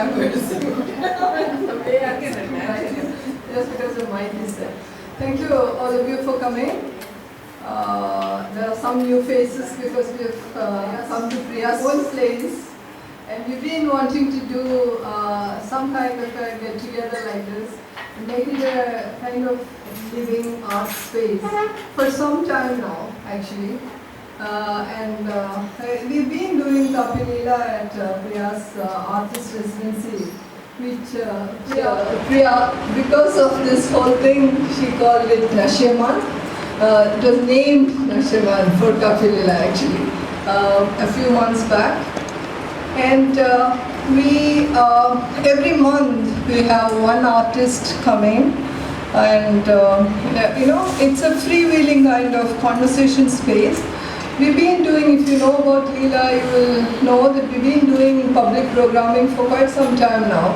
I'm going to sing. The way I can imagine. Just because the mic is there. Thank you, all of you, for coming. There are some new faces because we've come to Priya's own place. And we've been wanting to do some kind of a get-together like this, and make it a kind of living art space for some time now, actually. We've been doing Kaapi LILA at Priya's artist residency, which Priya, because of this whole thing, she called it Nasheman. It was named Nasheman for Kaapi LILA actually, a few months back. And every month we have one artist coming, and it's a freewheeling kind of conversation space. We've been doing, if you know about Leela, you will know that we've been doing public programming for quite some time now.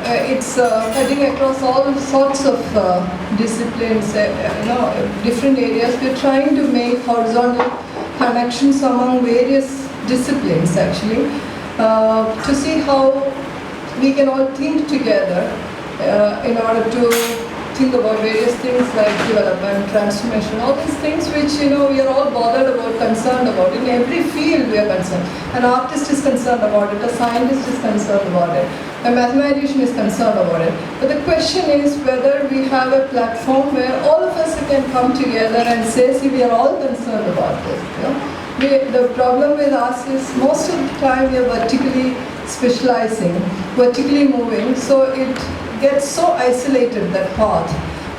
It's cutting across all sorts of disciplines, different areas. We're trying to make horizontal connections among various disciplines actually, to see how we can all think together in order to think about various things like development, transformation, all these things which we are all bothered about, concerned about. In every field we are concerned. An artist is concerned about it, a scientist is concerned about it, a mathematician is concerned about it. But the question is whether we have a platform where all of us can come together and say, see, we are all concerned about this. The problem with us is most of the time we are vertically specializing, vertically moving, so it gets so isolated, that path.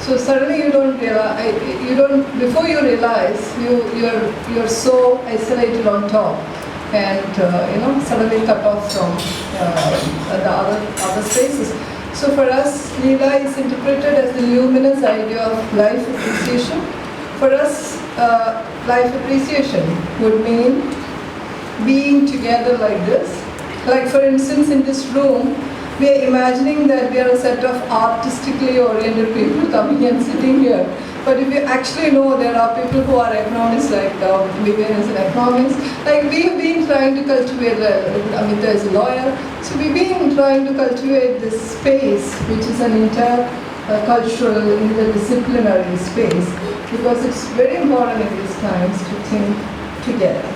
So suddenly you don't realize, before you realize, you're so isolated on top, and suddenly cut off from the other spaces. So for us, Leela is interpreted as the luminous idea of life appreciation. For us, life appreciation would mean being together like this. Like for instance, in this room, we are imagining that we are a set of artistically oriented people coming and sitting here. But if you actually know, there are people who are economists, like Vivian is an economist. Like we've been trying to cultivate, Amita is a lawyer. So we've been trying to cultivate this space, which is an intercultural, interdisciplinary space, because it's very important in these times to think together.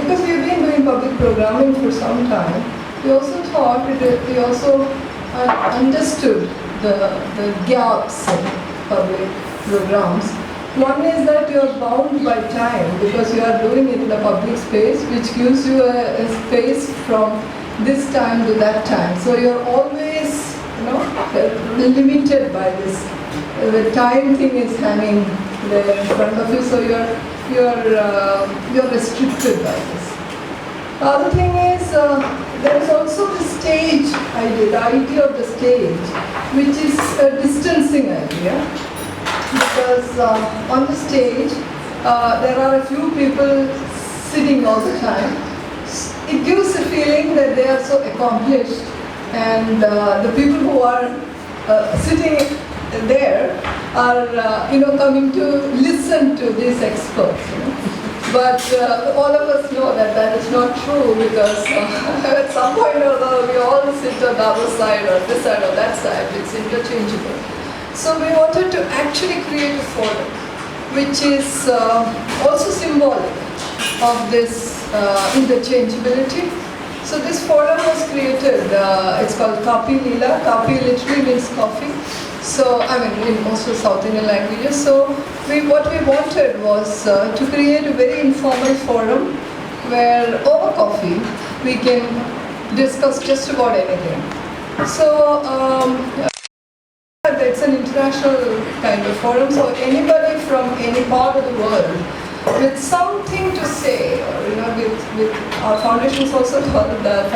Because we've been doing public programming for some time, we also thought, we also understood the gaps in public programs. One is that you are bound by time because you are doing it in a public space, which gives you a space from this time to that time. So you are always, limited by this. The time thing is hanging there in front of you, so you're restricted by this. The other thing is, there is also the stage idea, the idea of the stage, which is a distancing idea. Because on the stage, there are a few people sitting all the time. It gives a feeling that they are so accomplished, and the people who are sitting there are, coming to listen to these experts. But all of us know that that is not true, because at some point or other we all sit on the other side or this side or that side. It's interchangeable. So we wanted to actually create a forum which is also symbolic of this interchangeability. So this forum was created, it's called Kaapi LILA. Kaapi literally means coffee. So, in most of South Indian languages. So, what we wanted was to create a very informal forum where over coffee we can discuss just about anything. So, it's an international kind of forum, so anybody from any part of the world with something to say, or with our foundation is also called the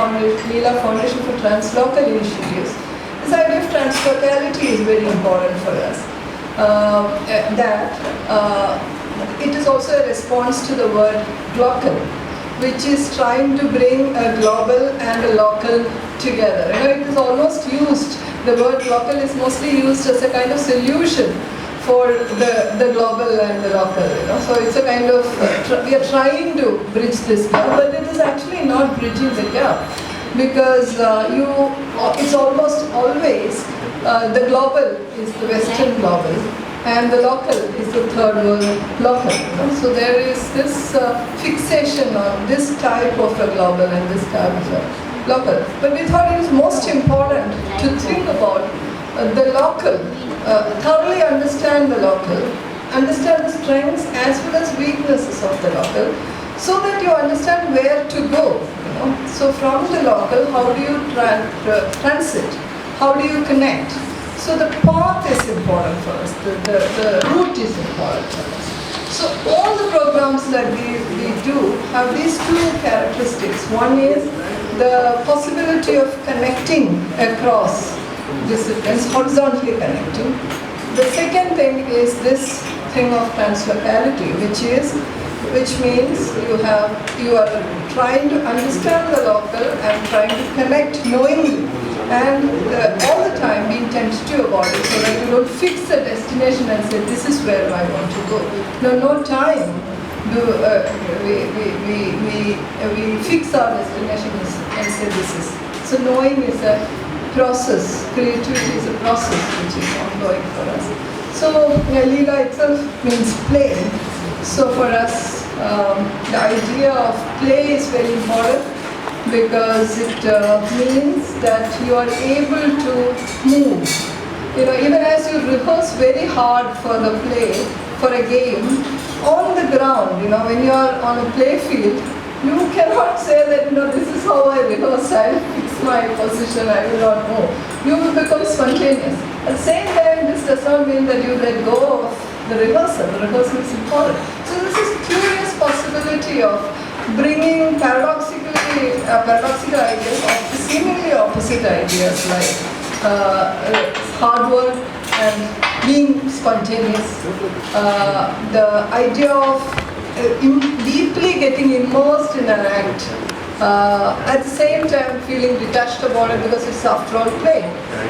Leela Foundation for Translocal Initiatives. This idea of translocality is very important for us. It is also a response to the word glocal, which is trying to bring a global and a local together. It is almost used, the word local is mostly used as a kind of solution for the global and the local, So it's a kind of, we are trying to bridge this gap, but it is actually not bridging the gap, because it's almost always, the global is the Western global, and the local is the third world local. So there is this fixation on this type of a global and this type of a local. But we thought it was most important to think about the local, thoroughly understand the local, understand the strengths as well as weaknesses of the local, so that you understand where to go. So from the local, how do you transit? How do you connect? So the path is important for us, the route is important for us. So all the programs that we do have these two characteristics. One is the possibility of connecting across disciplines, horizontally connecting. The second thing is this thing of translocality, which means you are trying to understand the local and trying to connect knowingly, and all the time being tentative about it, so that you don't fix a destination and say, this is where I want to go. No time do we fix our destinations and say this is. So knowing is a process, creativity is a process which is ongoing for us. So Lila itself means play. So for us, the idea of play is very important, because it means that you are able to move. Even as you rehearse very hard for the play, for a game, on the ground, when you are on a play field, you cannot say that, this is how I rehearse, I will fix my position, I will not move. You will become spontaneous. At the same time, this does not mean that you let go of the rehearsal. The rehearsal is important. So this is curious possibility of bringing paradoxical ideas, or seemingly opposite ideas, like hard work and being spontaneous. The idea of deeply getting immersed in an act, at the same time feeling detached about it because it's after all play.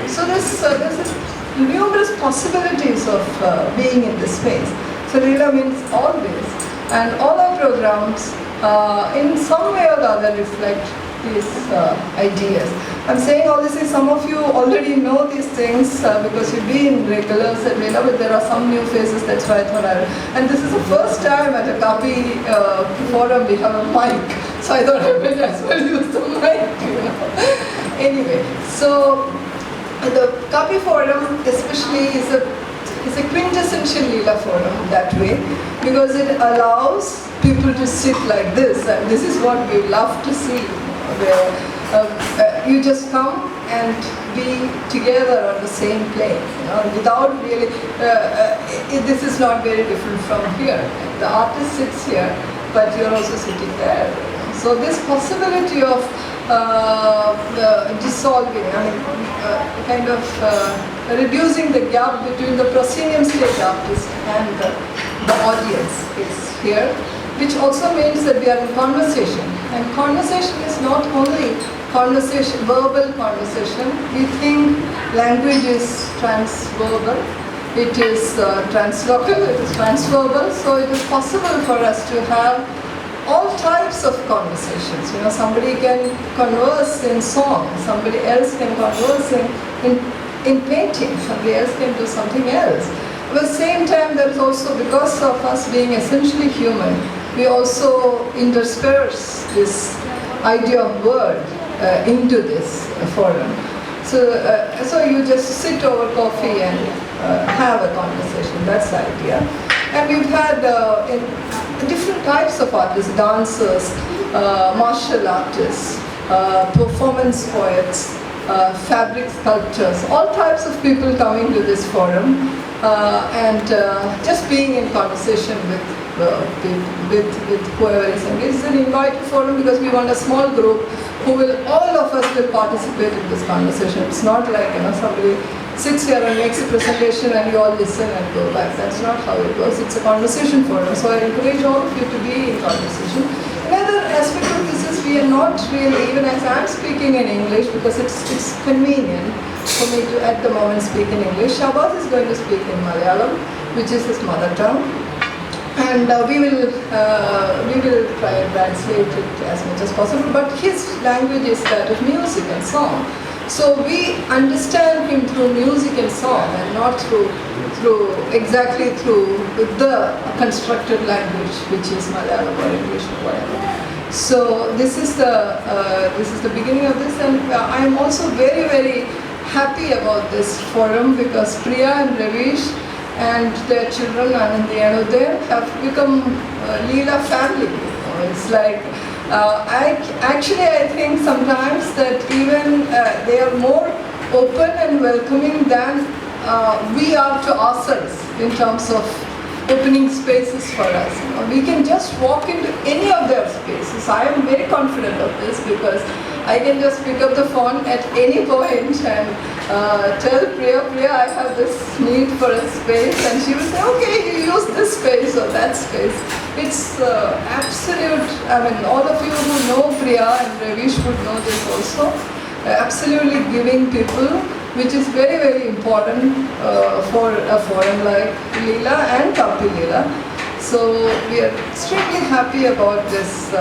So there's numerous possibilities of being in this space. So Lila means always, and all our programs in some way or the other reflect these ideas. I'm saying all this is, some of you already know these things because you've been regulars at Lila, but there are some new faces, that's why I thought and this is the first time at a Kaapi forum we have a mic, so I thought I might as well use the mic. Anyway, so the Kaapi forum especially is a quintessential Lila forum that way, because it allows people to sit like this, and this is what we love to see, where you just come and be together on the same plane, without really, this is not very different from here. The artist sits here, but you're also sitting there. So this possibility of dissolving, kind of reducing the gap between the proscenium stage artist and the audience is here, which also means that we are in conversation. And conversation is not only conversation, verbal conversation. We think language is transverbal, it is translocal, it is transverbal, so it is possible for us to have all types of conversations. Somebody can converse in song, somebody else can converse in painting, somebody else can do something else. At the same time, there is also, because of us being essentially human, we also intersperse this idea of word into this forum. So you just sit over coffee and have a conversation, that's the idea. And we've had different types of artists, dancers, martial artists, performance poets, fabric sculptors, all types of people coming to this forum, and just being in conversation with whoever is engaged. It's an invited forum because we want a small group who will, all of us will participate in this conversation. It's not like somebody sits here and makes a presentation and you all listen and go back. That's not how it goes. It's a conversation forum. So I encourage all of you to be in conversation. Another aspect of this is we are not really, even as I'm speaking in English, because it's convenient for me to at the moment speak in English. Shahabaz is going to speak in Malayalam, which is his mother tongue. and we will try and translate it as much as possible. But his language is that of music and song, so we understand him through music and song, and not exactly through the constructed language, which is Malayalam or English or whatever. So this is the beginning of this, and I am also very, very happy about this forum, because Priya and Ravish and their children Anandi and Uday have become Leela family. It's like I think sometimes that even they are more open and welcoming than we are to ourselves in terms of opening spaces for us. We can just walk into any of their spaces. I am very confident of this, because I can just pick up the phone at any point and tell Priya, I have this need for a space, and she will say, okay, you use this space or that space. It's absolute, I mean, all of you who know Priya and Ravish would know this also, absolutely giving people, which is very, very important for a forum like Leela and Kaapi LILA. So we are extremely happy about this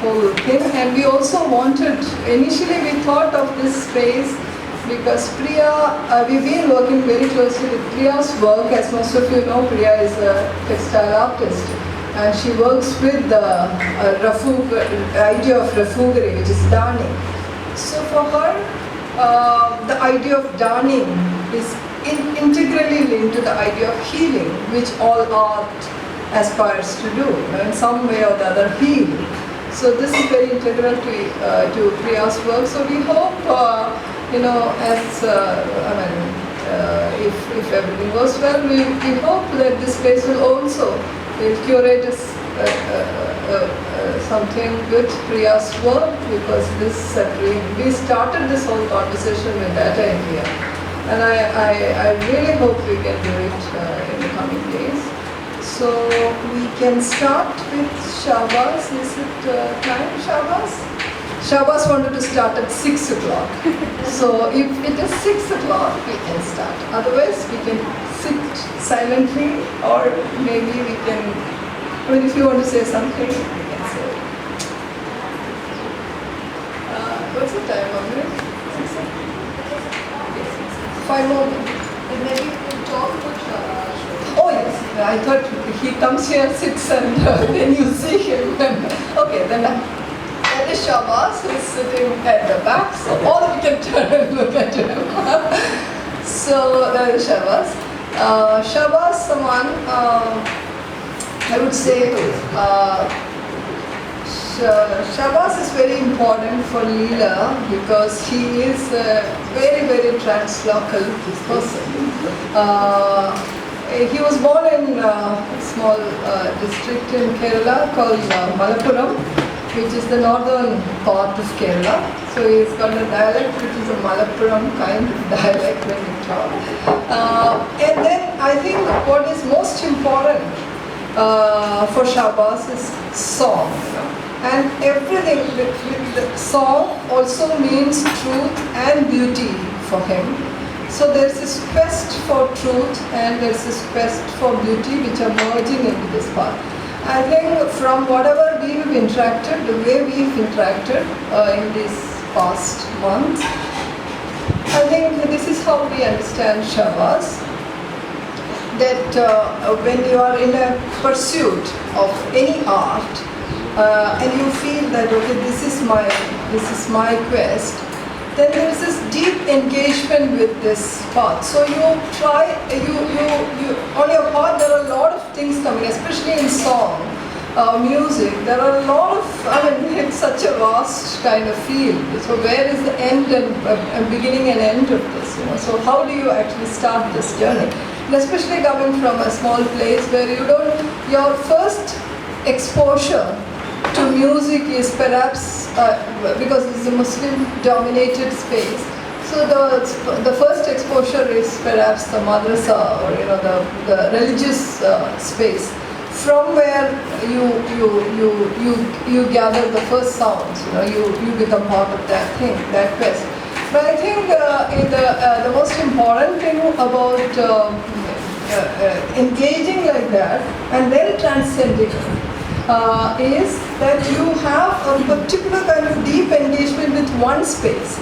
whole thing, and we also wanted, initially we thought of this space because Priya, we've been working very closely with Priya's work. As most of you know, Priya is a textile artist, and she works with the idea of refugery, which is darning. So for her, the idea of darning is integrally linked to the idea of healing, which all art aspires to do, in some way or the other, heal. So this is very integral to Priya's work. So we hope, as if everything goes well, we hope that this space will also curate something with Priya's work, because this we started this whole conversation with Data India, and I really hope we can do it in the coming days. So we can start with Shahabaz. Is it time, Shahabaz? Shahabaz wanted to start at 6 o'clock. So if it is 6 o'clock, we can start. Otherwise, we can sit silently, or maybe we can, if you want to say something, you can say it. What's the time, Amrit? 5 more minutes. And maybe we can talk about Shahabaz. Oh yes, I thought he comes here, sits, and then you see him. Okay, then that is Shahabaz, who is sitting at the back, so all we can turn and look at him. So that is Shahabaz. Shahabaz Aman, I would say, Shahabaz is very important for Leela because he is a very, very translocal person. He was born in a small district in Kerala called Malappuram, which is the northern part of Kerala. So he's got a dialect which is a Malappuram kind of dialect when we talk. And then I think what is most important for Shahabaz is song. And everything, the song also means truth and beauty for him. So there's this quest for truth and there's this quest for beauty which are merging into this part. I think from whatever we've interacted, the way we've interacted in these past months, I think this is how we understand Shahabaz. That when you are in a pursuit of any art and you feel that okay, this is my quest, then there is this deep engagement with this path. So you try, on your path there are a lot of things coming, especially in song, music. There are a lot of, it's such a vast kind of field. So where is the end and beginning and end of this? So how do you actually start this journey? And especially coming from a small place where your first exposure to music is perhaps, because this is a Muslim-dominated space, so the first exposure is perhaps the madrasa or the religious space, from where you gather the first sounds. You become part of that thing, that quest. But I think the most important thing about engaging like that and then transcending is that you have a particular kind of deep engagement with one space.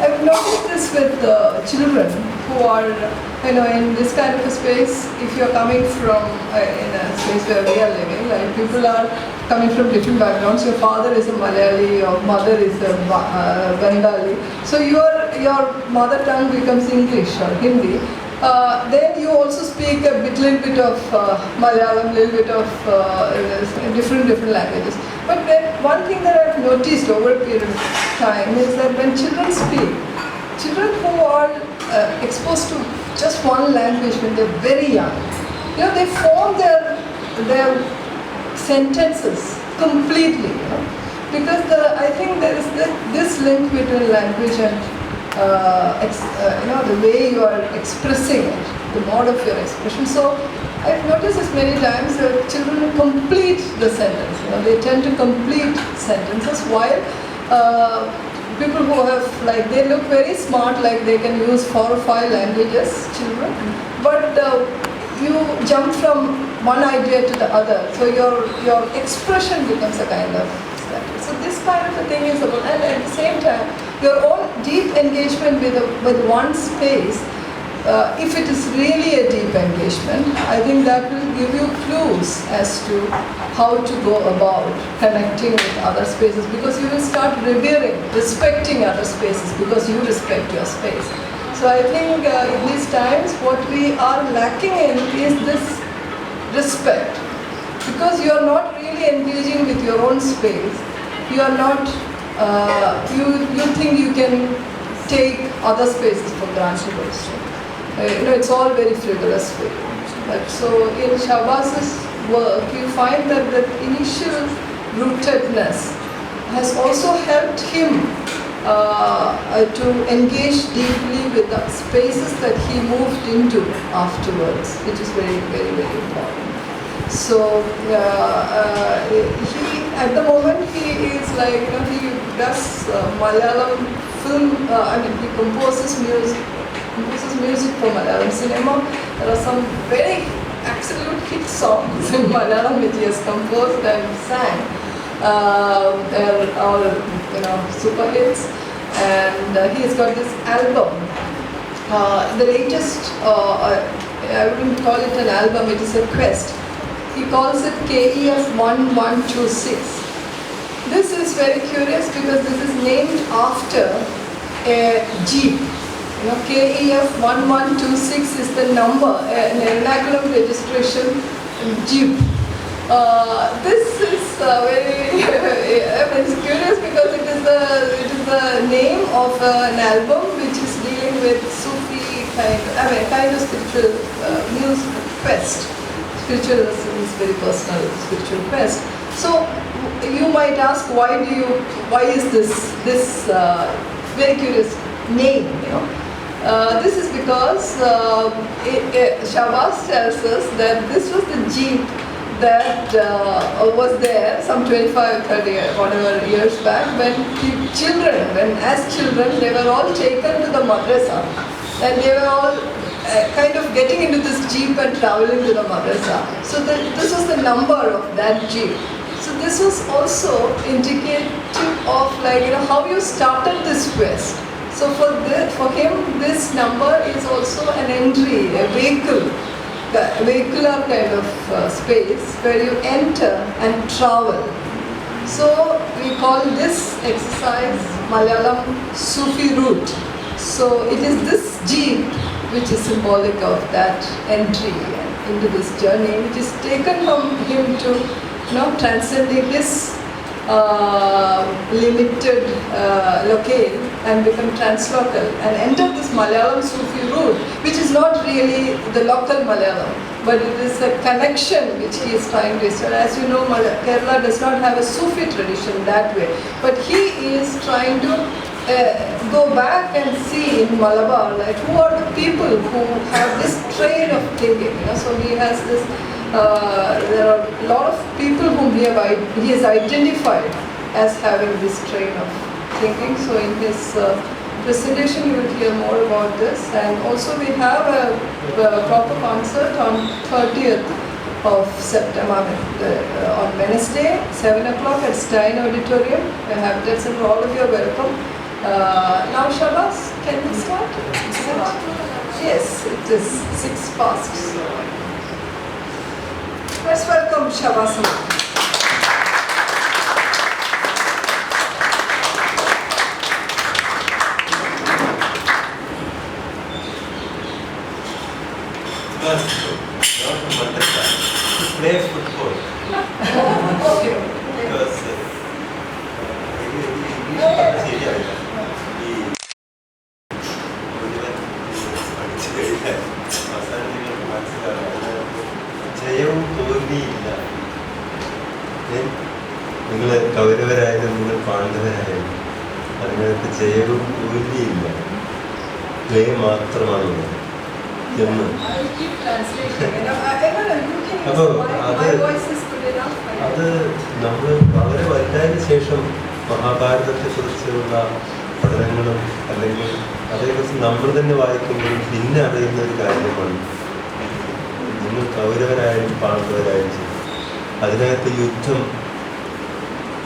I've noticed this with children who are, in this kind of a space. If you're coming from in a space where we are living, like people are coming from different backgrounds. Your father is a Malayali, your mother is a Bengali. So your mother tongue becomes English or Hindi. Then you also speak a little bit of Malayalam, little bit of different languages. But then one thing that I've noticed over a period of time is that when children speak, children who are exposed to just one language when they're very young, they form their sentences completely. Because I think there is this link between language and the way you are expressing it, the mode of your expression. So I've noticed this many times that children complete the sentence. They tend to complete sentences while people who have, they look very smart, like they can use 4 or 5 languages, children. But you jump from one idea to the other. So your expression becomes a kind of static. So this kind of a thing is about, and at the same time, your own deep engagement with one space, if it is really a deep engagement, I think that will give you clues as to how to go about connecting with other spaces, because you will start respecting other spaces because you respect your space. So I think in these times what we are lacking in is this respect, because you are not really engaging with your own space. You are not, you think you can take other spaces for granted also. It's all very frivolous way. So in Shahabaz's work, you find that the initial rootedness has also helped him to engage deeply with the spaces that he moved into afterwards, which is very, very, very important. So he, at the moment, he is he does Malayalam film. He composes music for Malayalam cinema. There are some very absolute hit songs in Malayalam which he has composed and sang. They're all super hits, and he has got this album. The latest, I wouldn't call it an album, it is a quest. He calls it KEF 1126. This is very curious because this is named after a jeep. KEF 1126 is the number, an vernacular registration jeep. This is very it's curious because it is the name of an album which is dealing with Sufi kind of spiritual music quest. Spiritual is very personal spiritual quest. So you might ask, why is this very curious name? This is because Shahabaz tells us that this was the jeep that was there some 25, 30, whatever years back when as children, they were all taken to the madrasa, and they were all kind of getting into this jeep and traveling to the madrasa. So this was the number of that jeep. So this was also indicative of how you started this quest. So for him, this number is also an entry, a vehicle, the vehicular kind of space where you enter and travel. So we call this exercise Malayalam Sufi route. So it is this jeep which is symbolic of that entry into this journey, which is taken from him to transcending his limited locale and become translocal and enter this Malayalam Sufi route, which is not really the local Malayalam, but it is a connection which he is trying to establish. As you know, Kerala does not have a Sufi tradition that way, but he is trying to go back and see in Malabar, who are the people who have this train of thinking. So he has this. There are a lot of people whom he has identified as having this train of thinking. So in his presentation you will hear more about this. And also we have a proper concert on 30th of September on Wednesday, 7 o'clock at Stein Auditorium. I have that, and all of you are welcome. Now Shahabaz, can we start? Yes, it is 6 past. Let's welcome Shahabaz Aman. To play football. Okay. Because ജയവും തോൽവിയില്ല. നിങ്ങൾ കൗരവരായാലും നിങ്ങൾ പാണ്ഡവരായാലും അതിനകത്ത് ജയവും തോൽവിയില്ല, play മാത്രമാണുള്ളത് എന്ന്. അപ്പോൾ അത് നമ്മൾ വളരെ വലുതായതിനു ശേഷം മഹാഭാരതത്തെക്കുറിച്ചുള്ള പഠനങ്ങളും അല്ലെങ്കിൽ അതേക്കുറിച്ച് നമ്മൾ തന്നെ വായിക്കുമ്പോഴും പിന്നെ അറിയുന്ന ഒരു കാര്യമാണ് നിങ്ങൾ കൗരവരായാലും പാണ്ഡവരായാലും ശരി, അതിനകത്ത് യുദ്ധം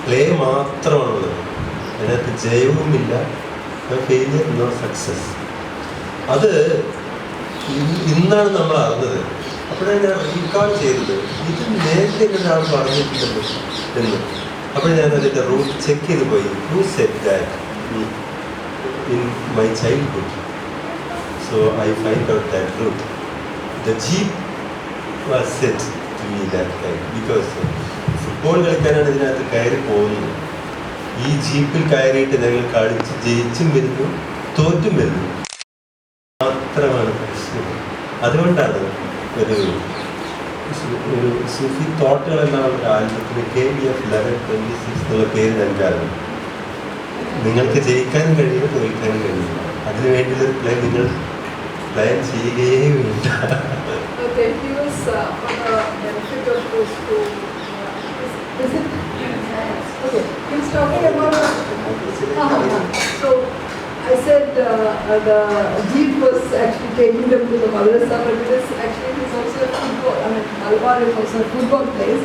പ്ലേ മാത്രമാണുള്ളത്. അതിനകത്ത് ജയവുമില്ല, ഫെയിലിയർ നോ സക്സസ്. അത് ഇന്നാണ് നമ്മൾ അറിഞ്ഞത്. അപ്പോഴാണ് ഞാൻ റീകാൾ ചെയ്തത്, ഇത് നേരത്തെ ഒരാൾ പറഞ്ഞിട്ടുണ്ടല്ലോ എന്ന്. അപ്പോൾ ഞാൻ അതിൻ്റെ റൂട്ട് ചെക്ക് ചെയ്ത് പോയി. Who said that in my childhood? So I find out that route. The jeep was set to me that time. Because football കളിക്കാനാണ് ഇതിനകത്ത് കയറി പോകുന്നത്. ഈ ജീപ്പിൽ കയറിയിട്ട് ഞങ്ങൾ കളിച്ച് ജയിച്ചും വരുന്നു, തോറ്റും വരുന്നു മാത്രമാണ് പ്രശ്നം. അതുകൊണ്ടാണ് ഒരു സൂഫി തോട്ടുകൾ എന്ന ഒരു ആൽബത്തിന് KBF1126 എന്നുള്ള പേര് നൽകാറുണ്ട്. നിങ്ങൾക്ക് ജയിക്കാനും കഴിയില്ല, തോൽക്കാനും കഴിയില്ല. അതിനുവേണ്ടിയൊരു പ്ലേ നിങ്ങൾ പ്ലാൻ ചെയ്യുകയേ വേണ്ട. I said the jeep was actually taking them to the madrasa, but it is also a football. I mean, Malabar is also a football place.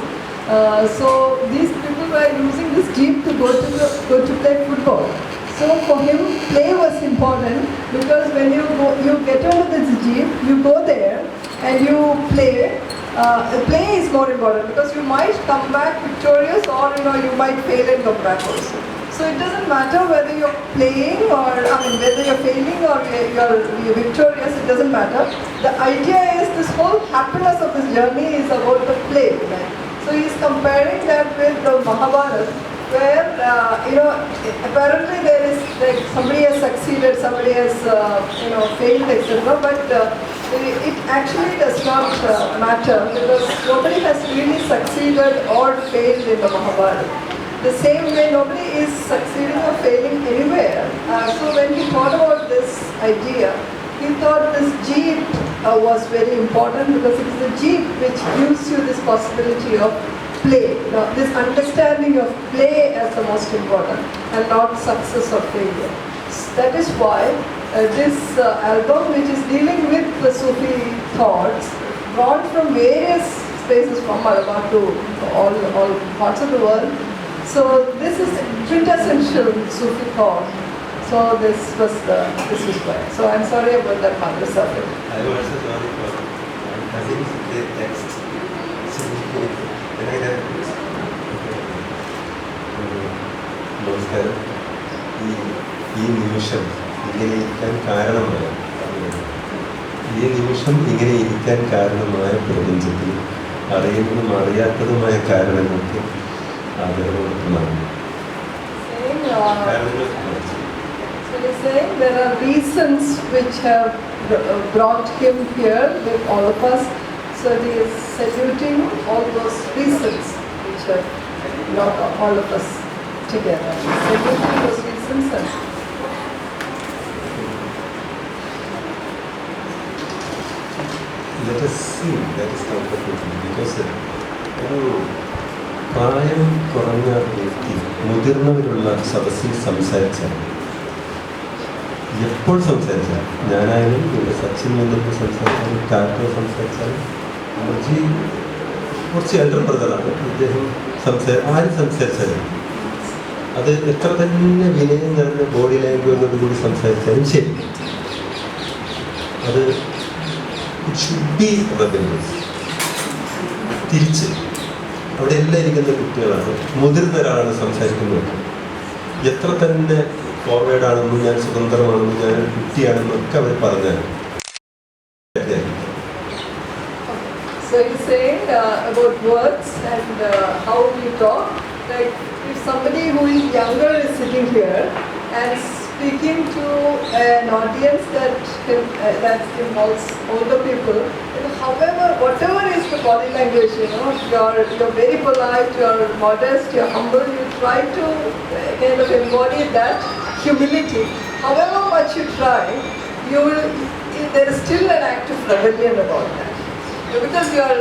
So these people were using this jeep to go to play football. So for him, play was important because when you get onto this jeep, you go there and you play. Play is more important because you might come back victorious, or you might fail and come back also. So it doesn't matter whether you're playing or, whether you're failing or you're victorious, it doesn't matter. The idea is this whole happiness of this journey is about the play. Right? So he's comparing that with the Mahabharata, where, apparently there is, like, somebody has succeeded, somebody has, failed, etc. But it actually does not matter because nobody has really succeeded or failed in the Mahabharata. The same way, nobody is succeeding or failing anywhere. So when he thought about this idea, he thought this jeep was very important because it is the jeep which gives you this possibility of play. This understanding of play as the most important and not success or failure. That is why this album, which is dealing with the Sufi thoughts, brought from various spaces from Malabar to all parts of the world. So this is quintessential Sufi thought. So this was why. So I'm sorry about that madrasa. I was also sorry for having the text. നമസ്കാരം. ഈ നിമിഷം ഇങ്ങനെ ഇരിക്കാൻ കാരണമായ പ്രപഞ്ചത്തിൽ അറിയുന്നതും അറിയാത്തതുമായ കാരണങ്ങൾക്ക് ആദരവോടൊപ്പമാണ്. So he's saying there are reasons which have brought him here with all of us. So he is saluting all those reasons which have brought all of us together. Saluting those reasons. Let us see, that is comfortable because പ്രായം കുറഞ്ഞ വ്യക്തി മുതിർന്നവരുള്ള സദസ്സിൽ സംസാരിച്ചാൽ എപ്പോൾ സംസാരിച്ചാൽ ഞാനായാലും ഇവിടെ സച്ചിൻ വന്നിട്ട് സംസാരിച്ചാലും ടാറ്റോ സംസാരിച്ചാലും കുറച്ച് എൽഡർ ബ്രദറാണ് അദ്ദേഹം ആര് സംസാരിച്ചാലും അത് എത്ര തന്നെ വിനയം നിറഞ്ഞ ബോഡി ലാംഗ്വേജോട് കൂടി സംസാരിച്ചാലും ശരി, അത് ഇറ്റ് ഷുഡ് ബി റെബല്യസ്. തിരിച്ച് അവിടെ എല്ലാം ഇരിക്കുന്ന കുട്ടികളാണ്, മുതിർന്ന ഒരാളാണ് സംസാരിക്കുന്നത്. എത്ര തന്നെ ഫോർവേഡാണെന്നും ഞാൻ സ്വതന്ത്രമാണെന്നും ഞാൻ കുട്ടിയാണെന്നും ഒക്കെ അവർ പറഞ്ഞാൽ. So he's saying about words and how we talk. Like if somebody who is younger is sitting here and speaking to an audience that involves older people, however, whatever is the body language, you're very polite, you're modest, you're humble, you try to kind of embody that humility. However much you try, there is still an act of rebellion about that. Because you're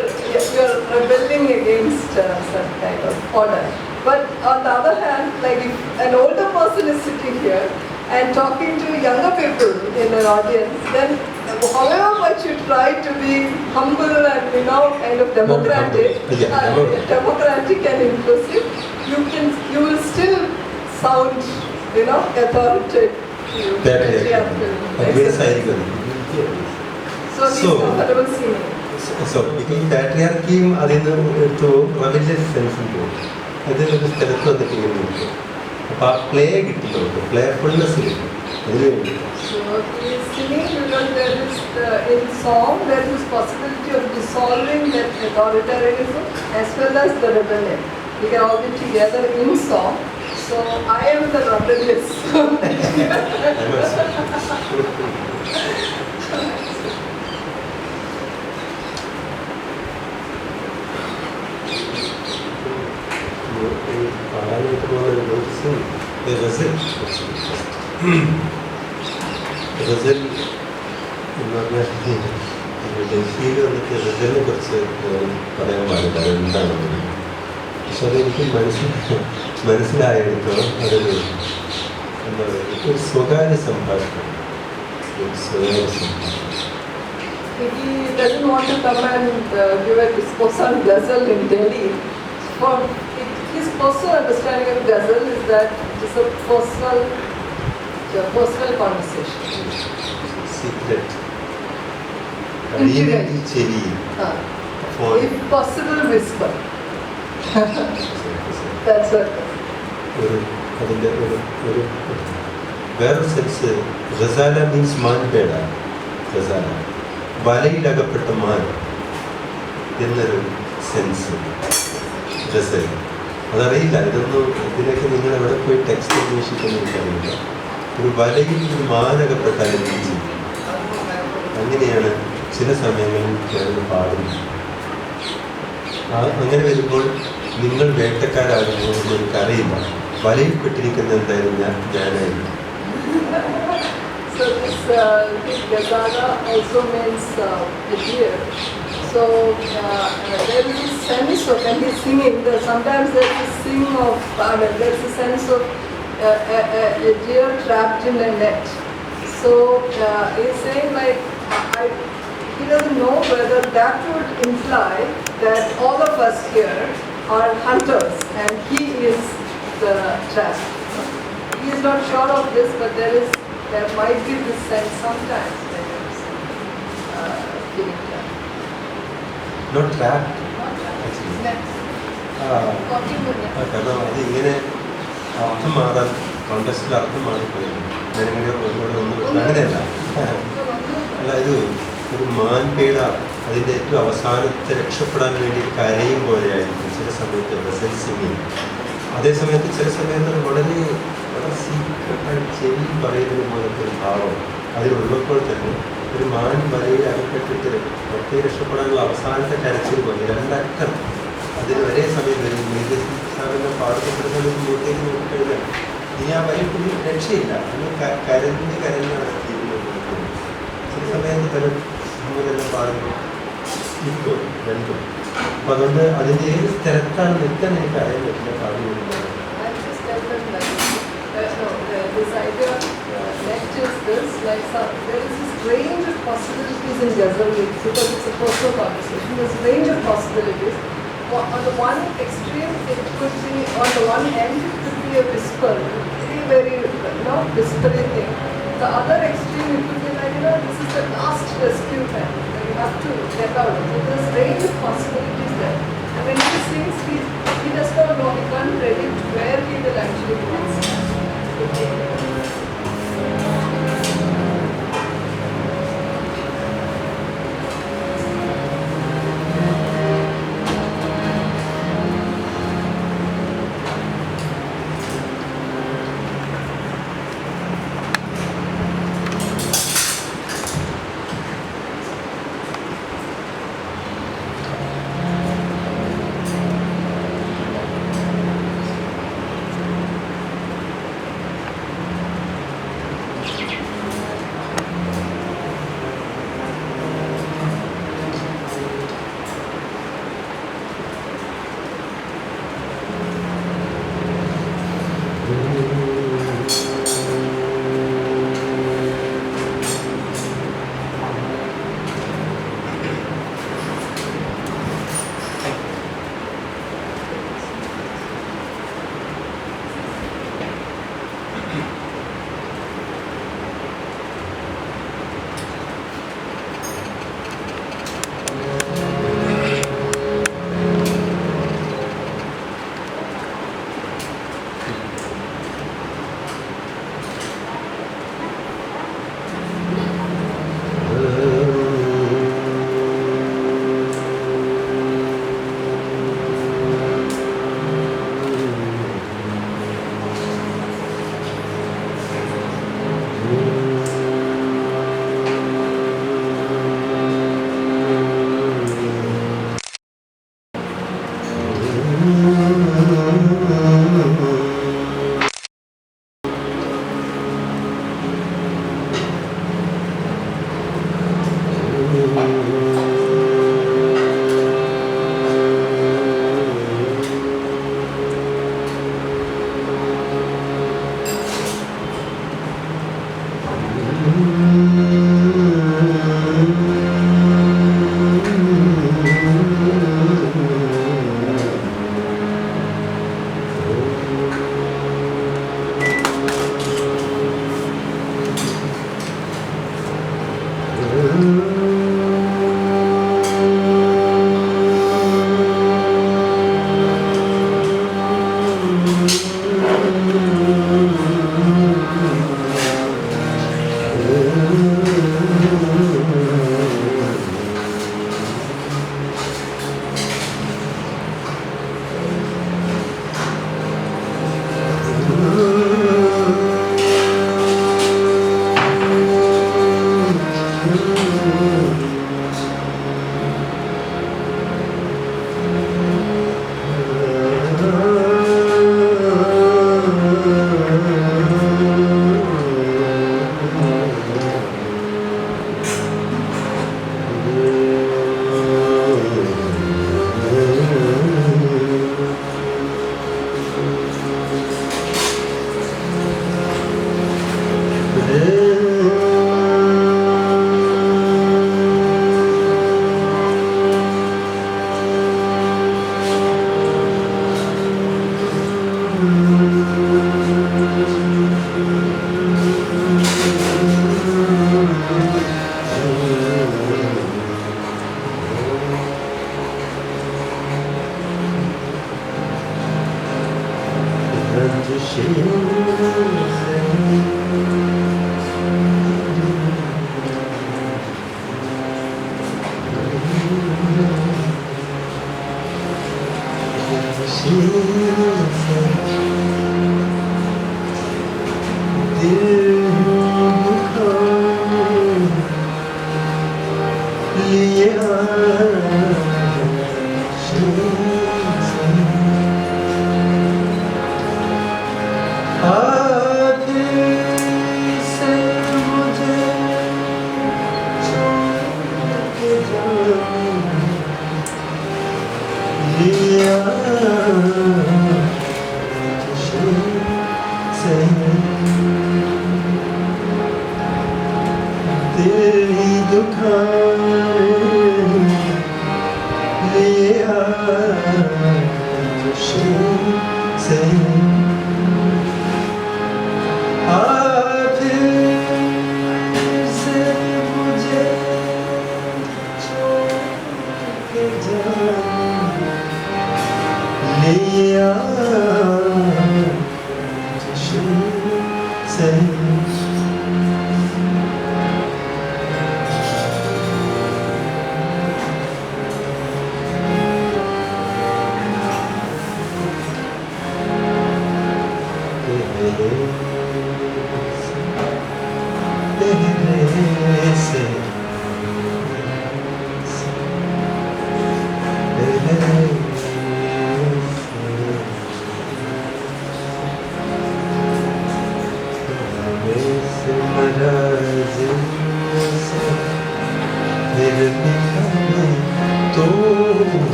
rebelling against some kind of order. But on the other hand, like if an older person is sitting here and talking to younger people in an audience, then however much you try to be humble and kind of democratic and inclusive, you will still sound authoritative. So he's comfortable seeing. So, ഈ പാട്രിയാർക്കിയും അതിൽ നിന്ന് എടുത്തു rebellious സെൻസും പോകും. അത് ഒരു സ്ഥലത്ത് വന്നിട്ട് ഇങ്ങനെ നോക്കും. അപ്പം ആ പ്ലേ കിട്ടുന്നുണ്ട്, പ്ലേഫുൾനെസ് കിട്ടും. അതിന് വേണ്ടി in song there is possibility of dissolving that authoritarianism as well as the rebellion. We can all be together in song. So I am the rebellious. ഗസൽ എന്ന് പറഞ്ഞാൽ ഡൽഹിയിൽ വന്നിട്ട് ഗസലിനെ കുറിച്ച് പറയാൻ പാടില്ല, അതെന്താണെന്ന്. പക്ഷെ അതെനിക്ക് മനസ്സിലായെടുത്തോളം അതൊരു എന്താ പറയുക, ഒരു സ്വകാര്യ സംഭാഷണം. He doesn't want to come and give a discourse on ghazal in Delhi. For his personal understanding of ghazal is that it's a personal conversation. Secret. Intimate. If possible, whisper. That's what. അതിൻ്റെ ഒരു വേറൊരു sense Ghazala means മാൻപേട. Ghazala വലയിലകപ്പെട്ട മാൻ എന്നൊരു sense ഗസൽ. അതറിയില്ല, ഇതിലേക്ക് നിങ്ങൾ എവിടെ പോയി text അന്വേഷിക്കുന്ന എനിക്കറിയില്ല. ഒരു വലയിൽ ഒരു മാനകപ്പെട്ടാൽ എന്ത് ചെയ്യും? അങ്ങനെയാണ് ചില സമയങ്ങളിൽ ഞാനത് പാടുന്നത്. അങ്ങനെ വരുമ്പോൾ നിങ്ങൾ വേട്ടക്കാരാകുമ്പോൾ എനിക്കറിയില്ല, വലയിൽപ്പെട്ടിരിക്കുന്ന എന്തായാലും ഞാനായിരുന്നു. So this Gazala also means a deer. So there is a sense of, when he's singing, sometimes there's a sing of, there's a sense of a deer trapped in a net. So he's saying like, he doesn't know whether that would imply that all of us here are hunters and he is the trap. He is not sure of this, but there might be this sense sometimes when you're feeling trapped. Not trapped. കാരണം അത് ഇങ്ങനെ അർത്ഥം മാറാൻ കോൺടെസ്റ്റിൽ അർത്ഥം മാറിപ്പോയി. ഞാനിങ്ങനെ അങ്ങനെയല്ല. അതായത് ഒരു മാൻപേട അതിൻ്റെ ഏറ്റവും അവസാനത്തെ രക്ഷപ്പെടാൻ വേണ്ടി കരയും പോലെയായിരിക്കും ചില സമയത്ത് ഗസൽ സിംഗിങ്. അതേസമയത്ത് ചില സമയത്ത് വളരെ വളരെ സീക്രട്ടായി ചെവി പറയുന്നത് പോലത്തെ ഒരു ഭാവം അതിലുള്ളപ്പോൾ തന്നെ ഒരു മാൻ വലയിൽ അകപ്പെട്ടിട്ട് ഒറ്റ രക്ഷപ്പെടാനുള്ള അവസാനത്തെ കരച്ചിൽ പോലെ രണ്ടറ്റം അതിന് ഒരേ സമയം വരും. സാറിൻ്റെ പാടത്തപ്പെടുന്ന മുമ്പോട്ടേക്ക് നോക്കിക്കഴിഞ്ഞാൽ ഇനി ആ വലയിൽ രക്ഷയില്ല, അന്ന് കരഞ്ഞാണ് തീരുന്നത്. ചില സമയത്ത് പല നമ്മളെല്ലാം പാടുമ്പോൾ ഇരിക്കും രണ്ടും. അപ്പം അതുകൊണ്ട് അതിൻ്റെ ഏത് സ്ഥലത്താണ് നിൽക്കാൻ എനിക്ക് അറിയാൻ പറ്റില്ല പാടുന്നത്. This idea of net is this, like there is this range of possibilities in ghazal because it's a personal conversation. There's a range of possibilities. On the one extreme, it could be, on the one end, it could be a whisper, very, whispery thing. The other extreme, it could be like, this is the last rescue time. You have to get out. So there's a range of possibilities there. And when he sings, he does not know, he can't predict where he will actually go.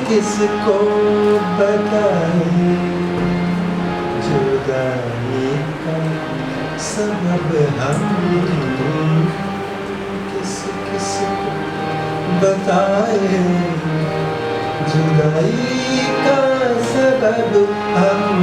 किसको बताए जुदाई का सबब हम किसको बताए जुदाई का सबब हम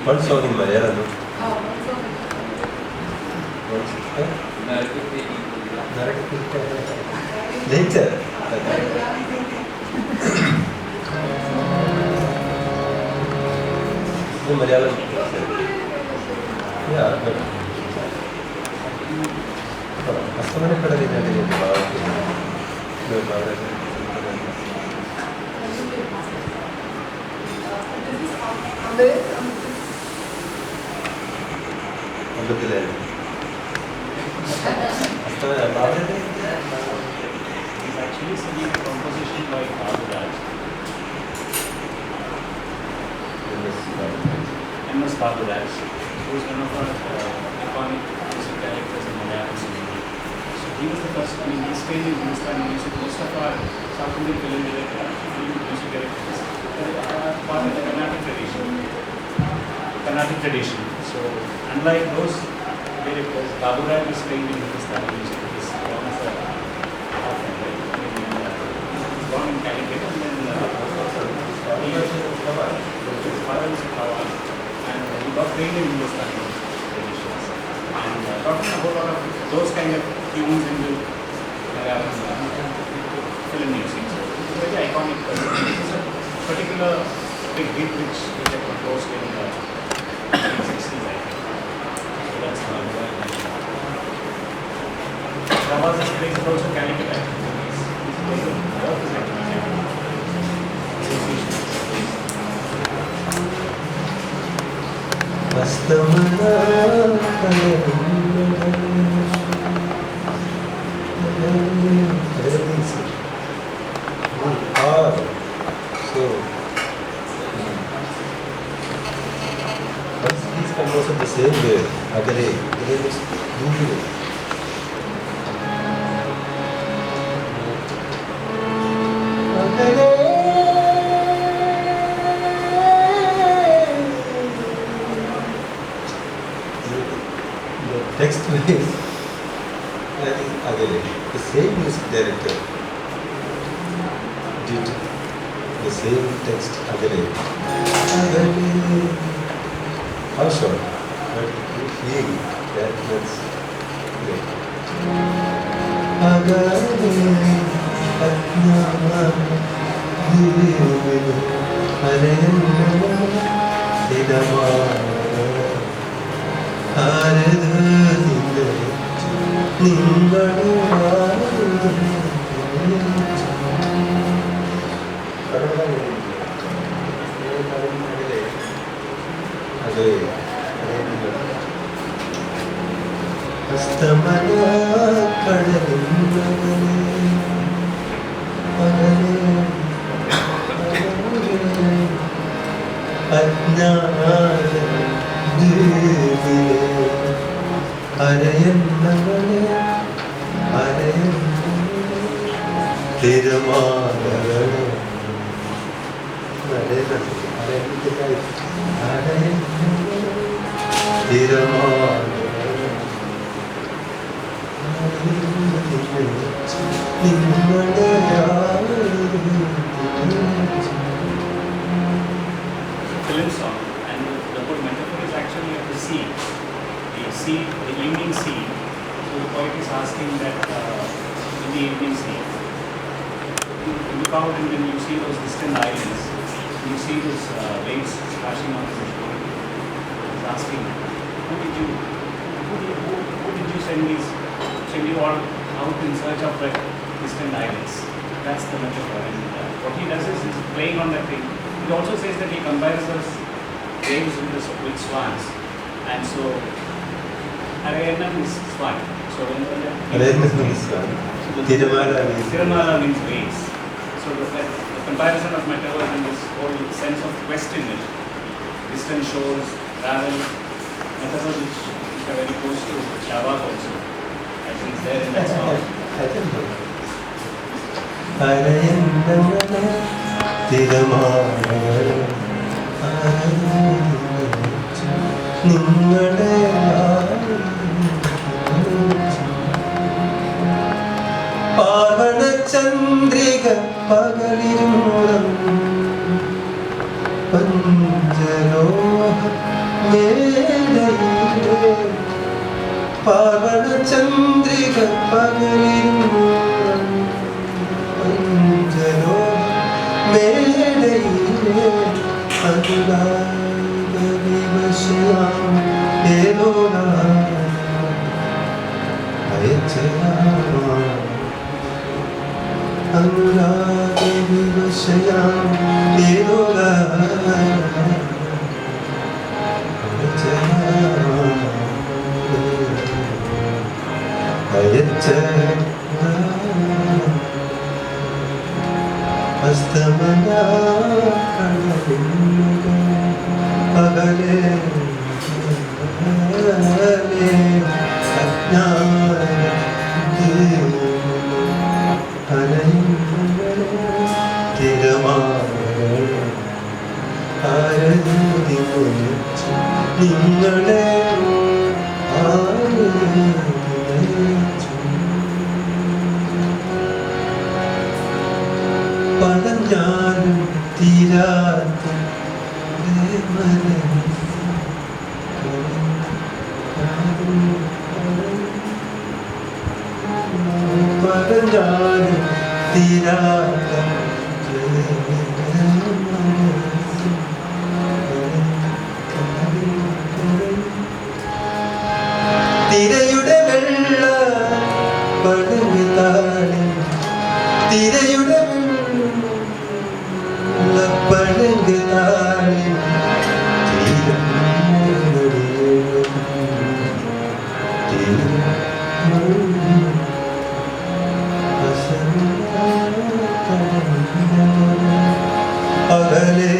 One song in Malayalam. Later. In Malayalam. Yeah. Customer Actually singing a composition by Baburaj. M.S. Baburaj, who is one of our iconic music directors in Malayalam cinema. So he was the first, he stayed in Hindustani music. Most of our South Indian film music directors are part of the Carnatic tradition. So unlike those directors, Baburaj was trained in Hindustani music. He's born as a orphan, right? Born in Calicut, and then his father was Qawwalis, and he got trained in Hindustani traditions, and taught him a whole lot of those kind of tunes into film music. So it's a very iconic. It's a particular big hit which they composed in the 1960s, I think. So that's how Shahabaz's place is also Calicut, I think. These composed the same way. Agare, text is Agale. The same music director did the same text Agale. How short? But you feel that's great. Film song, and the whole metaphor is actually of the sea. The evening sea. So the poet is asking that in the evening sea, you look out and then you see those distant islands, you see those waves splashing on the shore. He's asking, who did you send you all out in search of like distant islands? That's the metaphor. And what he does is he's playing on that thing. He also says that he compares those waves with swans, and so Arayana is swan. So Tirumala means waves. So the comparison of metaphors and this whole sense of quest in it, distant shores, travel, metaphors which are very close to Shahabaz also. I think it's there in that song. പാവന ചന്ദ്രിക പകലിരുളം പഞ്ചലോഹ മേടയിലെ പാവന ചന്ദ്രിക പകലിരുളം പഞ്ചലോഹ മേടയിലെ അനുരാഗ വിവശയാം ഏലോനാ അയച്ചയാ अनुरागे विवशयां येरोगा അസ്തമനാ പകലേ നിങ്ങളെ പറഞ്ഞാലും തീരാത്ത പറഞ്ഞാലും തീരാത്ത തിരയുടെ വെള്ള പടങ്ങ് താഴെ തിരയുടെ വെള്ള പടങ്ങ് താഴെ അകലെ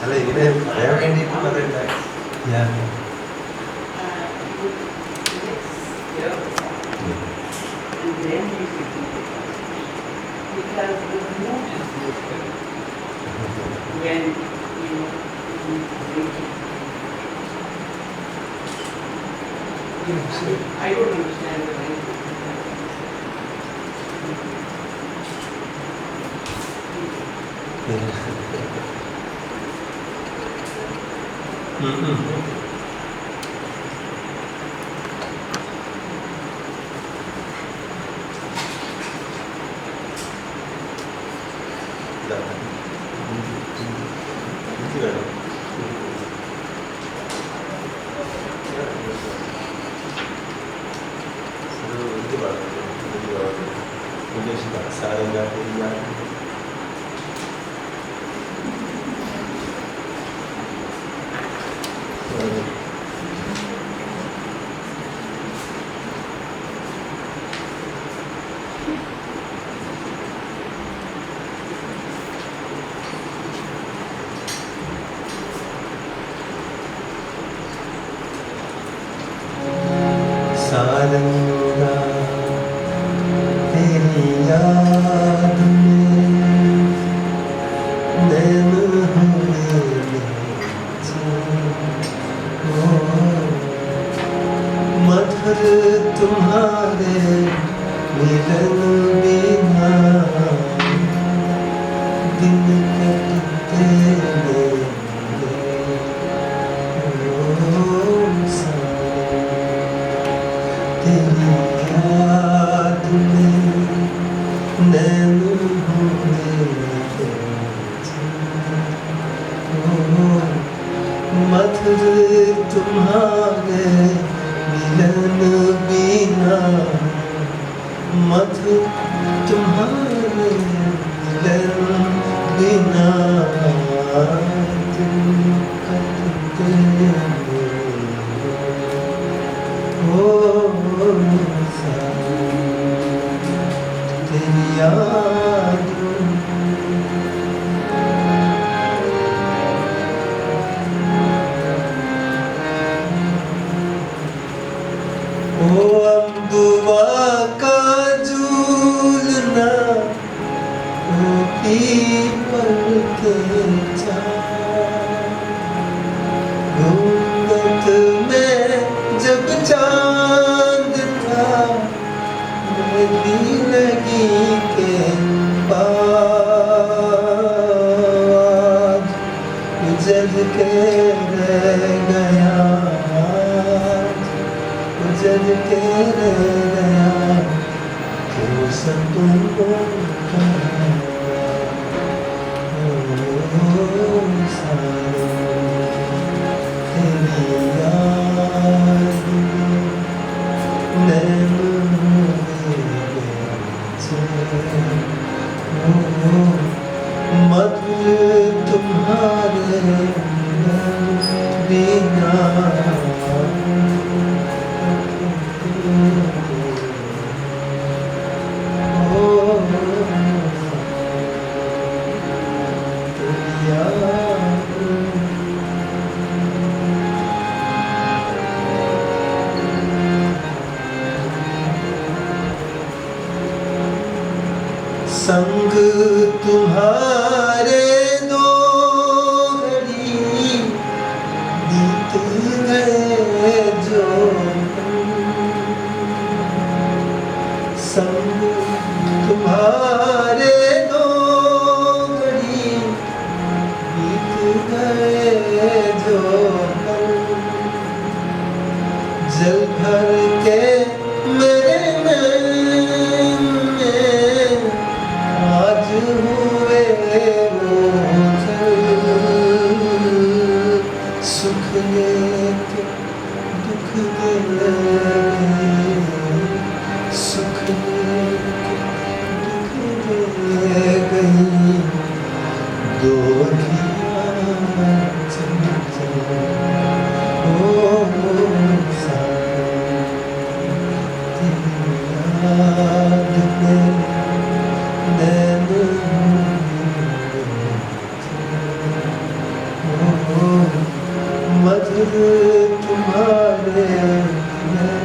അല്ല ഇങ്ങനെ പറയാൻ വേണ്ടിയിട്ട് പറയണ്ട. ഞാൻ I don't understand the language. Saranga तेरी याद में नैन हुए मधुर तुम्हारे मिलन बिना दिन कटते मधुर तुम्हारे मिलन बिना मधुर तुम्हारे मिलन बिना दिन कटते हो तेरी याद अम्बुआ का झूलना पीपल के घूंघट में जब चांद था के रह गया, उजड़ के रह गया, क्यों सतूं तुम्हारे बिना संग तुम्हारे दो घड़ी बीत गए जो, संग तुम्हारे दो घड़ी बीत गए जो, जल भर के मेरे नैन में आज हुए वो जल, सुख लेके दुख दे गए, सुख लेके दुख दे गई, दो अखियाँ चमचम ओ सारे तेरी याद में मधुर तुम्हारे बिना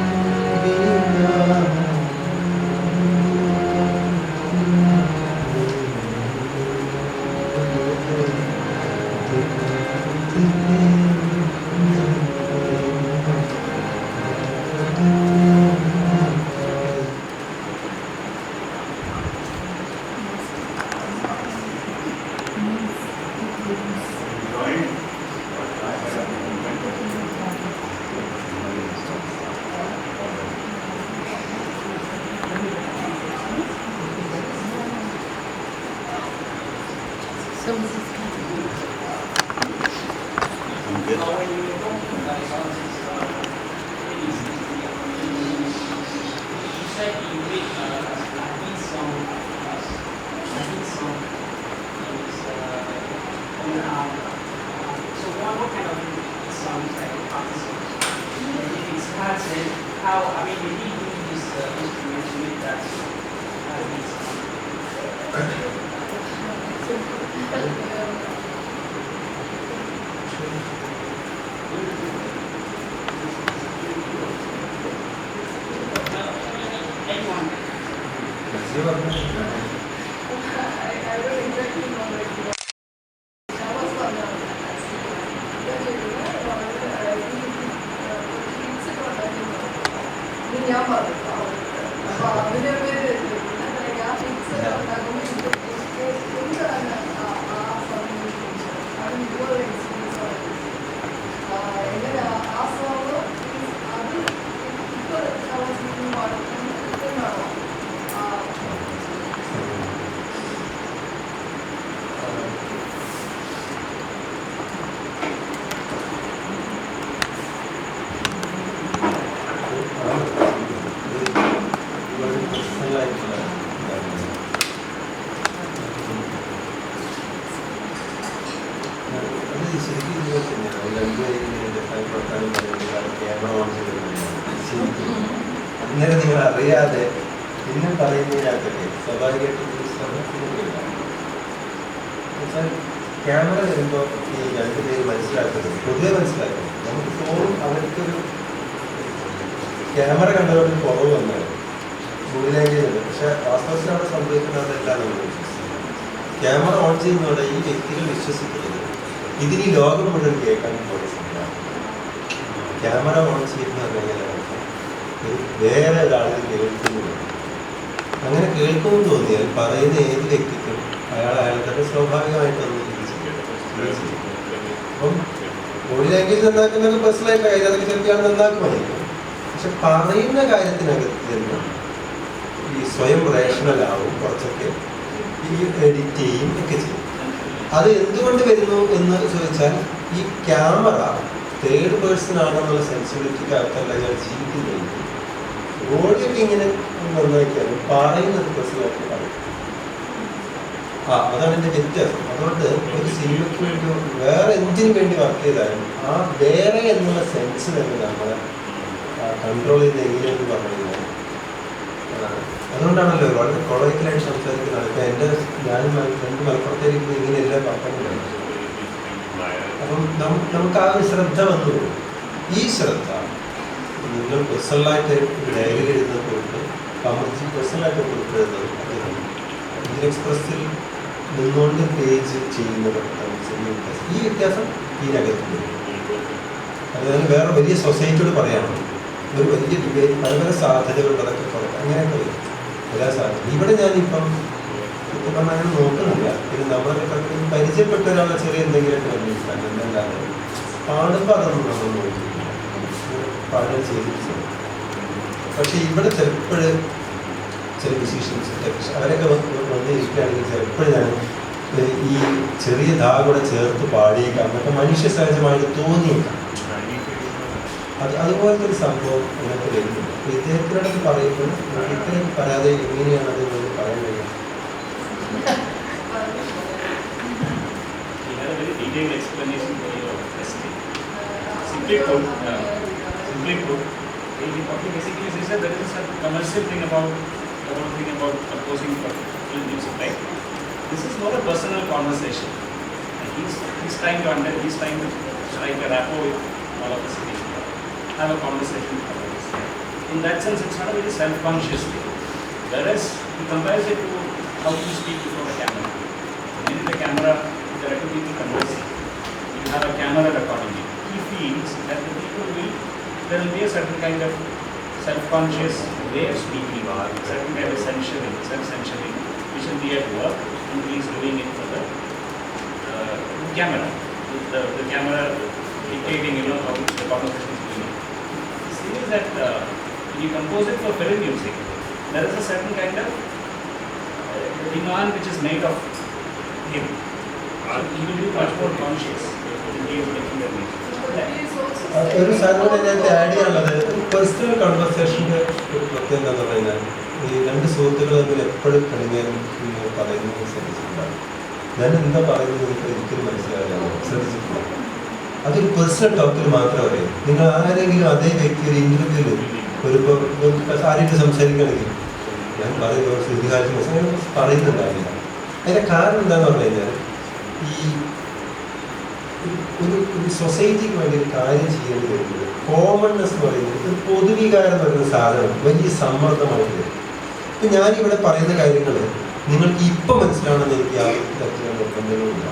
അന്നേരം നിങ്ങൾ അറിയാതെ പിന്നെ പറയുന്നതിനകത്തൊക്കെ സ്വാഭാവികമായിട്ട് ക്യാമറ വരുമ്പോൾ ഈ രണ്ടുപേര് മനസ്സിലാക്കുന്നത് പൊതുവെ മനസ്സിലാക്കുന്നത് നമുക്ക് ഫോൺ അവർക്കൊരു ക്യാമറ കണ്ടവർക്ക് കുറവ് വന്നാണ് മുകളിലേക്കുണ്ട്. പക്ഷെ വാസ്തവത്തിൽ അവിടെ സംഭവിക്കുന്നതെല്ലാം നമ്മൾ വിശ്വസിക്കുന്നത്. ക്യാമറ ഓൺ ചെയ്യുന്നതോടെ ഈ വ്യക്തികൾ വിശ്വസിക്കുന്നത് ഇതിന് ഈ ലോകം മുഴുവൻ കേൾക്കാൻ പോലെ സംഭവം. ക്യാമറ ഓൺ ചെയ്യുന്നത് എങ്ങനെയാണ് വേറെ ഒരാളിൽ കേൾക്കുന്നുണ്ട്. അങ്ങനെ കേൾക്കുമെന്ന് തോന്നിയാൽ പറയുന്ന ഏത് വ്യക്തിക്കും അയാൾ അയാൾ തന്നെ സ്വാഭാവികമായിട്ടൊന്നും ചിന്തിച്ചിട്ടുണ്ട്. അപ്പം ലാംഗ്വേജ് നന്നാക്കുന്നതൊക്കെ പേഴ്സണലായിട്ടുള്ള കാര്യം, അതൊക്കെ ചിലപ്പോൾ നന്നാക്കുമായിരിക്കും. പക്ഷെ പറയുന്ന കാര്യത്തിനകത്ത് തന്നെ ഈ സ്വയം റേഷണൽ ആവും കുറച്ചൊക്കെ, ഈ എഡിറ്റ് ചെയ്യും ഒക്കെ ചെയ്യും. അത് എന്തുകൊണ്ട് വരുന്നു എന്ന് ചോദിച്ചാൽ ഈ ക്യാമറ തേർഡ് പേഴ്സൺ ആണെന്നുള്ള സെൻസിബിലിറ്റിക്ക് അകത്തല്ല ഞാൻ ജീവിക്കുന്നത്. ഓഡിയൊക്കെ ഇങ്ങനെ നന്നാക്കിയാലും പറയുന്നത് പേഴ്സണലായിട്ട് പറയും. അതാണ് എൻ്റെ വ്യത്യാസം. അതുകൊണ്ട് ഒരു സിനിമയ്ക്ക് വേണ്ടി വേറെ എന്തിനു വേണ്ടി വർക്ക് ചെയ്താലും ആ വേറെ എന്നുള്ള സെൻസ് തന്നെ നമ്മളെ കൺട്രോൾ ചെയ്ത് എങ്ങനെയെന്ന് പറഞ്ഞു കഴിഞ്ഞാൽ അതുകൊണ്ടാണല്ലോ വളരെ കൊളോക്കിലായിട്ട് സംസാരിക്കുന്നത്. ഇപ്പം എൻ്റെ ഞാനും രണ്ട് മലപ്പുറത്തേക്ക് ഇങ്ങനെയല്ല പറഞ്ഞിട്ടുണ്ട്. അപ്പം നമുക്ക് ആ ഒരു ശ്രദ്ധ വന്നു. ഈ ശ്രദ്ധ നിങ്ങൾ പേഴ്സണലായിട്ട് ഡയറി എഴുതുന്നത് കൊണ്ട് കമർച്ചി പേഴ്സണലായിട്ട് കൊടുക്കുന്നത് ഇന്ത്യൻ എക്സ്പ്രസ്സിൽ നിന്നുകൊണ്ട് പേജ് ചെയ്യുന്നത് ചെറിയ വ്യത്യാസം. ഈ വ്യത്യാസം ഇതിനകത്ത് അതുപോലെ വേറെ വലിയ സൊസൈറ്റിയോട് പറയാനുണ്ട്. ഒരു വലിയ ഡിബേറ്റ് പല പല സാധ്യതകളുണ്ട്, അതൊക്കെ കുറയ്ക്കും, അങ്ങനെയൊക്കെ വരും എല്ലാ സാധ്യത. ഇവിടെ ഞാനിപ്പം ഇപ്പം പറഞ്ഞാൽ അങ്ങനെ നോക്കുന്നില്ല. പിന്നെ നമ്മളൊക്കെ പരിചയപ്പെട്ട ഒരാളെ ചെറിയ എന്തെങ്കിലുമൊക്കെ കണ്ടിരിക്കാൻ എന്നല്ലാതെ പാടുമ്പോൾ അതൊന്നും നമ്മൾ നോക്കില്ല, പാടുക ചെയ്തിട്ട്. പക്ഷെ ഇവിടെ ചിലപ്പോഴും ചില മ്യൂസീഷ്യൻസ് അവരൊക്കെ വന്നിരിക്കുകയാണെങ്കിൽ ചിലപ്പോഴും ഞാൻ ഈ ചെറിയ ധാകൂടെ ചേർത്ത് പാടിയേക്കാം, എന്നൊക്കെ മനുഷ്യ സഹജമായിട്ട് തോന്നിയേക്കാം. അതുപോലത്തെ ഒരു സംഭവം അതിനകത്ത് വരുന്നുണ്ട്. ഇദ്ദേഹത്തിനടുത്ത് പറയുമ്പോൾ ഇത്രയും പറയാതെ എങ്ങനെയാണ് അത് പറയാൻ കഴിയുന്നത്? Basically, he said there is a commercial thing about composing for film music, right? This is not a personal conversation. He's trying to strike a rapport with all of the cities, have a conversation with others. In that sense, it's not a very self-conscious thing. Whereas he compares it to how you speak before the camera. When in the camera, there are two people conversing. You have a camera recording it. He feels that the people there will be a certain kind of self-conscious way of speaking, or certain kind of self-censoring, which will be at work, and he is doing it for the camera. The camera dictating, how the conversation is going. The thing is that when you compose it for film music, there is a certain kind of demand which is made of him. He will be much more conscious when he is making the music. ഒരു സാധനം അതിനകത്ത് add ചെയ്യാനുള്ളത് personal കൺവെർസേഷൻ്റെ ഒരു പ്രത്യേകത എന്താണെന്ന് പറഞ്ഞാൽ ഈ രണ്ട് സുഹൃത്തുക്കൾ തമ്മിൽ എപ്പോഴും കണിഞ്ഞാലും പറയുന്നത് ശ്രദ്ധിച്ചിട്ടുണ്ടാകും. ഞാൻ എന്താ പറയുന്നത് നിങ്ങൾക്ക് ഒരിക്കലും മനസ്സിലാവില്ല, ശ്രദ്ധിച്ചിട്ടില്ല. അതൊരു പേഴ്സണൽ ടോക്കിൽ മാത്രമേ അറിയൂ. നിങ്ങൾ ആരെങ്കിലും അതേ വ്യക്തി ഒരു ഇൻ്റർവ്യൂവിൽ ആരെയും സംസാരിക്കുകയാണെങ്കിൽ ഞാൻ പറയുമ്പോൾ ശ്രുതികാലത്ത് പറയുന്നുണ്ടാവില്ല. അതിൻ്റെ കാരണം എന്താണെന്ന് പറഞ്ഞു കഴിഞ്ഞാൽ ഈ ഒരു സൊസൈറ്റിക്ക് വേണ്ടി ഒരു കാര്യം ചെയ്യേണ്ടി വരുന്നത് കോമൺനെസ് എന്ന് പറയുന്നത് ഒരു പൊതുവികാരം എന്ന് പറയുന്ന സാധനം വലിയ സമ്മർദ്ദമായിട്ട് വരും. ഇപ്പം ഞാനിവിടെ പറയുന്ന കാര്യങ്ങൾ നിങ്ങൾക്ക് ഇപ്പം മനസ്സിലാവണമെന്ന് എനിക്ക് യാതൊരു തരത്തിലുള്ള നിർബന്ധങ്ങളുമില്ല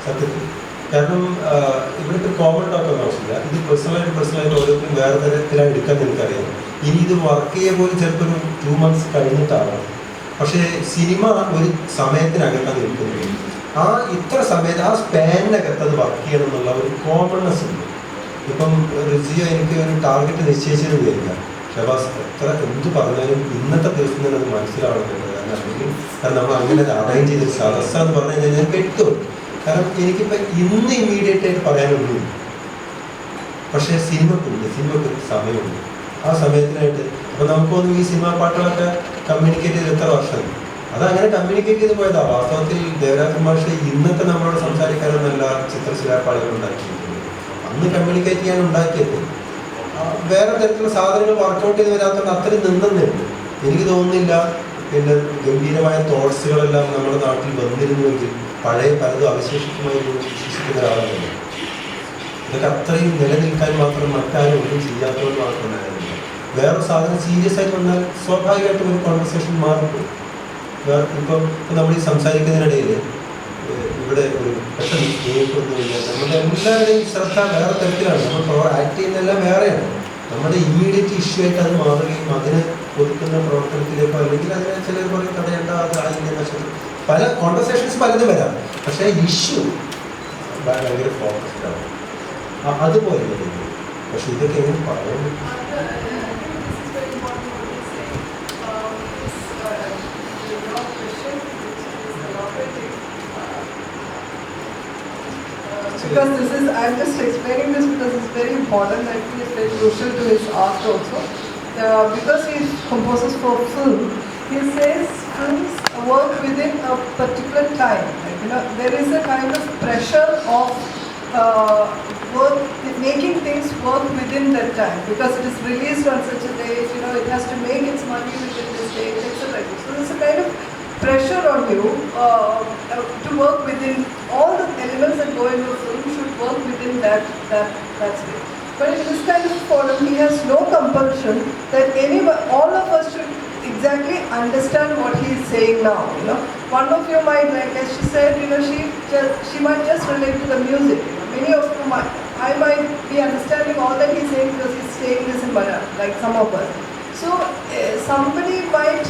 സത്യത്തിൽ. കാരണം ഇവിടെ ഇപ്പോൾ കോമൺ ടോക്കൊന്നും ആവശ്യമില്ല. ഇത് പേഴ്സണലായിട്ട് ഓരോരുത്തരും വേറെ തരത്തിലാണ് എടുക്കാൻ എനിക്കറിയാം. ഇനി ഇത് വർക്ക് ചെയ്യാൻ പോലും ചിലപ്പോൾ ഒരു 2 months കഴിഞ്ഞിട്ടാവാം. പക്ഷേ സിനിമ ഒരു സമയത്തിനകത്താണ് നിൽക്കുന്നത്. ആ ഇത്ര സമയത്ത് ആ സ്പാനിനകത്ത് അത് വർക്ക് ചെയ്യണം എന്നുള്ള ഒരു കോമൺനെസ് ഉണ്ട്. ഇപ്പം റിസിയോ എനിക്ക് ഒരു ടാർഗറ്റ് നിശ്ചയിച്ചത് വിചാരിക്കാം, ഷഹബാസ് എന്ത് പറഞ്ഞാലും ഇന്നത്തെ ദിവസം തന്നെ അത് മനസ്സിലാവണമെന്നുണ്ട്. കാരണം നമ്മൾ അങ്ങനെ അറേഞ്ച് ചെയ്തൊരു സദസ്സാന്ന് പറഞ്ഞു കഴിഞ്ഞാൽ ഞാൻ പെട്ടും. കാരണം എനിക്കിപ്പോൾ ഇന്ന് ഇമ്മീഡിയറ്റ് ആയിട്ട് പറയാനൊന്നുമില്ല. പക്ഷേ സിനിമക്ക് സമയമുണ്ട്. ആ സമയത്തിനായിട്ട് അപ്പോൾ നമുക്കൊന്നും ഈ സിനിമാ പാട്ടുകളൊക്കെ കമ്മ്യൂണിക്കേറ്റ് ചെയ്ത് എത്ര വർഷം അതങ്ങനെ കമ്മ്യൂണിക്കേറ്റ് ചെയ്ത് പോയതാണ്. വാസ്തവത്തിൽ ദേവരാജ മാഷ് ഇന്നത്തെ നമ്മളോട് സംസാരിക്കാനൊന്നല്ല ചിത്രശിലാപ്പാളികൾ ഉണ്ടാക്കിയിട്ടുണ്ട്. അന്ന് കമ്മ്യൂണിക്കേറ്റ് ചെയ്യാൻ ഉണ്ടാക്കിയത് വേറെ തരത്തിലുള്ള സാധനങ്ങൾ വർക്കൗട്ട് ചെയ്ത് വരാത്തതുകൊണ്ട് അത്രയും നിന്നുണ്ട്. എനിക്ക് തോന്നുന്നില്ല പിന്നെ ഗംഭീരമായ തോട്ട്സുകളെല്ലാം നമ്മുടെ നാട്ടിൽ വന്നിരുന്നുവെങ്കിൽ പഴയ പലതും അവശേഷിക്കുമായിരുന്നു വിശ്വസിക്കുന്ന ഒരാളാണ്. ഇതൊക്കെ അത്രയും നിലനിൽക്കാൻ മാത്രം മറ്റാരും ഒന്നും ചെയ്യാത്തതുകൊണ്ട് മാത്രം ഉണ്ടായിരുന്നില്ല. വേറൊരു സാധനം സീരിയസ് ആയിട്ട് വന്നാൽ സ്വാഭാവികമായിട്ടും ഒരു കോൺവെർസേഷൻ മാറിപ്പോയി. ഇപ്പം നമ്മൾ ഈ സംസാരിക്കുന്നതിനിടയിൽ ഇവിടെ ഒരു പെട്ടെന്ന് കേൾക്കൊന്നു കഴിഞ്ഞാൽ നമ്മുടെ എല്ലാവരുടെയും ശ്രദ്ധ വേറെ തരത്തിലാണ്. നമ്മൾ ആക്ട് ചെയ്യുന്നതെല്ലാം വേറെയാണ്. നമ്മുടെ ഇമ്മീഡിയറ്റ് ഇഷ്യൂ ആയിട്ട് അത് മാറുകയും അതിന് കൊടുക്കുന്ന പ്രവർത്തനത്തിലേക്കോ അല്ലെങ്കിൽ അതിനെ ചിലർ പറയും തടയേണ്ട അത് ആയില്ല. പല കോൺവെർസേഷൻസ് പലതും വരാം. പക്ഷേ ഇഷ്യൂ ഭയങ്കര ഫോക്കസ്ഡ് ആണ്. അതുപോലെ പക്ഷെ ഇതൊക്കെ എങ്ങനെ പറയാൻ because this is, I'm just explaining this because it's very important. I think it's very crucial to his art also. Because he composes for film, he says films work within a particular time. Like, you know, there is a kind of pressure of work, making things work within that time because it is released on such a date. You know, it has to make its money within this date, etc. So there's a kind of pressure on you to work within all the elements that go into a film should work within that space. But in this kind of forum, he has no compulsion that all of us should exactly understand what he is saying now. You know, one of you might, like as she said, you know, she might just relate to the music. You know, many of you might, I might be understanding all that he's saying because he's saying this in Malayalam, like some of us. So somebody might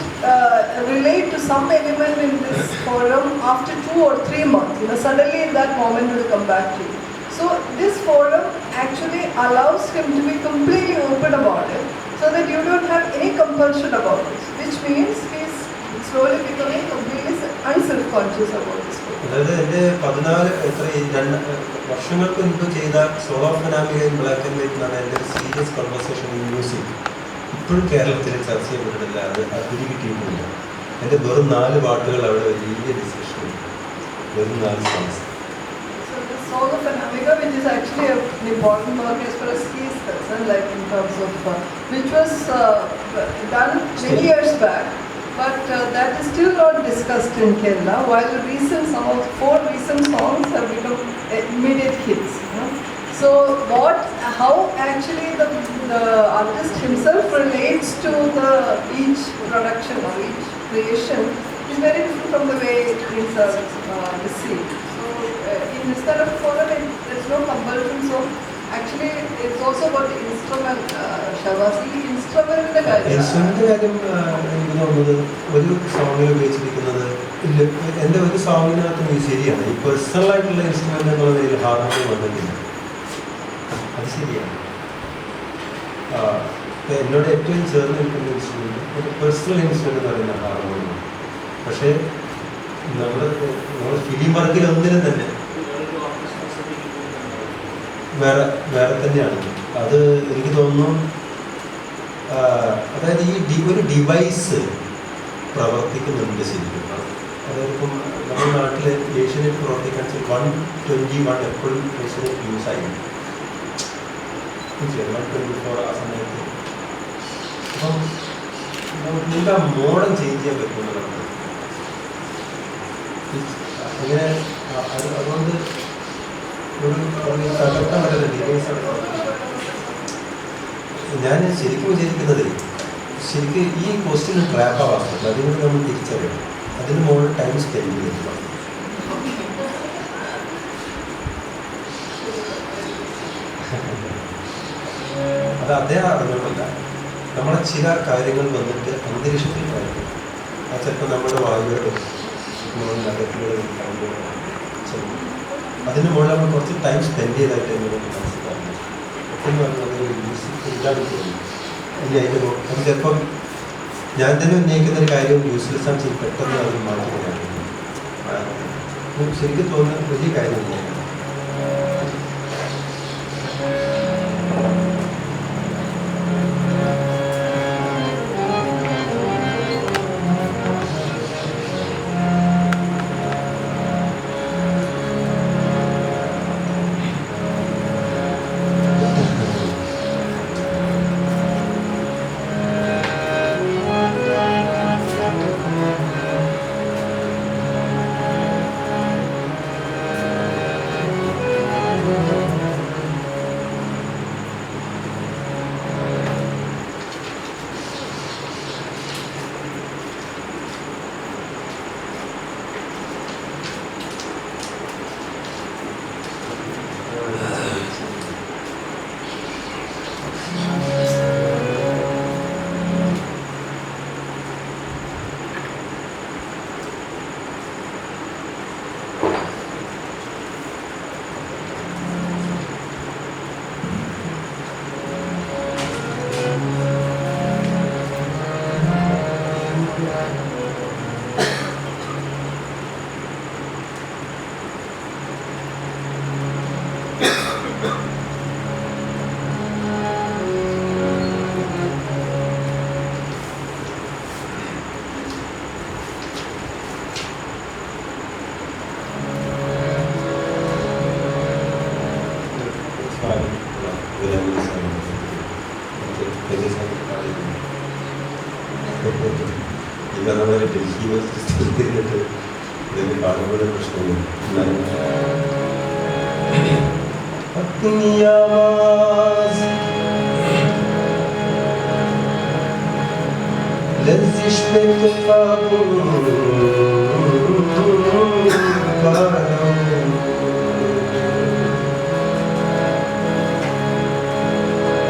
relate to some element in this forum after 2 or 3 months. You know, suddenly in that moment will come back to you. So this forum actually allows him to be completely open about it, so that you don't have any compulsion about this, which means he's slowly becoming completely unself-conscious about this forum. അതായത് എൻ്റെ 14 വർഷങ്ങൾക്ക് മുൻപ് ചെയ്ത solo of ഫനാമിക in black and white എന്നാണ് എൻ്റെ serious conversation in music. ഇപ്പോഴും കേരളത്തിൽ ചർച്ച ചെയ്യപ്പെട്ടിട്ടില്ല, അത് അതിരി കിട്ടിയിട്ടില്ല. എൻ്റെ വെറും 4 പാട്ടുകൾ അവിടെ വലിയ ഡിസ്കഷൻ, വെറും 4 songs. Song of Anamika, which is actually an important work as far as he is concerned, like in terms of, which was done many years back, but that is still not discussed in Kerala, while some of 4 recent songs have become immediate hits. You know? So how actually the artist himself relates to each production or each creation is very different from the way things are received. In this kind of forum, there's no compulsion. So actually, it's also about the instrument. Shahabaz, instrumental കാര്യം എനിക്ക് തോന്നുന്നത് ഒരു സോങ്ങിൽ ഉപയോഗിച്ചിരിക്കുന്നത് എൻ്റെ ഒരു സോങ്ങിനകത്ത് ശരിയാണ്. ഈ personal ആയിട്ടുള്ള ഇൻസ്ട്രുമെന്റ് എന്നുള്ള നിലയിൽ ഹാർമോണിയം വന്നിട്ടില്ല, അത് ശരിയാണ്. എന്നോട് ഏറ്റവും ചേർന്ന് നിൽക്കുന്ന ഇൻസ്ട്രുമെന്റ് ഒരു പേഴ്സണൽ ഇൻസ്ട്രുമെന്റ് എന്ന് പറയുന്ന ഹാർമോണിയം. പക്ഷേ നമ്മൾ ഫിലിം വർക്കിൽ ഒന്നിനും തന്നെ വേറെ തന്നെയാണ്. അത് എനിക്ക് തോന്നുന്നു, അതായത് ഒരു ഡിവൈസ് പ്രവർത്തിക്കുന്നുണ്ട് ശരിക്കും. അതായത് ഇപ്പം നമ്മുടെ നാട്ടിൽ ഏഷ്യനെറ്റ് പ്രവർത്തിക്കാൻ 121 എപ്പോഴും ഏഷ്യനെറ്റ് യൂസ് ആയിരുന്നു, 124 ആ സമയത്ത്. അപ്പം നമുക്ക് ആ മോഡൽ ചേഞ്ച് ചെയ്യാൻ പറ്റുന്നുണ്ട് അങ്ങനെ. അതുകൊണ്ട് ഞാൻ ശരിക്കും വിചാരിക്കുന്നത് ശരിക്കും ഈ ക്വസ്റ്റ്യൻ ട്രാപ്പ് ആവാറുണ്ട്. അതിനോട് നമ്മൾ തിരിച്ചറിയണം, അതിന് മുകളിൽ ടൈം സ്പെൻഡ് ചെയ്യുക. അത് അദ്ദേഹം അറിഞ്ഞോണ്ടല്ല, നമ്മളെ ചില കാര്യങ്ങൾ വന്നിട്ട് അന്തരീക്ഷത്തിൽ കാര്യങ്ങൾ ആ ചിലപ്പോൾ നമ്മുടെ വായുകളും നഗരത്തിലുള്ള അതിന് മുകളിൽ നമ്മൾ കുറച്ച് ടൈം സ്പെൻഡ് ചെയ്തായിട്ട് എന്നോട് മനസ്സിലാക്കുന്നു. എന്ന് പറഞ്ഞാൽ മ്യൂസിക് ഇല്ലാതെ തോന്നുന്നു. ഇനി അതിന് അത് ചിലപ്പം ഞാൻ തന്നെ ഉന്നയിക്കുന്ന ഒരു കാര്യം യൂസ്ലെസ് ആണ്, പെട്ടെന്ന് അത് മാറ്റി പറയാൻ ശരിക്കും തോന്നുന്ന വലിയ കാര്യം തന്നെയാണ്. ഈ പറഞ്ഞ പോലെ ഡൽഹി സ്ഥിരത്തിരുന്നിട്ട് ഇതൊക്കെ കാണുമ്പോൾ പ്രശ്നമില്ല. अपनी आवाज लज़िश पे तो काबू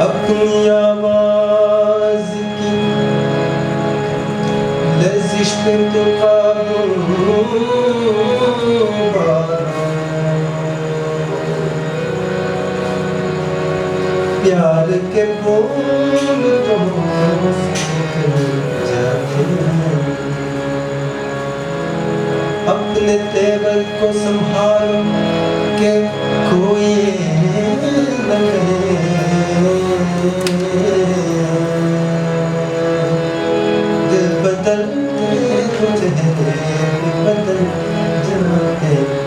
अपनी आवाज की लज़िश पे तो काबू प्यार के बोल तो जाते हैं, अपने तेवर को संभालो के कोई न कहे, दिल बदलते तो चेहरे बदल जाते हैं।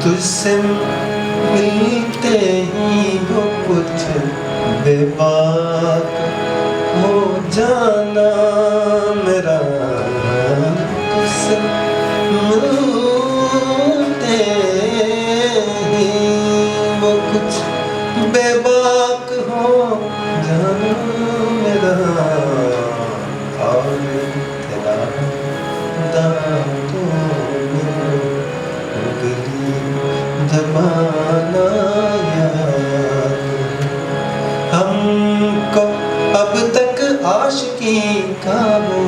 तुझसे मिलते ही वो कुछ बेबाक हो जाना मेरा, तुझसे मिलते ही वो कुछ बेबाक हो जाना मेरा, और तेरा दांतों जमाना याद, हमको अब तक आशिकी का वो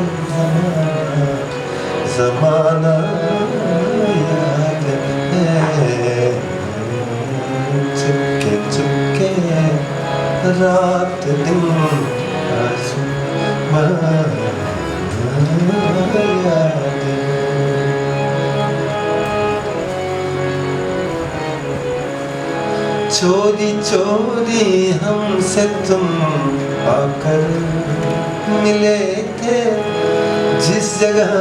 ज़माना याद है। चुपके चुपके रात दिन आसमां याद है। चोरी चोरी हमसे तुम आकर मिले थे जिस जगह,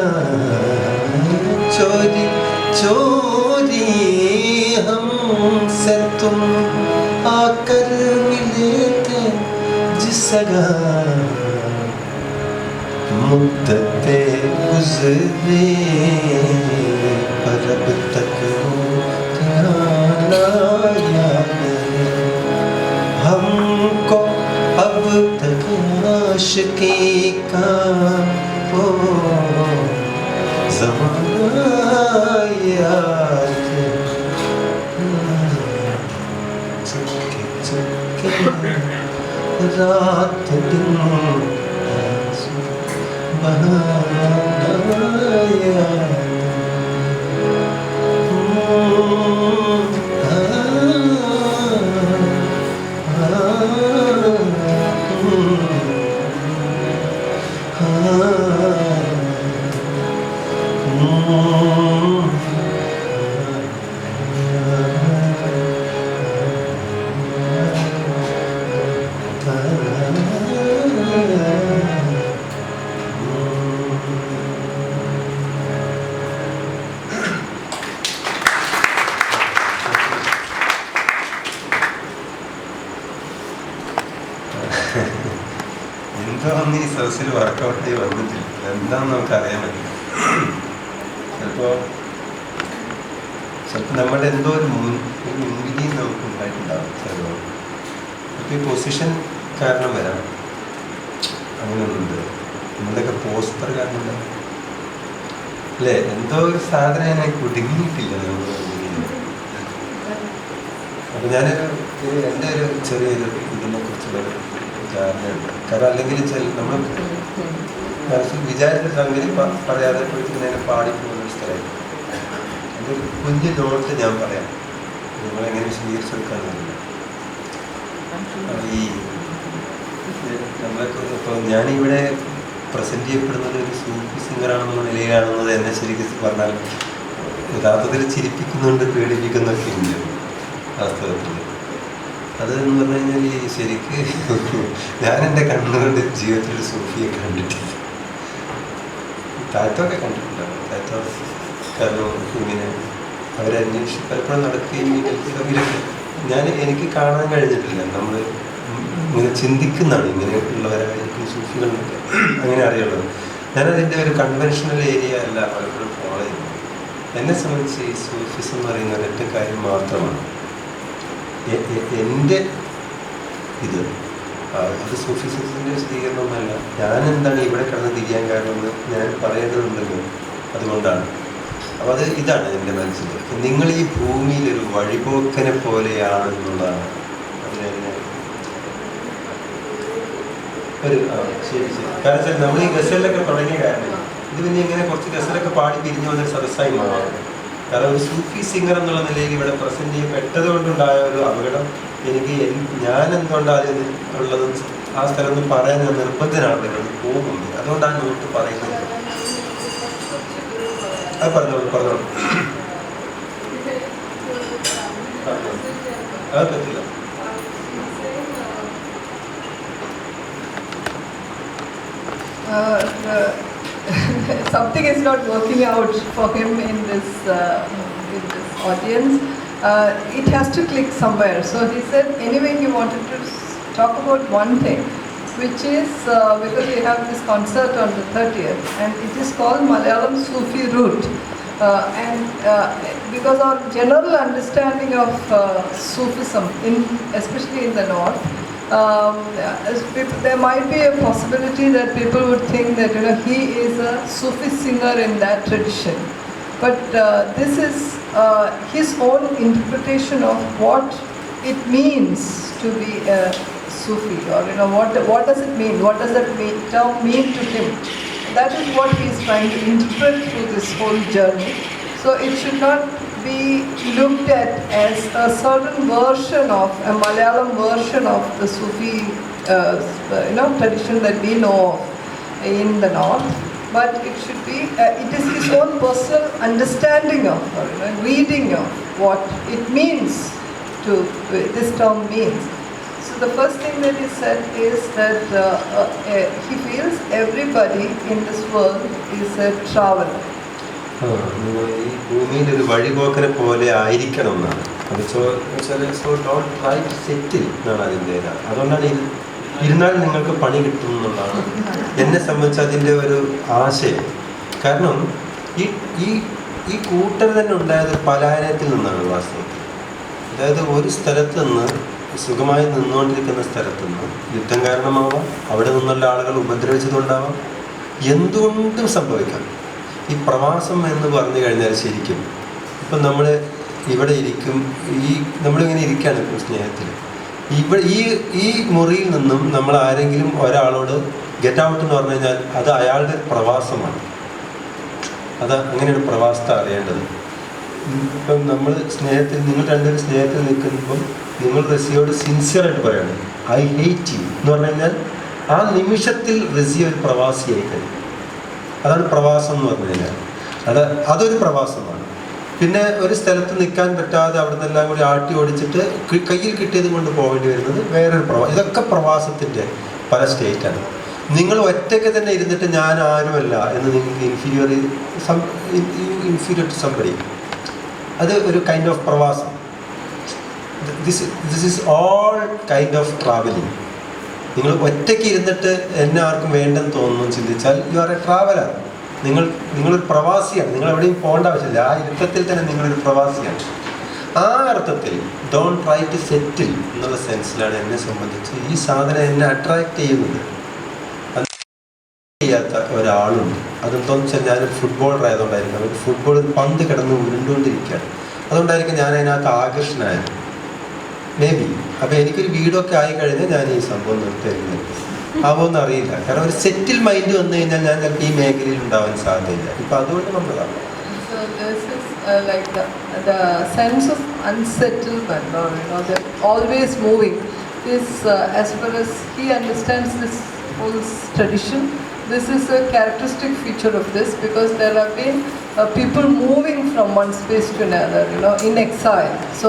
चोरी चोरी हमसे तुम आकर मिले थे जिस जगह, मुद्दतें गुज़री पर अब तक हमको अब तक आशिकी का वो ज़माना याद, चुपके चुपके रात दिन बहाना याद। ഇതൊന്നും ഈ സദസ്സിൽ വർക്കൗട്ടായി വന്നിട്ടില്ല. എന്താണെന്ന് നമുക്കറിയാൻ പറ്റില്ല. ചിലപ്പോൾ നമ്മുടെ എന്തോ ഒരു മുൻവിധിയും നമുക്ക് ഉണ്ടായിട്ടുണ്ടാവും ചിലപ്പോൾ. ഇപ്പോൾ ഈ പൊസിഷൻ കാരണം വരാം, അങ്ങനെയൊന്നുണ്ട്. നമ്മുടെയൊക്കെ പോസ്റ്റർ കാരണം അല്ലേ, എന്തോ ഒരു സാധനം ഞാൻ കുടുങ്ങിയിട്ടില്ല നമ്മൾ. അപ്പം ഞാനൊരു എൻ്റെ ഒരു ചെറിയൊരു ഇതിനെ കുറിച്ചുള്ളൊരു ധാരണയുണ്ട്. കാരണം അല്ലെങ്കിൽ നമ്മൾ മനസ്സിൽ വിചാരിച്ച സംഗതി പറയാതെ പോയിട്ട് പാടിപ്പോകുന്ന സ്ഥലമായിട്ട് എൻ്റെ ഒരു കുഞ്ഞു നോട്ട് ഞാൻ പറയാം, നിങ്ങളെങ്ങനെ വിശദീകരിച്ചെടുക്കാമെന്നില്ല. ഈ നമ്മളൊക്കെ ഇപ്പോൾ ഞാനിവിടെ പ്രസൻറ്റ് ചെയ്യപ്പെടുന്നത് ഒരു സൂഫി സിംഗറാണെന്നുള്ള നിലയിലാണെന്നത് എന്നെ ശരിക്കും പറഞ്ഞാൽ യഥാർത്ഥത്തിൽ ചിരിപ്പിക്കുന്നുണ്ട്, പേടിപ്പിക്കുന്നൊക്കെ ഉണ്ട് വാസ്തവത്തിൽ. അതെന്ന് പറഞ്ഞു കഴിഞ്ഞാൽ ഈ ശരിക്ക് ഞാൻ എൻ്റെ കണ്ണുകൊണ്ട് ജീവിതത്തിൽ സൂഫിയെ കണ്ടിട്ടില്ല. താഴ്ത്തൊക്കെ കണ്ടിട്ടുണ്ടാവും, താഴ്ത്തോ. കാരണം ഇങ്ങനെ അവരന്വേഷിച്ച് പലപ്പോഴും നടക്കുകയും എനിക്ക് കാണാൻ കഴിഞ്ഞിട്ടില്ല. നമ്മൾ ഇങ്ങനെ ചിന്തിക്കുന്നതാണ് ഇങ്ങനെയുള്ളവരായിരിക്കും സൂഫികളൊക്കെ അങ്ങനെ അറിയുള്ളത്. ഞാനതിൻ്റെ ഒരു കൺവെൻഷണൽ ഏരിയ അല്ല പലപ്പോഴും ഫോളോ ചെയ്യുന്നത്. എന്നെ സംബന്ധിച്ച് ഈ സൂഫിസം എന്ന് പറയുന്ന ഒരൊറ്റ കാര്യം മാത്രമാണ്. എൻ്റെ ഇത് അത് സൂഫിസത്തിൻ്റെ വിശദീകരണമൊന്നുമല്ല. ഞാനെന്താണ് ഇവിടെ കിടന്ന് തിരിയാൻ കാരണമെന്ന് ഞാൻ പറയേണ്ടതുണ്ടല്ലോ, അതുകൊണ്ടാണ്. അപ്പോൾ അത് ഇതാണ് എൻ്റെ മനസ്സിൽ. നിങ്ങൾ ഈ ഭൂമിയിൽ ഒരു വഴിപോക്കനെ പോലെയാണ് എന്നുള്ളതാണ് അതിനെ ഒരു ശരി ശരി. കാരണം വെച്ചാൽ നമ്മൾ ഈ ഗസലിലൊക്കെ തുടങ്ങിയ കാരണം ഇത് പിന്നെ ഇങ്ങനെ കുറച്ച് ഗസലൊക്കെ പാടി പിരിഞ്ഞു വന്നൊരു സദസ്സായി മാറും. കാരണം ഒരു സൂഫി സിംഗർ എന്നുള്ള നിലയിൽ ഇവിടെ പ്രസൻറ്റ് ചെയ്യപ്പെട്ടത് കൊണ്ടുണ്ടായ ഒരു അപകടം എനിക്ക് ഞാൻ എന്തുകൊണ്ടാണ് ഉള്ളത് ആ സ്ഥലം ഒന്ന് പറയാൻ നിർബന്ധനാണ് പോകുന്നത്. അതുകൊണ്ടാണ് നോട്ട് പറയുന്നത്. അത് പറഞ്ഞോളൂ പറഞ്ഞോളൂ. അത് പറ്റില്ല. Something is not working out for him in this audience. It has to click somewhere. So he said, anyway, he wanted to talk about one thing, which is because we have this concert on the 30th, and it is called Malayalam Sufi Root. Because our general understanding of Sufism, especially in the north, there might be a possibility that people would think that he is a Sufi singer in that tradition, but this is his own interpretation of what it means to be a Sufi, or what does it mean? What does that term mean to him? That is what he is trying to interpret through this whole journey. So it should not be looked at as a certain version of a Malayalam version of the Sufi tradition that we know of in the north, but it should be it is his own personal understanding of or reading of what it means to this term means. So the first thing that he said is that he feels everybody in this world is a traveler. ഈ ഭൂമിയിൽ ഒരു വഴിപോക്കനെ പോലെ ആയിരിക്കണം എന്നാണ് അത്. So don't try to settle എന്നാണ് അതിൻ്റെ. അതുകൊണ്ടാണ് ഇരുന്നാൽ നിങ്ങൾക്ക് പണി കിട്ടും എന്നുള്ളതാണ് എന്നെ സംബന്ധിച്ച് അതിൻ്റെ ഒരു ആശയം. കാരണം ഈ കൂട്ടർ തന്നെ ഉണ്ടായത് പലായനത്തിൽ നിന്നാണ് വാസ്തവത്തിൽ. അതായത് ഒരു സ്ഥലത്ത് നിന്ന് സുഖമായി നിന്നുകൊണ്ടിരിക്കുന്ന സ്ഥലത്ത് നിന്ന് യുദ്ധം കാരണമാവാം, അവിടെ നിന്നുള്ള ആളുകൾ ഉപദ്രവിച്ചതുകൊണ്ടാവാം, എന്തുകൊണ്ടും സംഭവിക്കാം. ഈ പ്രവാസം എന്ന് പറഞ്ഞു കഴിഞ്ഞാൽ ശരിക്കും ഇപ്പം നമ്മൾ ഇവിടെ ഇരിക്കും, നമ്മളിങ്ങനെ ഇരിക്കുകയാണ് ഇപ്പോൾ സ്നേഹത്തിൽ. ഈ മുറിയിൽ നിന്നും നമ്മൾ ആരെങ്കിലും ഒരാളോട് ഗെറ്റ് ഔട്ട് എന്ന് പറഞ്ഞു കഴിഞ്ഞാൽ അത് അയാളുടെ പ്രവാസമാണ്. അത് അങ്ങനെയാണ് പ്രവാസത്തെ അറിയേണ്ടത്. ഇപ്പം നമ്മൾ സ്നേഹത്തിൽ, നിങ്ങൾ രണ്ടുപേരും സ്നേഹത്തിൽ നിൽക്കുമ്പം നിങ്ങൾ റസിയോട് സിൻസിയറായിട്ട് പറയണം ഐ ഹേറ്റ് യു എന്ന് പറഞ്ഞു കഴിഞ്ഞാൽ ആ നിമിഷത്തിൽ റസിയ ഒരു പ്രവാസിയായി കഴിയും. അതാണ് പ്രവാസം എന്ന് പറഞ്ഞു കഴിഞ്ഞാൽ. അതൊരു പ്രവാസമാണ്. പിന്നെ ഒരു സ്ഥലത്ത് നിൽക്കാൻ പറ്റാതെ അവിടെ നിന്നെല്ലാം കൂടി ആട്ടി ഓടിച്ചിട്ട് കയ്യിൽ കിട്ടിയത് കൊണ്ട് പോകേണ്ടി വരുന്നത് വേറൊരു പ്രവാസം. ഇതൊക്കെ പ്രവാസത്തിൻ്റെ പല സ്റ്റേറ്റാണ്. നിങ്ങൾ ഒറ്റയ്ക്ക് തന്നെ ഇരുന്നിട്ട് ഞാൻ ആരുമല്ല എന്ന് നിങ്ങൾക്ക് ഇൻഫീരിയർ ടു സംബഡി, അത് ഒരു കൈൻഡ് ഓഫ് പ്രവാസം. This is all kind of travelling. നിങ്ങൾ ഒറ്റയ്ക്ക് ഇരുന്നിട്ട് എന്നെ ആർക്കും വേണ്ടെന്ന് തോന്നുന്നു ചിന്തിച്ചാൽ യു ആർ എ ട്രാവലർ. നിങ്ങളൊരു പ്രവാസിയാണ്. നിങ്ങൾ എവിടെയും പോകേണ്ട ആവശ്യമില്ല. ആ ഇരുത്തത്തിൽ തന്നെ നിങ്ങളൊരു പ്രവാസിയാണ്. ആ അർത്ഥത്തിൽ ഡോണ്ട് ട്രൈ ടു സെറ്റിൽ എന്നുള്ള സെൻസിലാണ് എന്നെ സംബന്ധിച്ച് ഈ സാധനം എന്നെ അട്രാക്റ്റ് ചെയ്യുന്നത്. ചെയ്യാത്ത ഒരാളുണ്ട്. അതെന്താണെന്ന് വെച്ചാൽ ഞാനൊരു ഫുട്ബോളർ ആയതുകൊണ്ടായിരിക്കും. ഒരു ഫുട്ബോൾ പന്ത് കിടന്ന് ഉരുണ്ടുകൊണ്ടിരിക്കുകയാണ്. അതുകൊണ്ടായിരിക്കും ഞാൻ അതിനകത്ത് ആകർഷണനായത്. May be. അപ്പോൾ എനിക്കൊരു വീടൊക്കെ ആയിക്കഴിഞ്ഞാൽ ഞാൻ ഈ സംഭവം നിർത്തിയിരുന്നത് ആവുമെന്ന് അറിയില്ല. കാരണം ഒരു സെറ്റിൽ മൈൻഡ് വന്നു കഴിഞ്ഞാൽ ഞാൻ ചിലപ്പോൾ ഈ മേഖലയിൽ ഉണ്ടാവാൻ സാധ്യതയില്ല. ഇപ്പം അതുകൊണ്ട് നമ്മളതാണ്. So this is like the sense of unsettlement, or they're always moving. Is as far as he understands this whole tradition, this is a characteristic feature of this, because there have been people moving from one space to another, in exile. So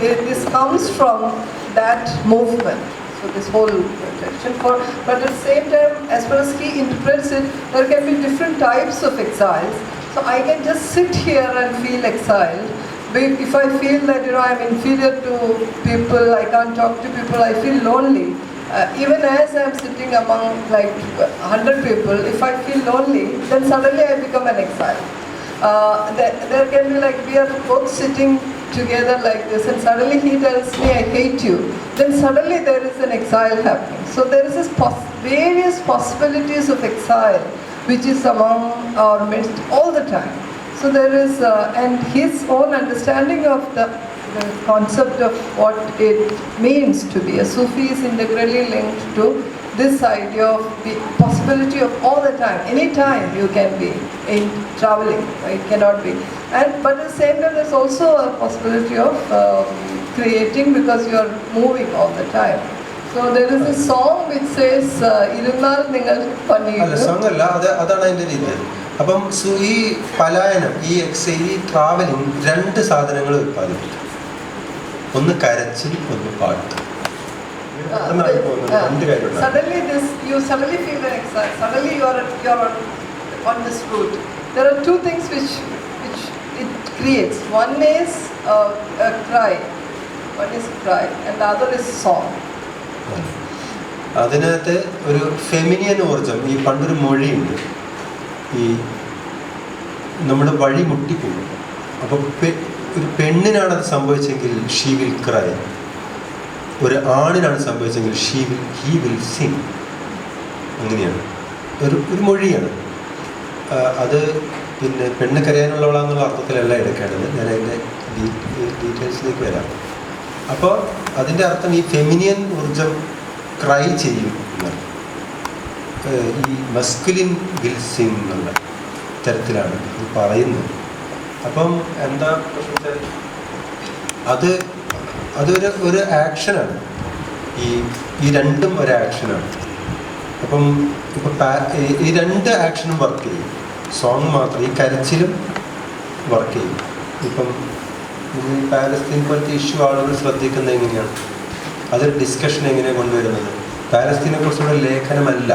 this comes from that movement. So this whole tradition. But at the same time, as far as he interprets it, there can be different types of exiles. So I can just sit here and feel exiled. If I feel that I'm inferior to people, I can't talk to people, I feel lonely. Even as I'm sitting among like 100 people, if I feel lonely, then suddenly I become an exile. There can be like we are both sitting together like this, and suddenly he tells me I hate you. Then suddenly there is an exile happening. So there is this various possibilities of exile, which is among our midst all the time. So there is, and his own understanding of the concept of what it means to be a Sufi is integrally linked to this idea of the possibility of all the time, any time you can be in traveling, it cannot be. But at the same time, there's also a possibility of creating, because you are moving all the time. So there is a song which says, "Irunal ningal panniru." അല്ല, song അല്ല, അതാണ് അതിൻ്റെ രീതി. അപ്പം ഈ പലായനം, ഈ travelling രണ്ട് സാധനങ്ങൾ ഉത്പാദിപ്പിക്കും. ഒന്ന് കരച്ചിൽ, ഒന്ന് പാട്ട്. Suddenly you suddenly feel an exile. Suddenly you are on this route. There are two things which it creates. One is a cry. One is cry, and the other is song. അതിനകത്ത് ഒരു feminine ഊർജം, ഈ പണ്ടൊരു മൊഴിയുണ്ട്, ഈ നമ്മുടെ വഴി മുട്ടിപ്പോകും. അപ്പോൾ ഒരു പെണ്ണിനാണത് സംഭവിച്ചെങ്കിൽ ഷീ വിൽ ക്രൈ. ഒരു ആണിനാണ് സംഭവിച്ചെങ്കിൽ ഹീ വിൽ സിങ്. അങ്ങനെയാണ് ഒരു മൊഴിയാണ് അത്. പിന്നെ പെണ്ണ് കരയാനുള്ളവളാന്നുള്ള അർത്ഥത്തിലല്ല എടുക്കേണ്ടത്. ഞാൻ അതിൻ്റെ ഡീറ്റെയിൽസിലേക്ക് വരാം. അപ്പോൾ അതിൻ്റെ അർത്ഥം ഈ ഫെമിനിയൻ ഊർജം ക്രൈ ചെയ്യും എന്നാണ്. ഈ മസ്കുലിൻ വിൽ സിങ് എന്നുള്ള തരത്തിലാണ് ഇത് പറയുന്നത്. അപ്പം എന്താ പ്രശ്നം, അതൊരു ആക്ഷനാണ്. ഈ രണ്ടും ഒരു ആക്ഷനാണ്. അപ്പം ഈ രണ്ട് ആക്ഷനും വർക്ക് ചെയ്യും. സോങ് മാത്രം, ഈ കരച്ചിലും വർക്ക് ചെയ്യും. ഇപ്പം ഈ പാലസ്തീൻ പോലത്തെ ഇഷ്യൂ ആളുകൾ ശ്രദ്ധിക്കുന്നത് എങ്ങനെയാണ്, അതൊരു ഡിസ്കഷൻ എങ്ങനെയാണ് കൊണ്ടുവരുന്നത്. പാലസ്തീനെ കുറിച്ചുള്ള ലേഖനമല്ല,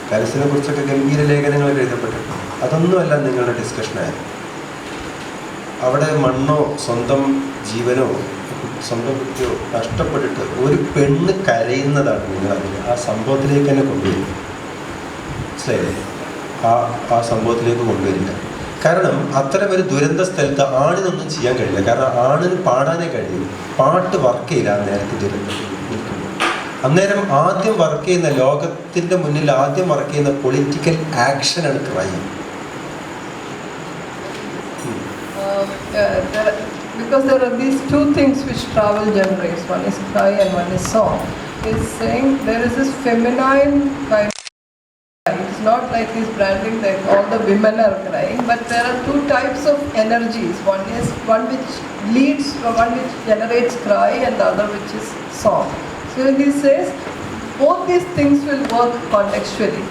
പാലസ്തീനെ കുറിച്ചൊക്കെ ഗംഭീര ലേഖനങ്ങൾ എഴുതപ്പെട്ടിട്ടുണ്ട്. അതൊന്നുമല്ല നിങ്ങളുടെ ഡിസ്കഷനായത്. അവിടെ മണ്ണോ സ്വന്തം ജീവനോ സ്വന്തം കുട്ടിയോ നഷ്ടപ്പെട്ടിട്ട് ഒരു പെണ്ണ് കരയുന്നതാണ് നിങ്ങൾ ആ സംഭവത്തിലേക്ക് തന്നെ കൊണ്ടുവരിക. മനസ്സിലായില്ലേ? ആ സംഭവത്തിലേക്ക് കൊണ്ടുവരില്ല. കാരണം അത്തരം ഒരു ദുരന്ത സ്ഥലത്ത് ആണിനൊന്നും ചെയ്യാൻ കഴിയില്ല. കാരണം ആണിന് പാടാനേ കഴിയും, പാട്ട് വർക്ക് ചെയ്യില്ല ആ നേരത്തെ ദുരന്തത്തിൽ നിൽക്കുമ്പോൾ. അന്നേരം ആദ്യം വർക്ക് ചെയ്യുന്ന, ലോകത്തിൻ്റെ മുന്നിൽ ആദ്യം വർക്ക് ചെയ്യുന്ന പൊളിറ്റിക്കൽ ആക്ഷനാണ് crime. Because there are these two things which travel generates. One is cry and one is song. He's saying there is this feminine kind of cry. It's not like he's branding that all the women are crying, but there are two types of energies. One which leads, one which generates cry, and the other which is song. So he says both these things will work contextually.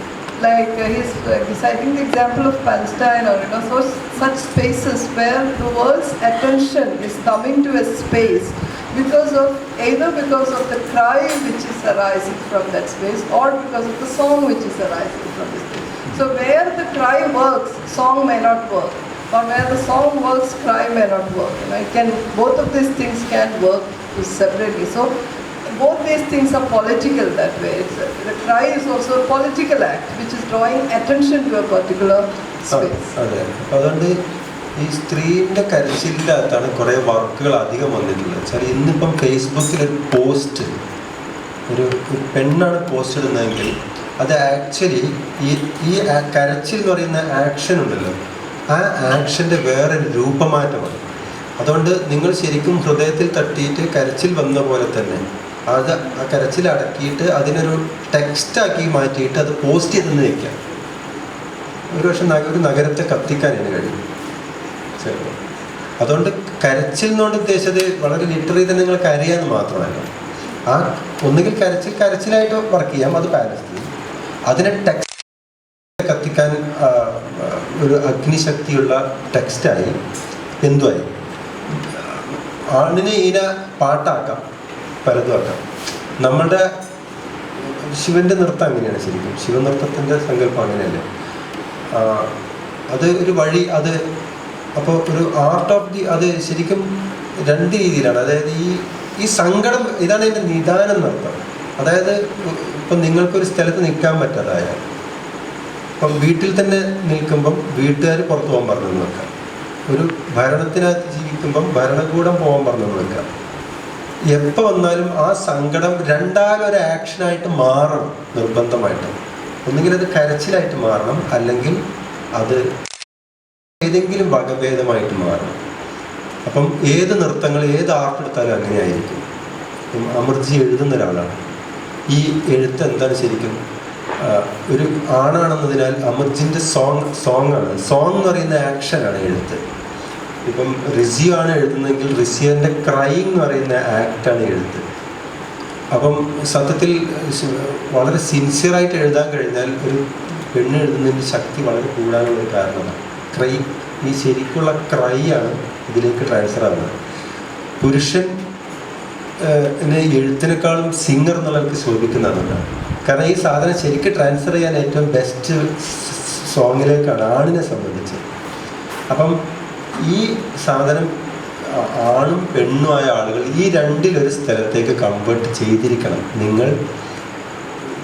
Like he's citing the example of Palestine, or such spaces where the world's attention is coming to a space either because of the cry which is arising from that space, or because of the song which is arising from this space. So where the cry works, song may not work, or where the song works, cry may not work. Both of these things can work separately. So both these things are political that way. The cry is also a political act, which is drawing attention to a particular space. അതെ, അതുകൊണ്ട് ഈ സ്ത്രീൻ്റെ കരച്ചിലിൻ്റെ അകത്താണ് കുറേ വർക്കുകൾ അധികം വന്നിട്ടുള്ളത്. വെച്ചാൽ ഇന്നിപ്പം ഫേസ്ബുക്കിൽ ഒരു പോസ്റ്റ്, ഒരു പെണ്ണാണ് പോസ്റ്റ് ഇടുന്നതെങ്കിൽ അത് ആക്ച്വലി ഈ കരച്ചിൽ എന്ന് പറയുന്ന ആക്ഷൻ ഉണ്ടല്ലോ, ആ ആക്ഷൻ്റെ വേറെ രൂപമാറ്റമാണ്. അതുകൊണ്ട് നിങ്ങൾ ശരിക്കും ഹൃദയത്തിൽ തട്ടിയിട്ട് കരച്ചിൽ വന്ന പോലെ തന്നെ അത് ആ കരച്ചിൽ അടക്കിയിട്ട് അതിനൊരു ടെക്സ്റ്റാക്കി മാറ്റിയിട്ട് അത് പോസ്റ്റ് ചെയ്തെന്ന് വയ്ക്കാം. ഒരു പക്ഷെ ഒരു നഗരത്തെ കത്തിക്കാൻ അതിന് കഴിയും ചിലപ്പോൾ. അതുകൊണ്ട് കരച്ചിൽ എന്നുകൊണ്ട് ഉദ്ദേശിച്ചത് വളരെ ലിറ്ററലി തന്നെ നിങ്ങൾ കരയാന്ന് മാത്രമല്ല, ആ ഒന്നുകിൽ കരച്ചിലായിട്ട് വർക്ക് ചെയ്യാം, അത് പാലസ് ചെയ്യും. അതിനെ ടെക്സ്റ്റ് കത്തിക്കാൻ ഒരു അഗ്നിശക്തിയുള്ള ടെക്സ്റ്റായി എന്തുമായി ആണിനെ ഈന പാട്ടാക്കാം, പലതുമാക്കാം. നമ്മളുടെ ശിവൻ്റെ നൃത്തം അങ്ങനെയാണ് ശരിക്കും, ശിവനൃത്തത്തിൻ്റെ സങ്കല്പം അങ്ങനെയല്ലേ. അത് ഒരു വഴി, അത് അപ്പോൾ ഒരു ആർട്ട് ഓഫ് ദി, അത് ശരിക്കും രണ്ട് രീതിയിലാണ്. അതായത് ഈ സങ്കടം, ഇതാണ് എൻ്റെ നിദാനം നൃത്തം. അതായത് ഇപ്പം നിങ്ങൾക്കൊരു സ്ഥലത്ത് നിൽക്കാൻ പറ്റാതായ, ഇപ്പം വീട്ടിൽ തന്നെ നിൽക്കുമ്പം വീട്ടുകാർ പുറത്തു പോകാൻ പറഞ്ഞു വെക്കാം, ഒരു ഭരണത്തിനകത്ത് ജീവിക്കുമ്പം ഭരണകൂടം പോകാൻ പറഞ്ഞു വെക്കാം. എപ്പോൾ വന്നാലും ആ സങ്കടം രണ്ടാലൊരു ആക്ഷനായിട്ട് മാറണം നിർബന്ധമായിട്ട്. ഒന്നുകിൽ അത് കരച്ചിലായിട്ട് മാറണം, അല്ലെങ്കിൽ അത് ഏതെങ്കിലും വകഭേദമായിട്ട് മാറണം. അപ്പം ഏത് നൃത്തങ്ങൾ, ഏത് ആർട്ട് എടുത്താലും അങ്ങനെയായിരിക്കും. അമർജി എഴുതുന്ന ഒരാളാണ്. ഈ എഴുത്ത് എന്താണ് ശരിക്കും, ഒരു ആണാണെന്നതിനാൽ അമർജിൻ്റെ സോങ് ആണ്. സോങ് എന്ന് പറയുന്ന ആക്ഷനാണ് എഴുത്ത്. ഇപ്പം റിസിയോ ആണ് എഴുതുന്നതെങ്കിൽ റിസിയോൻ്റെ ക്രൈങ് എന്ന് പറയുന്ന ആക്റ്റാണ് എഴുത്ത്. അപ്പം സത്യത്തിൽ വളരെ സിൻസിയറായിട്ട് എഴുതാൻ കഴിഞ്ഞാൽ ഒരു പെണ്ണ് എഴുതുന്നതിൻ്റെ ശക്തി വളരെ കൂടാനുള്ളൊരു കാരണമാണ് ക്രൈ. ഈ ശരിക്കുള്ള ക്രൈ ആണ് ഇതിലേക്ക് ട്രാൻസ്ഫർ ആകുന്നത്. പുരുഷൻ എഴുത്തിനേക്കാളും സിംഗർ എന്നുള്ളവർക്ക് ശോഭിക്കുന്നതാണ്. കാരണം ഈ സാധനം ശരിക്കും ട്രാൻസ്ഫർ ചെയ്യാൻ ഏറ്റവും ബെസ്റ്റ് സോങ്ങിലേക്കാണ് ആണിനെ സംബന്ധിച്ച്. അപ്പം ഈ സാധനം ആണും പെണ്ണുമായ ആളുകൾ ഈ രണ്ടിലൊരു സ്ഥലത്തേക്ക് കൺവേർട്ട് ചെയ്തിരിക്കണം നിങ്ങൾ.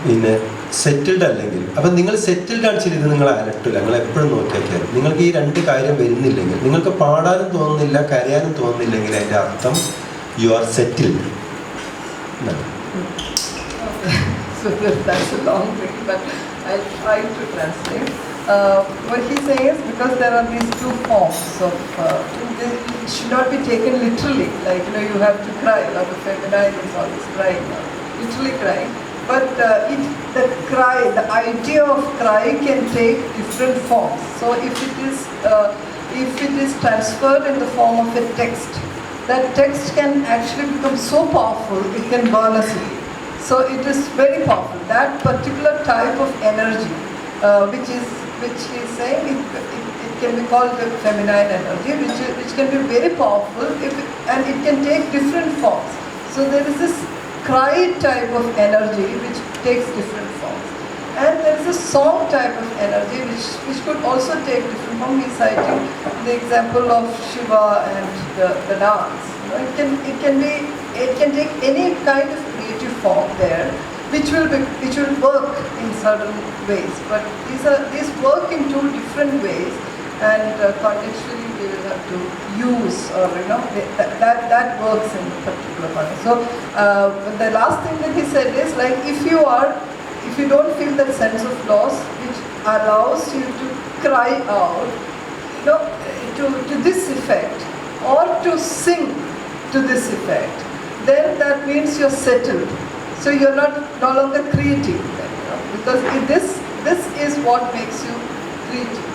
പിന്നെ സെറ്റിൽഡ് അല്ലെങ്കിൽ, അപ്പം നിങ്ങൾ സെറ്റിൽഡ് ആണ് ചെയ്ത് നിങ്ങൾ അലട്ടില്ല. നിങ്ങൾ എപ്പോഴും നോക്കിയാൽ നിങ്ങൾക്ക് ഈ രണ്ട് കാര്യം വരുന്നില്ലെങ്കിൽ, നിങ്ങൾക്ക് പാടാനും തോന്നുന്നില്ല കരയാനും തോന്നുന്നില്ലെങ്കിൽ അതിൻ്റെ അർത്ഥം you are settled. So that's a long thing, but I'll try to translate. What he's saying is, because there are these two forms of, it should not be taken literally, like, you have to cry, or the feminine is always crying, literally crying. But the cry, the idea of cry can take different forms. So if it is transferred in the form of a text, that text can actually become so powerful, it can burn a city. So it is very powerful. That particular type of energy, which he is saying, it can be called the feminine energy, which can be very powerful, and it can take different forms. So there is this cry type of energy which takes different forms, and there is a song type of energy which could also take different forms. He is citing the example of Shiva and the dance. It can take any kind of creative form there, which will work in certain ways. But these work in two different ways, and contextually they will have to use, or that works in particular way. So the last thing that he said is, like, if you don't feel that sense of loss which allows you to cry out, to this effect, or to sing to this effect, then that means you're settled. So you're no longer creative, because this is what makes you creative.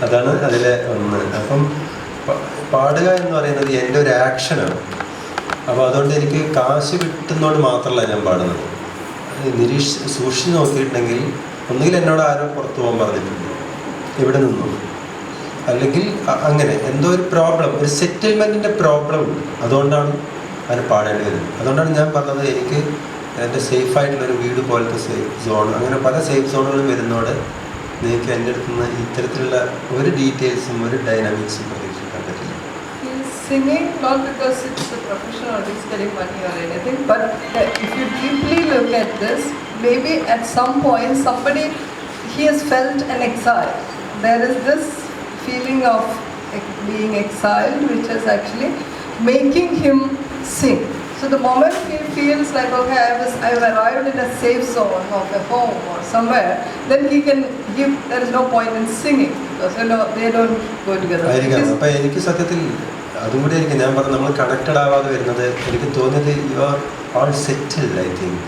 അതാണ് അതിലെ ഒന്ന്. അപ്പം പാടുക എന്ന് പറയുന്നത് എൻ്റെ ഒരു ആക്ഷനാണ്. അപ്പോൾ അതുകൊണ്ട് എനിക്ക് കാശ് കിട്ടുന്നതുകൊണ്ട് മാത്രമല്ല ഞാൻ പാടുന്നത്. സൂക്ഷിച്ച് നോക്കിയിട്ടുണ്ടെങ്കിൽ ഒന്നുകിൽ എന്നോട് ആരോ പുറത്തു പോകാൻ പറഞ്ഞിട്ടുണ്ട്, ഇവിടെ നിന്നു, അല്ലെങ്കിൽ അങ്ങനെ എന്തോ ഒരു പ്രോബ്ലം, ഒരു സെറ്റിൽമെൻറ്റിൻ്റെ പ്രോബ്ലം ഉണ്ട്. അതുകൊണ്ടാണ് അതിന് പാടേണ്ടി വരുന്നത്. അതുകൊണ്ടാണ് ഞാൻ പറഞ്ഞത് എനിക്ക് എൻ്റെ സേഫായിട്ടുള്ളൊരു വീട് പോലത്തെ സേഫ് സോൺ, അങ്ങനെ പല സേഫ് സോണുകളും വരുന്നതോടെ നിങ്ങൾക്ക് എൻ്റെ അടുത്ത് നിന്ന് ഇത്തരത്തിലുള്ള ഒരു ഡീറ്റെയിൽസും ഒരു ഡൈനാമിക്സും പ്രതീക്ഷിക്കാൻ പറ്റില്ല. singing not because it's a profession or it's getting money or anything, but if you deeply look at this, maybe at some point somebody, he has felt an exile. There is this feeling of being exiled which is actually making him sing. So the moment he feels like, okay, I've arrived in a safe zone of a home or somewhere, then he can give, there is no point in singing because they don't go together. അപ്പോൾ എനിക്ക് സത്യത്തിൽ അതും കൂടി എനിക്ക് ഞാൻ പറഞ്ഞു നമ്മൾ connected ആവാതെ വരുന്നത് എനിക്ക് തോന്നിയത് you are all settled I think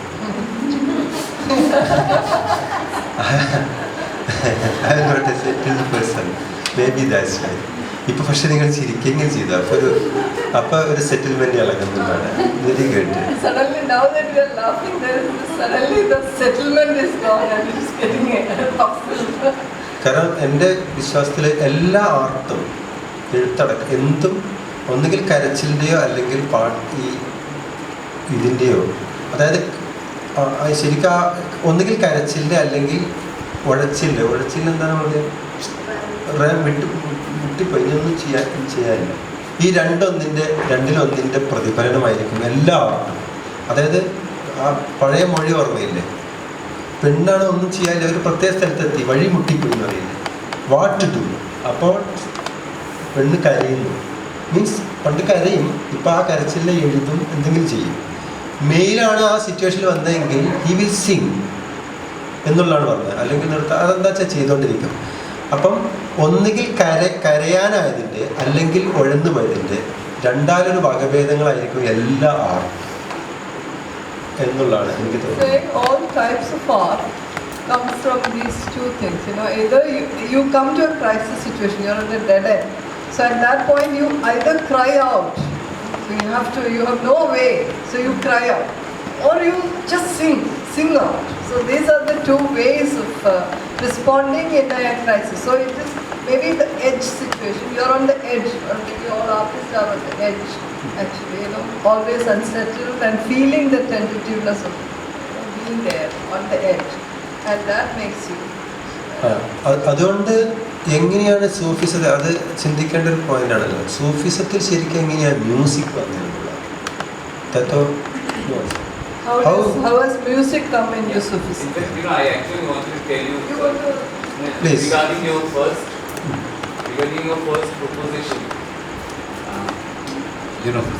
I am not a settled person maybe that's right. ഇപ്പൊ പക്ഷെ നിങ്ങൾ ചിരിക്കുകയും ചെയ്തു അപ്പൊ ഒരു സെറ്റിൽമെന്റ് ഇളകുന്നതാണ്. Very good. കാരണം എൻ്റെ വിശ്വാസത്തിൽ എല്ലാ ആർട്ടും എഴുത്തടക്കം എന്തും ഒന്നുകിൽ കരച്ചിലിൻ്റെയോ അല്ലെങ്കിൽ ഈ ഇതിൻ്റെയോ, അതായത് ശരിക്കും ഒന്നുകിൽ കരച്ചിലിൻ്റെ അല്ലെങ്കിൽ ഉഴച്ചിൽ എന്താണ് പറയുക, വിട്ടുപോയി ഒന്നും ചെയ്യാനില്ല. ഈ രണ്ടിലൊന്നിൻ്റെ പ്രതിഫലനമായിരിക്കും എല്ലാ ആർട്ടും. അതായത് ആ പഴയ മൊഴി ഓർമ്മയില്ലേ, പെണ്ണാണ് ഒന്നും ചെയ്യാനില്ല, ഒരു പ്രത്യേക സ്ഥലത്തെത്തി വഴി മുട്ടിപ്പോയി എന്ന് പറയില്ലേ, വാട്ട് ടു ഡു. അപ്പോൾ പെണ്ണ് കരയുന്നു, മീൻസ് പണ്ട് കരയും, ഇപ്പം ആ കരച്ചിലെ എഴുതും, എന്തെങ്കിലും ചെയ്യും. മെയിലാണ് ആ സിറ്റുവേഷനിൽ വന്നതെങ്കിൽ ഹി വിൽ സിങ് എന്നുള്ളതാണ് പറഞ്ഞത്. അല്ലെങ്കിൽ അതെന്താ വെച്ചാൽ ചെയ്തുകൊണ്ടിരിക്കും. അപ്പം ഒന്നുകിൽ കരയാനായതിൻ്റെ അല്ലെങ്കിൽ ഉഴന്നു പോയതിൻ്റെ രണ്ടാലൊരു വകഭേദങ്ങളായിരിക്കും എല്ലാ ആർട്ടും എന്നുള്ളതാണ് എനിക്ക് തോന്നുന്നത്. All types of art comes from these two things. Either you come to a crisis situation, you're at a dead end. So at that point, you either cry out. So you have no way. So you cry out, or you just sing out. So these are the two ways of responding in a crisis. So it is maybe the edge situation. You're on the edge, or maybe all artists are on the edge. Actually, always unsettled and feeling the tentativeness of being there on the edge, and that makes you. അതുകൊണ്ട് എങ്ങനെയാണ് സൂഫിസത്തെ, അത് ചിന്തിക്കേണ്ട ഒരു point ആണല്ലോ. സൂഫിസത്തിൽ ശരിക്കും എങ്ങനെയാണ് music വന്നിട്ടുള്ളത്? How has music come into Sufism? I actually wanted to tell you, please, regarding your first proposition.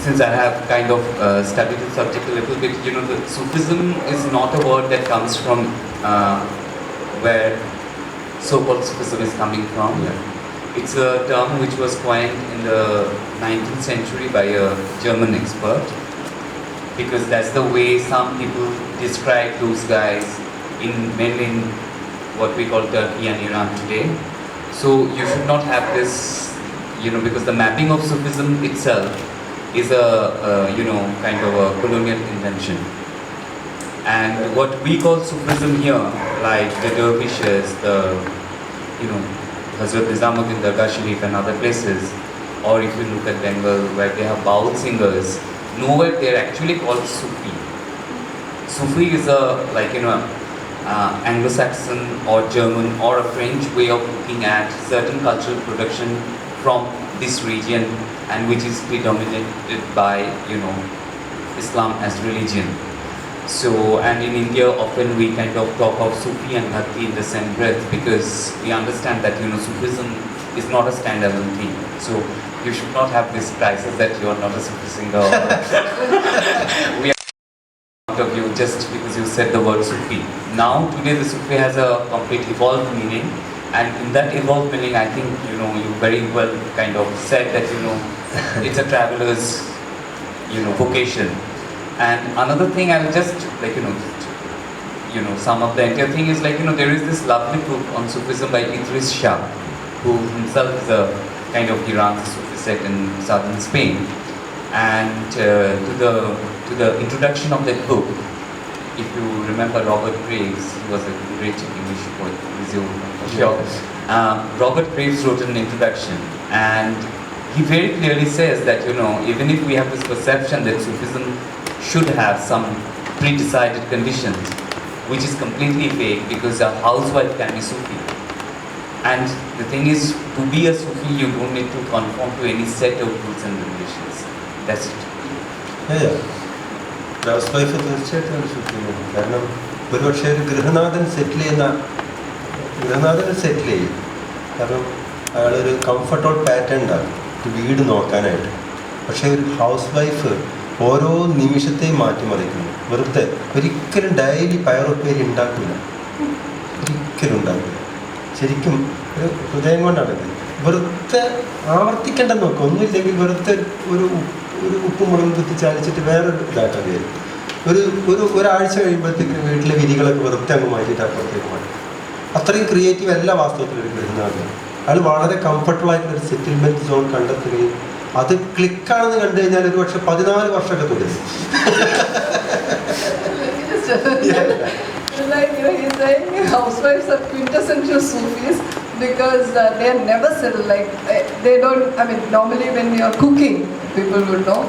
Since I have kind of studied the subject a little bit, the Sufism is not a word that comes from where so-called Sufism is coming from. Yeah. It's a term which was coined in the 19th century by a German expert, because that's the way some people describe those guys mainly in what we call Turkey and Iran today. So you should not have this, because the mapping of Sufism itself is a kind of a colonial invention. And what we call Sufism here, like the dervishes, the Hazrat Nizamuddin Dargah Sharif and other places, or if you look at Bengal where they have baul singers, nowhere they're actually called Sufi. Sufi is Anglo-Saxon or German or a French way of looking at certain cultural production from this region, and which is predominated by Islam as religion. So, and in India often we kind of talk of Sufi and Bhakti in the same breath, because we understand that Sufism is not a standalone thing. So you should not have this crisis that you are not a Sufi singer. We are out of you just because you said the word Sufi. Now today the Sufi has a complete evolved meaning, and in that evolved meaning I think you very well kind of said that it's a traveler's vocation. And another thing I will just sum up the entire thing is there is this lovely book on Sufism by Idris Shah, who himself is a kind of Iran's Sufi sect in southern Spain. And to the introduction of that book, if you remember Robert Graves, he was a great English poet, for sure. Robert Graves wrote an introduction, and he very clearly says that even if we have this perception that Sufism should have some pre-decided conditions, which is completely fake, because a housewife can be Sufi. And the thing is, to be a Sufi, you don't need to conform to any set of rules and regulations. That's it. House wife തീർച്ചയായിട്ടും ഒരു ശുദ്ധിയാണ്. കാരണം ഒരുപക്ഷെ ഒരു ഗൃഹനാഥൻ സെറ്റിൽ ചെയ്യും. കാരണം അയാളൊരു comfortable pattern ഉണ്ടാകും വീട് നോക്കാനായിട്ട്. പക്ഷേ ഒരു ഹൗസ് വൈഫ് ഓരോ നിമിഷത്തെയും മാറ്റിമറിക്കുന്നു. വെറുതെ ഒരിക്കലും ഡെയിലി പയറുപ്പേരി ഉണ്ടാക്കില്ല, ഒരിക്കലും ഉണ്ടാക്കില്ല. ശരിക്കും ഒരു ഹൃദയം കൊണ്ടാണ് ഇത്. വെറുതെ ആവർത്തിക്കേണ്ടെന്ന് നോക്കുക. ഒന്നുമില്ലെങ്കിൽ വെറുതെ ഒരു ഉപ്പും മുളകും കുത്തി ചാലിച്ചിട്ട് വേറൊരു ഇതാക്കാൻ വരും. ഒരാഴ്ച കഴിയുമ്പോഴത്തേക്കും വീട്ടിലെ വിരികളൊക്കെ വെറുതെ അങ്ങ് മാറ്റിയിട്ട് അപ്പുറത്തേക്ക് മാറ്റി. അത്രയും ക്രിയേറ്റീവ് എല്ലാ വാസ്തവത്തിലും വരുന്നതാണ്. അയാൾ വളരെ കംഫർട്ടബിൾ ആയിട്ടുള്ള ഒരു സെറ്റിൽമെന്റ് സോൺ കണ്ടെത്തുകയും അത് ക്ലിക്കാണെന്ന് കണ്ടു കഴിഞ്ഞാൽ ഒരു പക്ഷെ 14 വർഷമൊക്കെ തുടരും. Like, he's saying housewives are quintessential Sufis because they are never settled. Like, they don't, I mean, normally when you're cooking, people would know,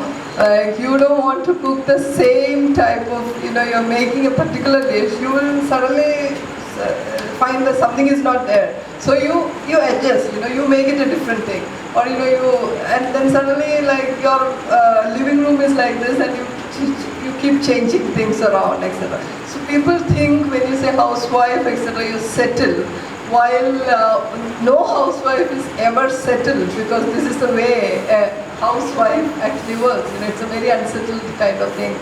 you don't want to cook the same type of, you're making a particular dish, you will suddenly find that something is not there. So you adjust, you make it a different thing. Or, and then suddenly like your living room is like this and you keep changing things around, etc. So people think when you say housewife, etc., you settle. While no housewife is ever settled, because this is the way a housewife actually works. It's a very unsettled kind of thing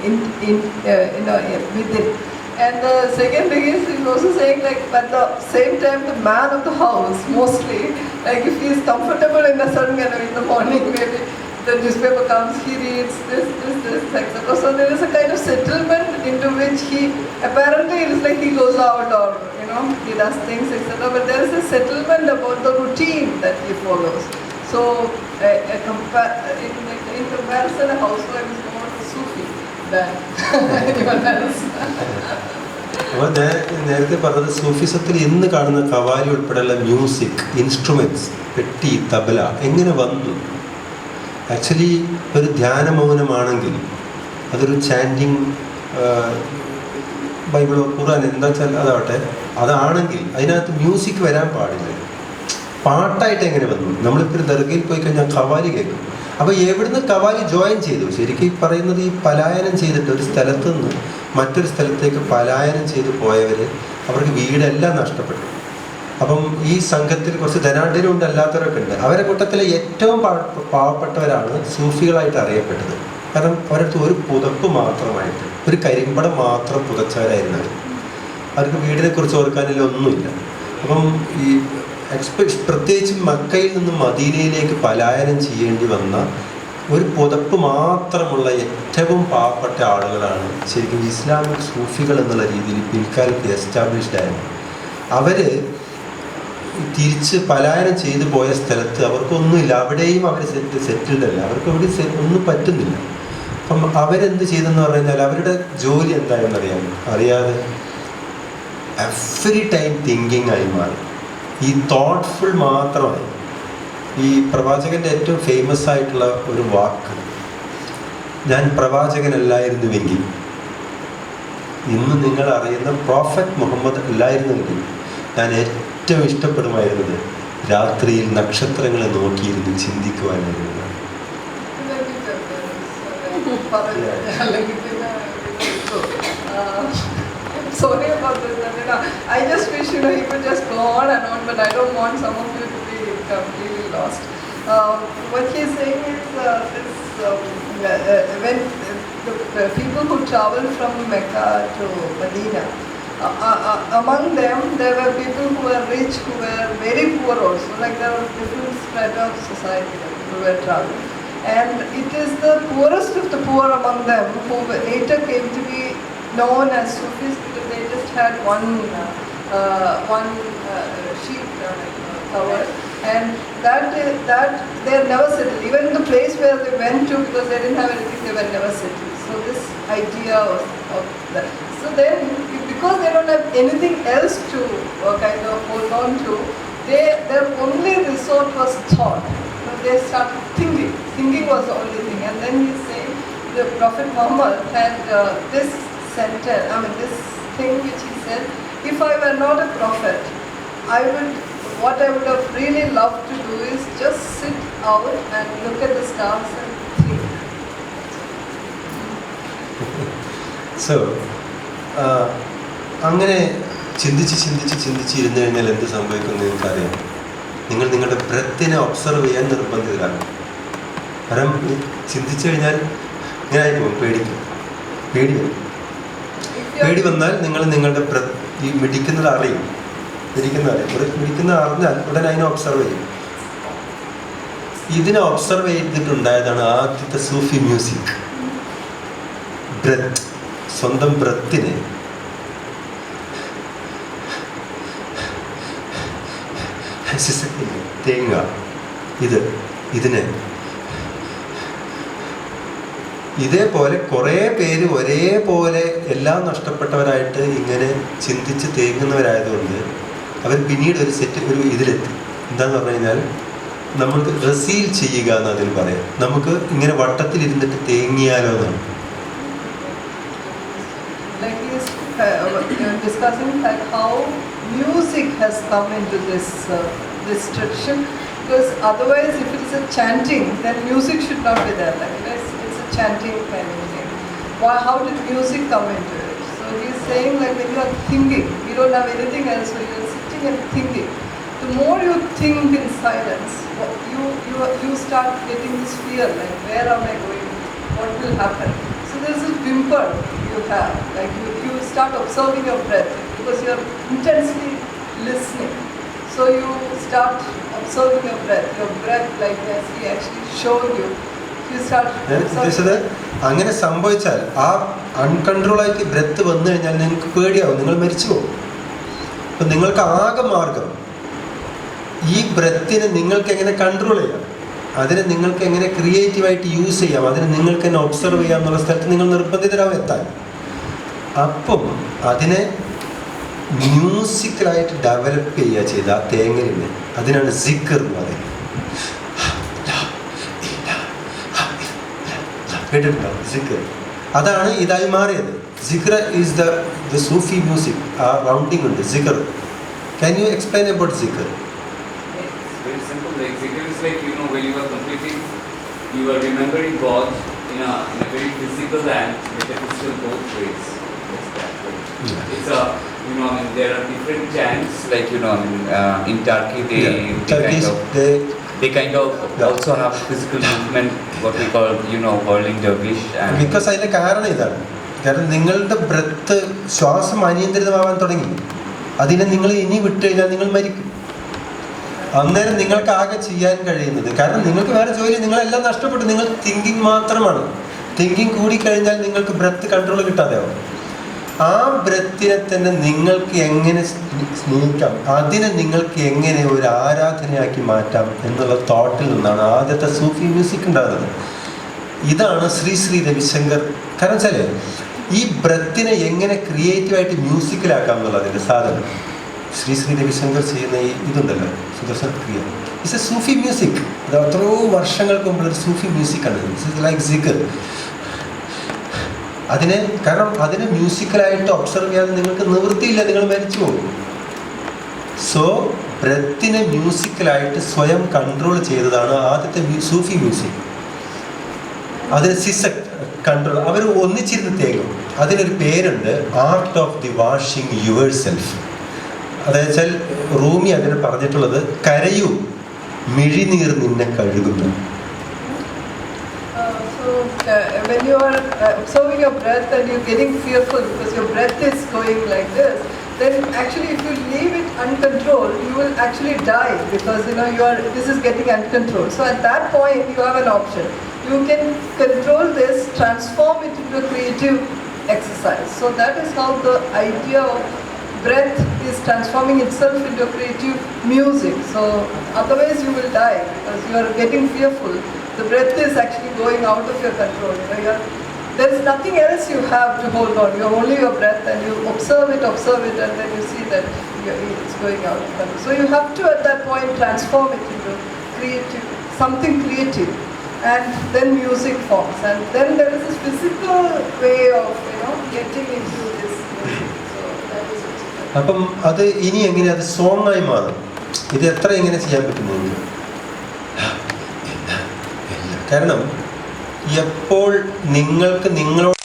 within. And the second thing is, he's also saying like, at the same time, the man of the house, mostly, like if he is comfortable in a certain kind of, in the morning, maybe the newspaper comes, he reads this, etc. So there is a kind of settlement into which he, apparently it is like he goes out or, he does things, etc. But there is a settlement about the routine that he follows. So in comparison, a housewife is more Sufi than anyone else. അപ്പോൾ നേരത്തെ പറഞ്ഞത് സൂഫിസത്തിൽ ഇന്ന് കാണുന്ന കവാലി ഉൾപ്പെടെയുള്ള music instruments, പെട്ടി, തബല എങ്ങനെ വന്നു? Actually ഒരു ധ്യാനമൗനമാണെങ്കിൽ അതൊരു ചാൻറ്റിങ്, ബൈബിളോ ഖുർആൻ എന്താ വെച്ചാൽ അതാണെങ്കിൽ അതിനകത്ത് മ്യൂസിക് വരാൻ പാടില്ല. പാട്ടായിട്ട് എങ്ങനെ വന്നു? നമ്മളിപ്പോൾ ഒരു ദർഗയിൽ പോയി കഴിഞ്ഞാൽ കവാലി കേൾക്കും. അപ്പോൾ എവിടുന്ന് കവാലി ജോയിൻ ചെയ്തു? ശരിക്കും പറയുന്നത് ഈ പലായനം ചെയ്തിട്ട് ഒരു സ്ഥലത്തു നിന്ന് മറ്റൊരു സ്ഥലത്തേക്ക് പലായനം ചെയ്ത് പോയവർ, അവർക്ക് വീടെല്ലാം നഷ്ടപ്പെട്ടു. അപ്പം ഈ സംഘത്തിൽ കുറച്ച് ധനാഢ്യരുണ്ട്, അല്ലാത്തവരൊക്കെ ഉണ്ട്. അവരെ കൂട്ടത്തിലെ ഏറ്റവും പാവപ്പെട്ടവരാണ് സൂഫികളായിട്ട് അറിയപ്പെട്ടത്. കാരണം അവരടുത്ത് ഒരു പുതപ്പ് മാത്രമായിട്ട്, ഒരു കരിമ്പടം മാത്രം പുതച്ചവരായിരുന്നു. അവർക്ക് വീടിനെ കുറിച്ച് ഓർക്കാനില്ല, ഒന്നുമില്ല. അപ്പം ഈ പ്രത്യേകിച്ച് മക്കയിൽ നിന്നും മദീനയിലേക്ക് പലായനം ചെയ്യേണ്ടി വന്ന ഒരു പുതപ്പ് മാത്രമുള്ള ഏറ്റവും പാവപ്പെട്ട ആളുകളാണ് ശരിക്കും ഇസ്ലാമിക് സൂഫികൾ എന്നുള്ള രീതിയിൽ പിൽക്കാലത്ത് എസ്റ്റാബ്ലിഷ്ഡ് ആയിരുന്നു. അവർ തിരിച്ച് പലായനം ചെയ്തു പോയ സ്ഥലത്ത് അവർക്കൊന്നുമില്ല, അവിടെയും അവർ സെറ്റിൽഡ് അല്ല, അവർക്ക് അവിടെ ഒന്നും പറ്റുന്നില്ല. അപ്പം അവരെന്ത് ചെയ്തെന്ന് പറഞ്ഞു കഴിഞ്ഞാൽ അവരുടെ ജോലി എന്താണെന്ന് അറിയാതെ എവറി ടൈം തിങ്കിങ് ആയി മാറി. ഈ തോട്ട്ഫുൾ മാത്രമായി. ഈ പ്രവാചകൻ്റെ ഏറ്റവും ഫേമസ് ആയിട്ടുള്ള ഒരു വാക്ക്, ഞാൻ പ്രവാചകനല്ലായിരുന്നുവെങ്കിൽ, ഇന്ന് നിങ്ങൾ അറിയുന്ന പ്രോഫറ്റ് മുഹമ്മദ് അല്ലായിരുന്നുവെങ്കിൽ ഞാൻ ഏറ്റവും ഇഷ്ടപ്പെടുമായിരുന്നത് രാത്രിയിൽ നക്ഷത്രങ്ങളെ നോക്കിയിരുന്ന് ചിന്തിക്കുവാനായിരുന്നു. Sorry about this. I just wish he could just go on and on, but I don't want some of you to be completely lost. What he's saying is when the people who travel from Mecca to Medina, among them there were people who were rich, who were very poor also. Like there were different strata of society who were traveling, and it is the poorest of the poor among them who later came to be known as Sufis, because they just had one sheet covered, and that they are never settled. Even in the place where they went to, because they didn't have anything, they were never settled. So this idea of that. So then, because they don't have anything else to kind of hold on to, their only resort was thought. They started thinking. Thinking was the only thing. And then he's saying the Prophet Muhammad had this sentence, this thing which he said, if I were not a prophet, I would what I would have really loved to do is just sit out and look at the stars and think. So, അങ്ങനെ ചിന്തിച്ചിരുന്നു കഴിഞ്ഞാൽ എന്ത് സംഭവിക്കുമെന്ന് നിങ്ങൾക്കറിയാം. നിങ്ങൾ നിങ്ങളുടെ ബ്രെത്തിനെ observe ചെയ്യാൻ നിർബന്ധിതരാണ്. കാരണം ചിന്തിച്ചു കഴിഞ്ഞാൽ ഇങ്ങനെ ആയിരിക്കും, പേടി വന്നാൽ നിങ്ങൾ നിങ്ങളുടെ ഈ മിടിക്കുന്നത് അറിയും. മിടിക്കുന്നത് അറിഞ്ഞാൽ ഉടനെ അതിനെ ഒബ്സർവ് ചെയ്യും. ഇതിനെ ഒബ്സർവ് ചെയ്തിട്ടുണ്ടായതാണ് ആദ്യത്തെ സൂഫി മ്യൂസിക്. ബ്രെത്ത്, സ്വന്തം ബ്രെത്തിനെ തേങ്ങ ഇതിനെ ഇതേപോലെ കുറേ പേര് ഒരേപോലെ എല്ലാം നഷ്ടപ്പെട്ടവരായിട്ട് ഇങ്ങനെ ചിന്തിച്ച് തേങ്ങുന്നവരായതുകൊണ്ട് അവർ പിന്നീട് ഒരു ഇതിലെത്തി. എന്താന്ന് പറഞ്ഞു കഴിഞ്ഞാൽ നമ്മൾക്ക് റെസീൽ ചെയ്യുക എന്ന് അതിൽ പറയാം. നമുക്ക് ഇങ്ങനെ വട്ടത്തിലിരുന്നിട്ട് തേങ്ങിയാലോ എന്നാണ്. Discussing like how music has come into this tradition, because otherwise if it is a chanting, then music should not be there. Like it's a chanting kind of thing. How did music come into it? So he's saying like when you are thinking, you don't have anything else, so you are sitting and thinking. The more you think in silence, you start getting this fear, like where am I going? What will happen? So there's a whimper you have, like you start observing your breath because you are intensely listening. So you start observing your breath like as he actually showed you. You start observing. അങ്ങനെ സംഭവിച്ചാൽ ആ അൺകൺട്രോളായിട്ട് breath വന്നു കഴിഞ്ഞാൽ നിങ്ങൾക്ക് പേടിയാവും, നിങ്ങൾ മരിച്ചു പോകും. അപ്പം നിങ്ങൾക്ക് ആകെ മാർഗം ഈ ബ്രെത്തിനെ നിങ്ങൾക്ക് എങ്ങനെ കൺട്രോൾ ചെയ്യാം, അതിനെ നിങ്ങൾക്ക് എങ്ങനെ ക്രിയേറ്റീവായിട്ട് യൂസ് ചെയ്യാം, അതിനെ നിങ്ങൾക്ക് തന്നെ ഒബ്സർവ് ചെയ്യാം എന്നുള്ള സ്ഥലത്ത് നിങ്ങൾ നിർബന്ധിതരാവും എത്താൻ. അപ്പം അതിനെ മ്യൂസിക്കലായിട്ട് ഡെവലപ്പ് ചെയ്യുക ചെയ്ത ആ തേങ്ങലിനെ, അതിനാണ് സിക്കർ എന്ന് പറയുന്നത്. കേട്ടിട്ടുണ്ടാവും സിക്കർ. അതാണ് ഇതായി മാറിയത്. സിക്കർ ഈസ് ദ സൂഫി മ്യൂസിക്. ആ റൗണ്ടിങ് ഉണ്ട് സിക്കർ. ക്യാൻ യു എക്സ്പ്ലെയിൻ അബൌട്ട് സിക്കർ? Like zikr is like, when you are completing, you are remembering God in a very physical and metaphysical both ways. It's a, there are different chants, like, in Turkey, they kind of also have physical movement, what we call, whirling dervish. Because അതിന്റെ കാരണം ഇതാണ്. കാരണം നിങ്ങളുടെ breath ശ്വാസം അനിയന്ത്രിതമാവാൻ തുടങ്ങി. അതിനെ നിങ്ങൾ ഇനി വിട്ടു കഴിഞ്ഞാൽ നിങ്ങൾ മരിക്കും. അന്നേരം നിങ്ങൾക്ക് ആകെ ചെയ്യാൻ കഴിയുന്നത്, കാരണം നിങ്ങൾക്ക് വേറെ ജോലി, നിങ്ങളെല്ലാം നഷ്ടപ്പെട്ടു, നിങ്ങൾ തിങ്കിങ് മാത്രമാണ്. തിങ്കിങ് കൂടിക്കഴിഞ്ഞാൽ നിങ്ങൾക്ക് ബ്രെത്ത് കൺട്രോൾ കിട്ടാതെയാവും. ആ ബ്രെത്തിനെ തന്നെ നിങ്ങൾക്ക് എങ്ങനെ സ്നേഹിക്കാം, അതിനെ നിങ്ങൾക്ക് എങ്ങനെ ഒരു ആരാധനയാക്കി മാറ്റാം എന്നുള്ള തോട്ടിൽ നിന്നാണ് ആദ്യത്തെ സൂഫി മ്യൂസിക് ഉണ്ടാകുന്നത്. ഇതാണ് ശ്രീ രവിശങ്കർ. കാരണം വെച്ചാൽ ഈ ബ്രെത്തിനെ എങ്ങനെ ക്രിയേറ്റീവായിട്ട് മ്യൂസിക്കലാക്കാം എന്നുള്ളതിൻ്റെ സാധനം ശ്രീ രവിശങ്കർ ചെയ്യുന്ന ഈ ഇതുണ്ടല്ലോ, സുദർശന ക്രിയ, ഇറ്റ്സ് എ സൂഫി മ്യൂസിക്. അത് എത്രയോ വർഷങ്ങൾക്ക് മുമ്പുള്ളൊരു സൂഫി മ്യൂസിക്കാണ്. It's like സിക്കർ. കാരണം അതിനെ മ്യൂസിക്കലായിട്ട് ഒബ്സർവ് ചെയ്യാതെ നിങ്ങൾക്ക് നിവൃത്തിയില്ല, നിങ്ങൾ മരിച്ചു പോകും. സോ ബ്രെത്തിനെ മ്യൂസിക്കലായിട്ട് സ്വയം കൺട്രോൾ ചെയ്തതാണ് ആദ്യത്തെ സൂഫി മ്യൂസിക്. അതിന് സിസക് കൺട്രോൾ അവർ ഒന്നിച്ചിരുന്ന് തേങ്ങും. അതിനൊരു പേരുണ്ട്, art of the washing your self. അതായത് റൂമി അതിന് പറഞ്ഞിട്ടുള്ളത് കരയൂ, മിഴിനീർ നിന്നെ കഴുകുന്നു. When you are observing your breath and you're getting fearful because your breath is going like this, then actually if you leave it uncontrolled, you will actually die because this is getting uncontrolled. So at that point you have an option. You can control this, transform it into a creative exercise. So that is how the idea of breath is transforming itself into creative music. So otherwise you will die because you are getting fearful. The breath is actually going out of your control. There is nothing else you have to hold on. You have only your breath and you observe it and then you see that it's going out of control. So you have to at that point transform it into creative, something creative, and then music forms. And then there is this physical way of getting into this music. അപ്പം അത് ഇനി എങ്ങനെ അത് song ആയി മാറും. ഇത് എത്ര ഇങ്ങനെ ചെയ്യാൻ പറ്റുന്നു? കാരണം എപ്പോൾ നിങ്ങൾക്ക് നിങ്ങളോട്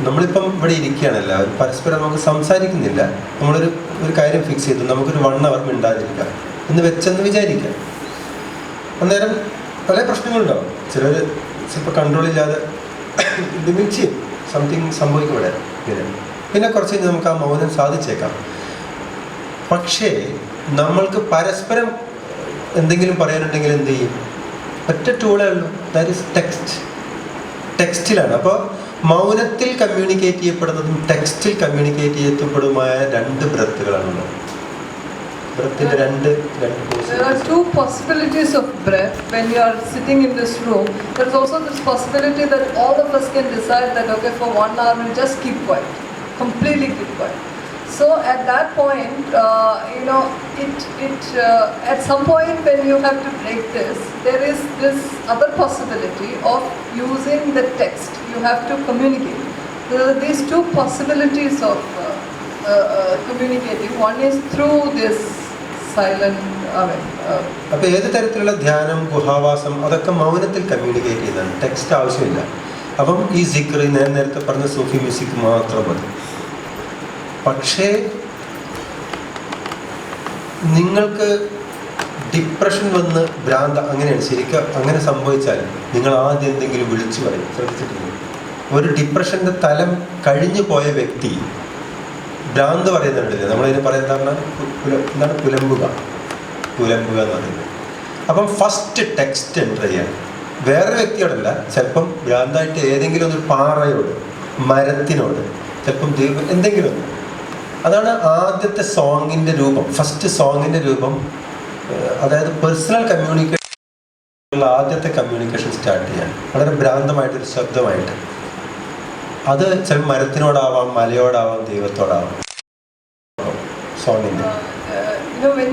നമ്മളിപ്പം ഇവിടെ ഇരിക്കുകയാണല്ല, പരസ്പരം നമുക്ക് സംസാരിക്കുന്നില്ല, ഒരു കാര്യം ഫിക്സ് ചെയ്തു നമുക്കൊരു 1 hour മിണ്ടാതിരിക്കാം എന്ന് വെച്ചെന്ന് വിചാരിക്കാം. അന്നേരം പല പ്രശ്നങ്ങളുണ്ടാവും. ചിലർ ചിലപ്പോൾ കൺട്രോളില്ലാതെ ലിമിറ്റ് ചെയ്യും, സംതിങ് സംഭവിക്കും ഇവിടെ. പിന്നെ കുറച്ച് കഴിഞ്ഞ് നമുക്ക് ആ മൗനം സാധിച്ചേക്കാം. പക്ഷേ നമ്മൾക്ക് പരസ്പരം എന്തെങ്കിലും പറയാനുണ്ടെങ്കിൽ എന്ത് ചെയ്യും? ഒറ്റ ടൂളേ ഉള്ളൂ, ദാറ്റ് ഈസ് ടെക്സ്റ്റിലാണ്. അപ്പോൾ മൗനത്തിൽ കമ്മ്യൂണിക്കേറ്റ് ചെയ്യപ്പെടുന്നതും ടെക്സ്റ്റിൽ communicate ചെയ്യപ്പെടുമായ 2 ബ്രത്തുകളാണുള്ളത്. There are 2 possibilities of breath when you are sitting in this room. There is also this possibility that all of us can decide that okay, for 1 hour we'll just keep quiet, completely keep quiet. So at that point, at some point when you have to break this, there is this other possibility of using the text. You have to communicate. There are these 2 possibilities of communicating. One is through this silent. അപ്പോൾ ഏത് തരത്തിലുള്ള ധ്യാനം, ഗുഹാവാസം അതൊക്കെ മൗനത്തിൽ communicate ചെയ്യുന്നതാണ്, text ആവശ്യമില്ല. അപ്പം ഈ സിക്ർ, നേരത്തെ പറഞ്ഞ സൂഫി മ്യൂസിക് മാത്രം മതി. പക്ഷേ നിങ്ങൾക്ക് ഡിപ്രഷൻ വന്ന് അങ്ങനെയാണ് ശരിക്കും. അങ്ങനെ സംഭവിച്ചാൽ നിങ്ങൾ ആദ്യം എന്തെങ്കിലും വിളിച്ചു പറയും. ശ്രദ്ധിച്ചിട്ടില്ല? ഒരു ഡിപ്രഷൻ്റെ തലം കഴിഞ്ഞു പോയ വ്യക്തി ഭ്രാന്ത് പറയുന്നുണ്ടല്ലേ, നമ്മളതിന് പറയുന്നതാണ് എന്താണ് പുലമ്പുക എന്ന് പറയുന്നത്. അപ്പം ഫസ്റ്റ് ടെക്സ്റ്റ് എൻ്റർ ചെയ്യാൻ വേറെ വ്യക്തിയോടല്ല, ചിലപ്പം ഭ്രാന്തായിട്ട് ഏതെങ്കിലും ഒരു പാറയോട്, മരത്തിനോട്, ചിലപ്പം ദൈവം എന്തെങ്കിലും ഒന്ന്. അതാണ് ആദ്യത്തെ സോങ്ങിൻ്റെ രൂപം, ഫസ്റ്റ് സോങ്ങിൻ്റെ രൂപം. അതായത് പേഴ്സണൽ കമ്മ്യൂണിക്കേഷൻ, ആദ്യത്തെ കമ്മ്യൂണിക്കേഷൻ സ്റ്റാർട്ട് ചെയ്യാൻ വളരെ ഭ്രാന്തമായിട്ടൊരു ശബ്ദമായിട്ട്. അത് ചിലപ്പോൾ മരത്തിനോടാവാം, മലയോടാവാം, ദൈവത്തോടാവാം. സോങ്ങിൻ്റെ when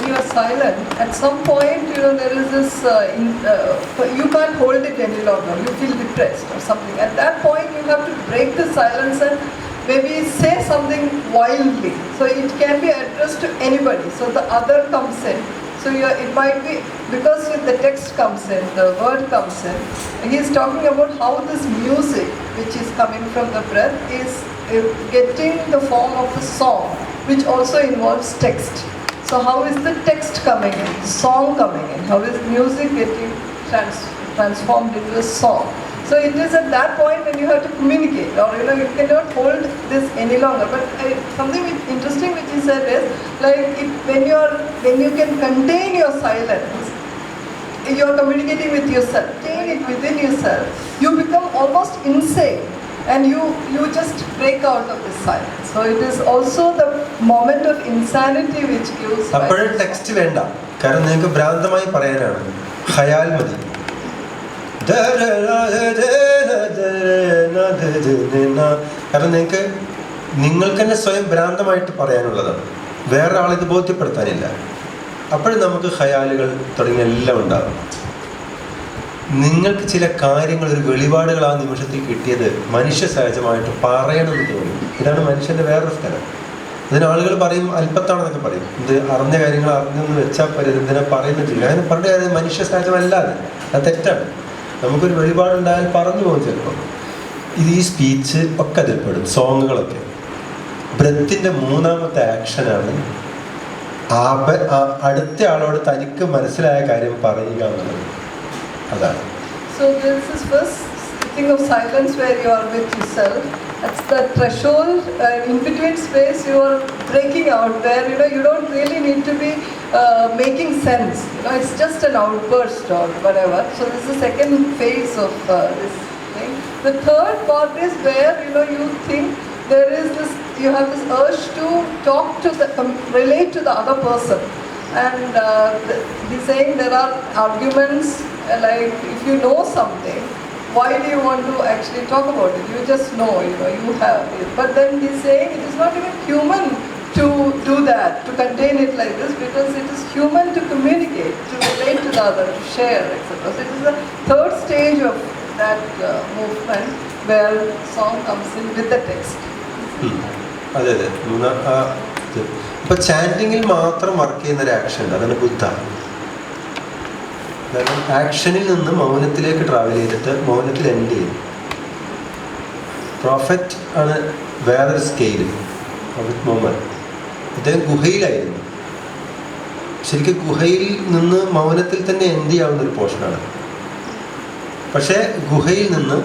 you are silent, at some point there is this you can't hold it any longer. You feel depressed or something. At that point you have to break the silence and maybe say something wildly. So it can be addressed to anybody. So the other comes in. So it might be, because the text comes in, the word comes in. He is talking about how this music, which is coming from the breath, is getting the form of a song, which also involves text. So how is the text coming in, song coming in? How is music getting transformed into a song? So it is at that point when you have to communicate, or you cannot hold this any longer. But something interesting which he said is, like when you can contain your silence, you are communicating with yourself, contain it within yourself, you become almost insane. And you just break out of this silence. So it is also the moment of insanity which gives. അപ്പോഴും text വേണ്ട, കാരണം നിങ്ങൾക്ക് ഭ്രാന്തമായി പറയാനാണ്. ഖയാൽ മതി. കാരണം നിങ്ങൾക്ക് തന്നെ സ്വയം ഭ്രാന്തമായിട്ട് പറയാനുള്ളതാണ്, വേറെ ആളിത് ബോധ്യപ്പെടുത്താനില്ല. അപ്പോഴും നമുക്ക് ഖയാലുകൾ തുടങ്ങിയ എല്ലാം ഉണ്ടാകും. നിങ്ങൾക്ക് ചില കാര്യങ്ങൾ, ഒരു വെളിപാടുകൾ ആ നിമിഷത്തിൽ കിട്ടിയത് മനുഷ്യ സഹജമായിട്ട് പറയണമെന്ന് തോന്നും. ഇതാണ് മനുഷ്യൻ്റെ വേറൊരു സ്ഥലം. അതിന് ആളുകൾ പറയും അല്പത്താണെന്നൊക്കെ പറയും, ഇത് അറിഞ്ഞ കാര്യങ്ങൾ അറിഞ്ഞെന്ന് വെച്ചാൽ എന്തിനാ പറയുന്നില്ല. അങ്ങനെ പറഞ്ഞ കാര്യം മനുഷ്യ സഹജമല്ലാതെ, അത് തെറ്റാണ്. നമുക്കൊരു വെളിപാടുണ്ടായാൽ പറഞ്ഞു പോകും ചിലപ്പോൾ. ഈ സ്പീച്ച് ഒക്കെ അതിൽപ്പെടും, സോങ്ങുകളൊക്കെ. ബ്രെത്തിൻ്റെ 3ാമത്തെ ആക്ഷനാണ് അടുത്ത ആളോട് തനിക്ക് മനസ്സിലായ കാര്യം പറയുക എന്നുള്ളത്. അതാണ്. So this is first thing of silence where you are with yourself. That's the threshold, in between space you are breaking out, where you don't really need to be making sense. It's just an outburst or whatever. So this is the second phase of this thing. The third part is where you think there is this, you have this urge to talk to relate to the other person. And he's saying there are arguments, like if you know something, why do you want to actually talk about it? You just know, you have it. But then he's saying it is not even human to do that, to contain it like this, because it is human to communicate, to relate to the other, to share, etc. So it is the third stage of that movement where song comes in with the text. അതെ. ഇപ്പൊ ചാൻഡിങ്ങിൽ മാത്രം work ചെയ്യുന്ന ഒരു action ഉണ്ട്, അതാണ് ബുദ്ധ. ആക്ഷനിൽ നിന്ന് മൗനത്തിലേക്ക് travel ചെയ്തിട്ട് മൗനത്തിൽ end ചെയ്യും. പ്രോഫറ്റ് ആണ് വേറൊരു സ്കെയില്. പ്രോഫറ്റ് മുഹമ്മദ് അദ്ദേഹം ഗുഹയിലായിരുന്നു. ശരിക്കും ഗുഹയിൽ നിന്ന് മൗനത്തിൽ തന്നെ എൻഡ് ചെയ്യാവുന്ന ഒരു പോർഷനാണ്. പക്ഷേ ഗുഹയിൽ നിന്ന്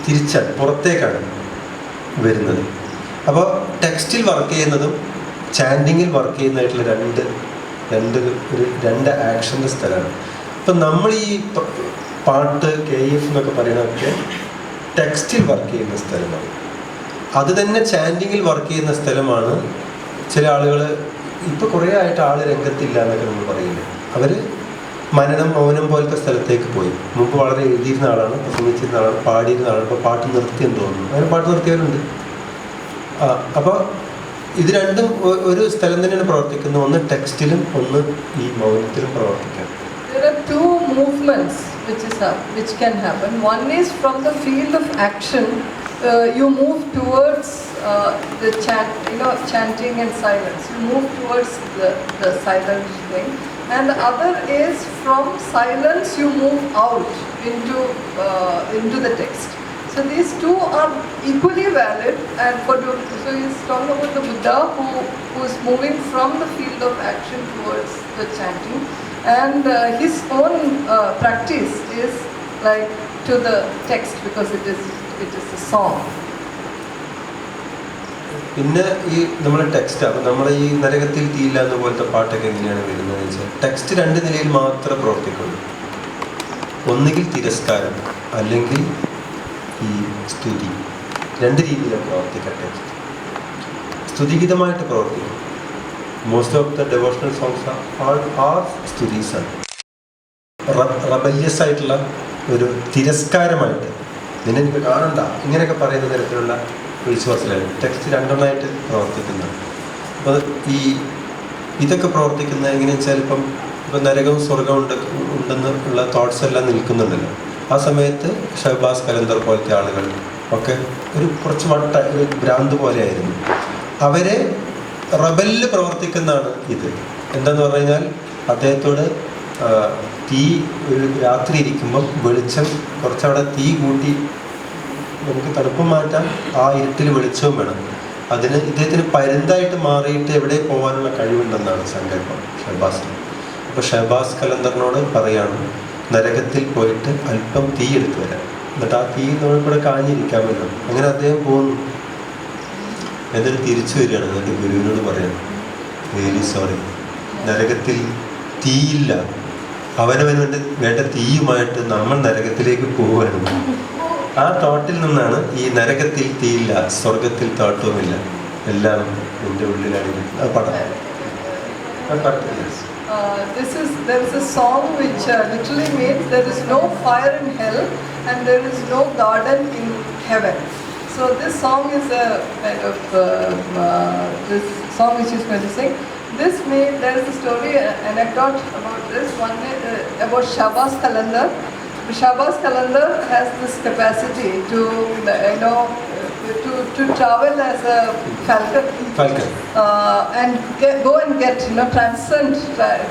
തിരിച്ചാണ് പുറത്തേക്കാണ് വരുന്നത്. അപ്പോൾ ടെക്സ്റ്റിൽ വർക്ക് ചെയ്യുന്നതും ചാൻഡിങ്ങിൽ വർക്ക് ചെയ്യുന്നതായിട്ടുള്ള രണ്ട് ആക്ഷൻ്റെ സ്ഥലമാണ്. ഇപ്പം നമ്മൾ ഈ പാട്ട് KF എന്നൊക്കെ പറയുന്നതൊക്കെ ടെക്സ്റ്റിൽ വർക്ക് ചെയ്യുന്ന സ്ഥലമാണ്. അത് തന്നെ ചാൻഡിങ്ങിൽ വർക്ക് ചെയ്യുന്ന സ്ഥലമാണ്. ചില ആളുകൾ ഇപ്പോൾ കുറേ ആയിട്ട് ആൾ രംഗത്തില്ല എന്നൊക്കെ നമ്മൾ പറയില്ലേ, അവർ മൗനം പോലത്തെ സ്ഥലത്തേക്ക് പോയി. മുമ്പ് വളരെ എഴുതിയിരുന്ന ആളാണ്, പ്രസംഗിച്ചിരുന്ന ആളാണ്, പാടിയിരുന്ന ആളാണ്. ഇപ്പോൾ പാട്ട് നിർത്തിയെന്ന് തോന്നുന്നു. അങ്ങനെ പാട്ട് നിർത്തിയവരുണ്ട്. അപ്പോൾ ഇത് രണ്ടും ഒരു സ്ഥലം തന്നെയാണ് പ്രവർത്തിക്കുന്നത്. ഒന്ന് ടെക്സ്റ്റിലും ഒന്ന് ഈ മൗനത്തിലും പ്രവർത്തിക്കാം. There are two movements which can happen. One is from the field of action, you move towards the chanting and silence. You move towards the silent thing. And the other is from silence you move out into the text. So these two are equally valid. And so he's talking about the Buddha who is moving from the field of action towards the chanting. And his own practice is like to the text because it is a song. പിന്നെ ഈ നമ്മുടെ text, അപ്പം നമ്മളെ ഈ നരകത്തിൽ തീയില്ല എന്ന പോലത്തെ പാട്ടൊക്കെ എങ്ങനെയാണ് വരുന്നതെന്ന് വെച്ചാൽ ടെക്സ്റ്റ് രണ്ട് നിലയിൽ മാത്രമേ പ്രവർത്തിക്കുള്ളൂ. ഒന്നുകിൽ തിരസ്കാരം അല്ലെങ്കിൽ ഈ സ്തുതി. രണ്ട് രീതിയിലാണ് പ്രവർത്തിക്കുക ടെക്സ്റ്റ്. സ്തുതിഗീതമായിട്ട് പ്രവർത്തിക്കും. Most of the devotional songs are സ്തുതീസാണ്. റബല്യസ് ആയിട്ടുള്ള ഒരു തിരസ്കാരമായിട്ട് നിന്നെ എനിക്ക് കാണണ്ട ഇങ്ങനെയൊക്കെ പറയുന്ന തരത്തിലുള്ള വിശ്വാസത്തിലാണ് ടെക്സ്റ്റ് രണ്ടെണ്ണമായിട്ട് പ്രവർത്തിക്കുന്നത്. അപ്പോൾ ഇതൊക്കെ പ്രവർത്തിക്കുന്നത് എങ്ങനെയാണെന്ന് വെച്ചാൽ ഇപ്പം നരകവും സ്വർഗവും ഉണ്ടെന്നുള്ള തോട്ട്സ് എല്ലാം നിൽക്കുന്നുണ്ടല്ലോ. ആ സമയത്ത് ഷഹബാസ് കലന്തർ പോലത്തെ ആളുകൾ ഒക്കെ കുറച്ച് ഒരു ഭ്രാന്ത് പോലെയായിരുന്നു. അവരെ റബലിൽ പ്രവർത്തിക്കുന്നതാണ് ഇത്. എന്താന്ന് പറഞ്ഞു കഴിഞ്ഞാൽ അദ്ദേഹത്തോട് തീ ഒരു രാത്രി ഇരിക്കുമ്പം വെളിച്ചം കുറച്ചവിടെ തീ കൂട്ടി നമുക്ക് തണുപ്പം മാറ്റാം, ആ ഇരുട്ടിൽ വെളിച്ചവും വേണം. അതിന് ഇദ്ദേഹത്തിന് പരുന്തായിട്ട് മാറിയിട്ട് എവിടെ പോകാനുള്ള കഴിവുണ്ടെന്നാണ് സങ്കല്പം ഷഹബാസിന്. അപ്പോൾ ഷഹബാസ് കലന്തറിനോട് പറയാണ് നരകത്തിൽ പോയിട്ട് അല്പം തീ എടുത്തു വരാം, എന്നിട്ട് ആ തീ നമ്മൾക്കൂടെ കാഞ്ഞിരിക്കാമല്ലോ. അങ്ങനെ അദ്ദേഹം പോകുന്നു. എന്നിട്ട് തിരിച്ചു വരികയാണ്. എന്നിട്ട് ഗുരുവിനോട് പറയാണ് വെരി സോറി, നരകത്തിൽ തീയില്ല, അവനവന് വേണ്ട തീയുമായിട്ട് നമ്മൾ നരകത്തിലേക്ക് പോവുകയാണ്. ആ തോട്ടിൽ നിന്നാണ് ഈ നരകത്തിൽ തീയില്ല സ്വർഗത്തിൽ തോട്ടവുമില്ല എല്ലാം എൻ്റെ ഉള്ളിലാണ്. അത് പടം. There is a song which literally means there is no fire in hell and there is no garden in heaven. So this song is a kind of this song which is going to sing. There is a story, anecdote about this one about Shahabaz Qalander. Shahabaz Qalander has this capacity to travel as a falcon. And go and get, transcend,